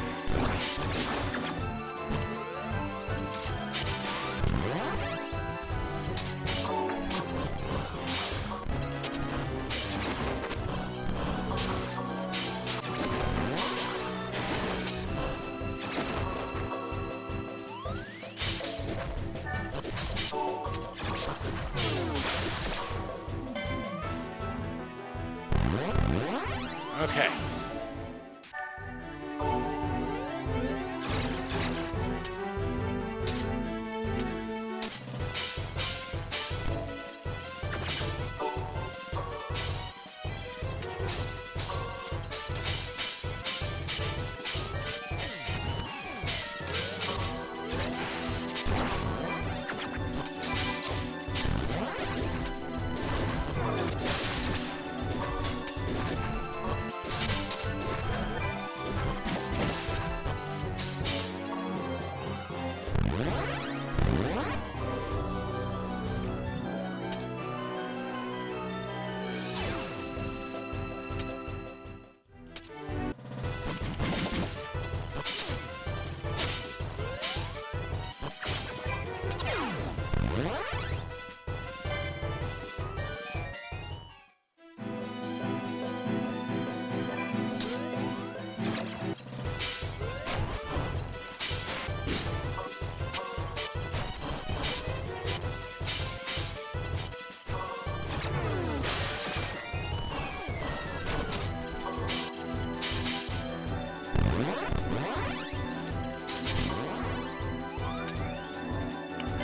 Okay.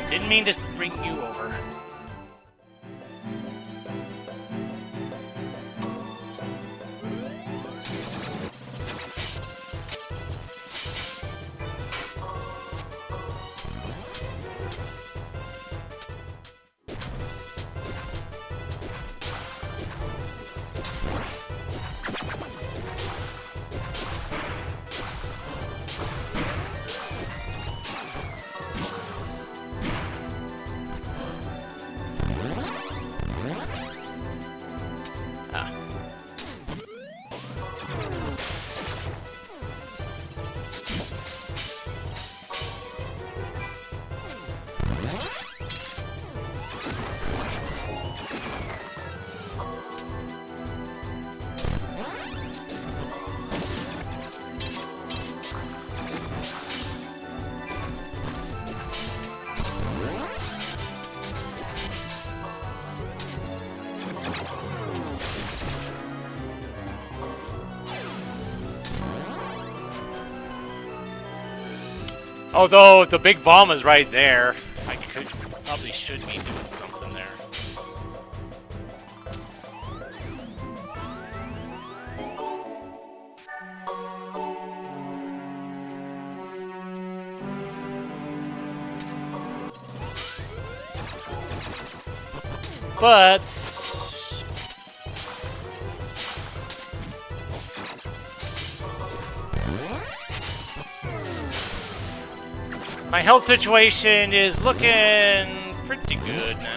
Didn't mean to bring you over. Although the big bomb is right there, I probably should be doing something there. But my health situation is looking pretty good now.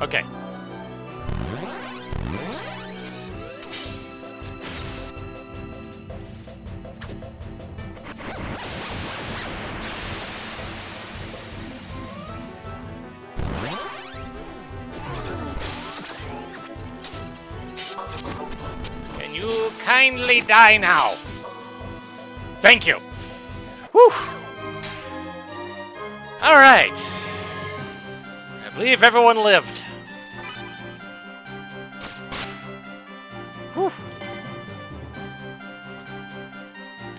Okay. Can you kindly die now? Thank you. Whew. All right. I believe everyone lived. Whew.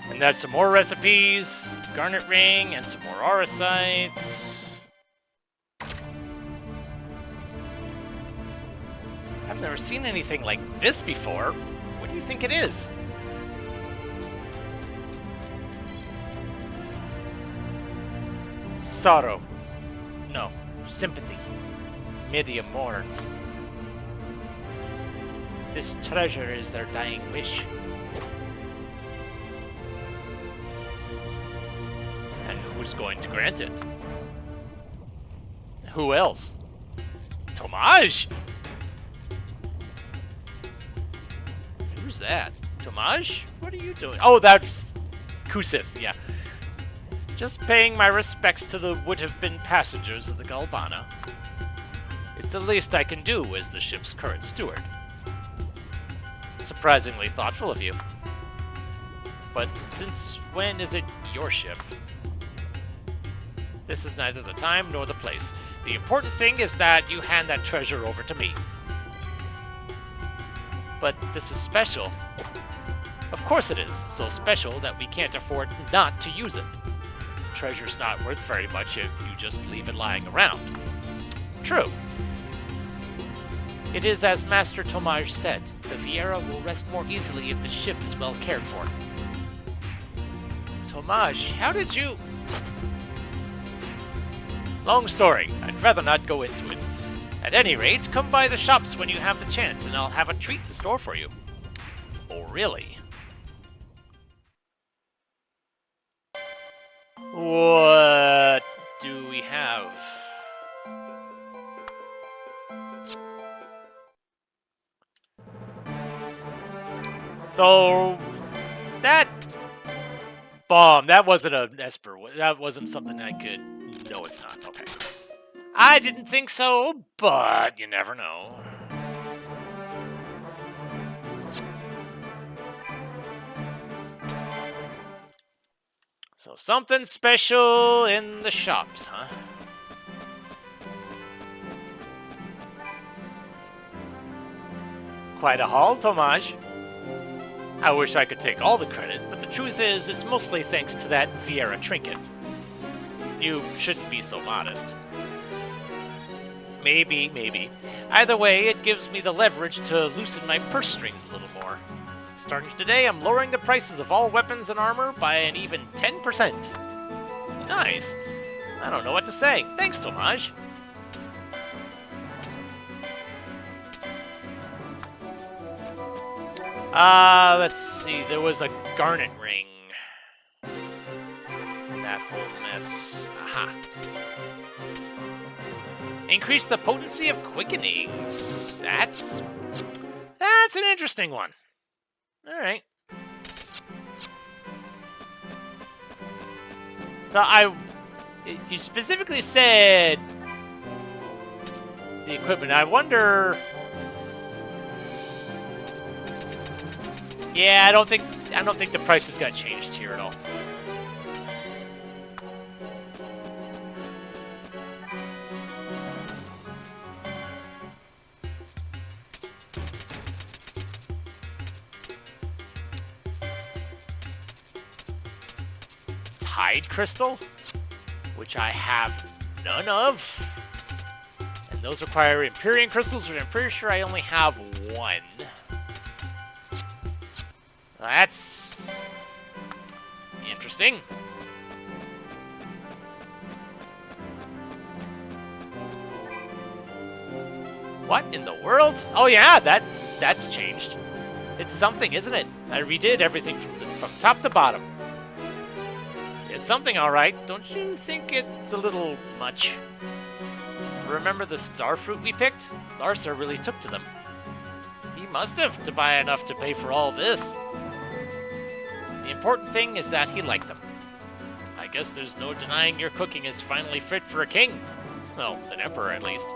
And that's some more recipes, garnet ring, and some more auracite. I've never seen anything like this before. What do you think it is? Sorrow. No, sympathy. Midia mourns. This treasure is their dying wish. And who's going to grant it? Who else? Tomaj? Who's that? Tomaj? What are you doing? Oh, that's Kusith, yeah. Just paying my respects to the would-have-been passengers of the Galbana. It's the least I can do as the ship's current steward. Surprisingly thoughtful of you. But since when is it your ship? This is neither the time nor the place. The important thing is that you hand that treasure over to me. But this is special. Of course it is. So special that we can't afford not to use it. Treasure's not worth very much if you just leave it lying around. True. It is as Master Tomaj said, the Vieira will rest more easily if the ship is well cared for. Tomaj, how did you... Long story. I'd rather not go into it. At any rate, come by the shops when you have the chance, and I'll have a treat in store for you. Oh, really? What do we have? Though that bomb, that wasn't an Esper. That wasn't something I could. No, it's not. Okay. I didn't think so, but you never know. So something special in the shops, huh? Quite a haul, Tomaj. I wish I could take all the credit, but the truth is, it's mostly thanks to that Vieira trinket. You shouldn't be so modest. Maybe. Either way, it gives me the leverage to loosen my purse strings a little more. Starting today, I'm lowering the prices of all weapons and armor by an even 10%. Nice. I don't know what to say. Thanks, Tomaj. Let's see. There was a garnet ring. That whole mess. Aha. Increase the potency of quickenings. That's an interesting one. All right. You specifically said the equipment. I wonder. Yeah, I don't think the prices got changed here at all. hide crystal, which I have none of. And those require Empyrean crystals, which I'm pretty sure I only have one. That's interesting. What in the world? Oh yeah, that's changed. It's something, isn't it? I redid everything from top to bottom. It's something, all right. Don't you think it's a little much? Remember the star fruit we picked? Larsa really took to them. He must have to buy enough to pay for all this. The important thing is that he liked them. I guess there's no denying your cooking is finally fit for a king. Well, an emperor at least.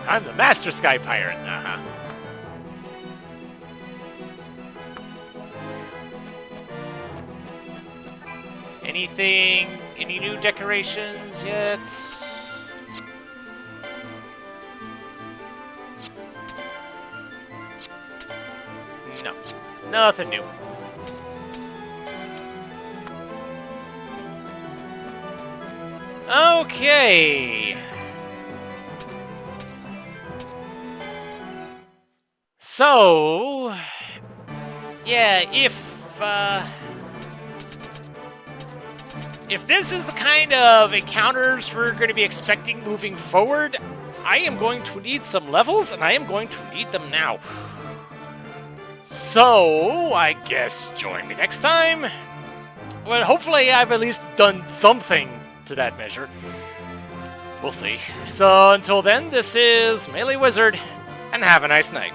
I'm the Master Sky Pirate. Uh-huh. Anything? Any new decorations yet? No. Nothing new. Okay. So, yeah, if this is the kind of encounters we're going to be expecting moving forward, I am going to need some levels, and I am going to need them now. So, I guess join me next time. Well, hopefully I've at least done something to that measure. We'll see. So, until then, this is MeleeWizard, and have a nice night.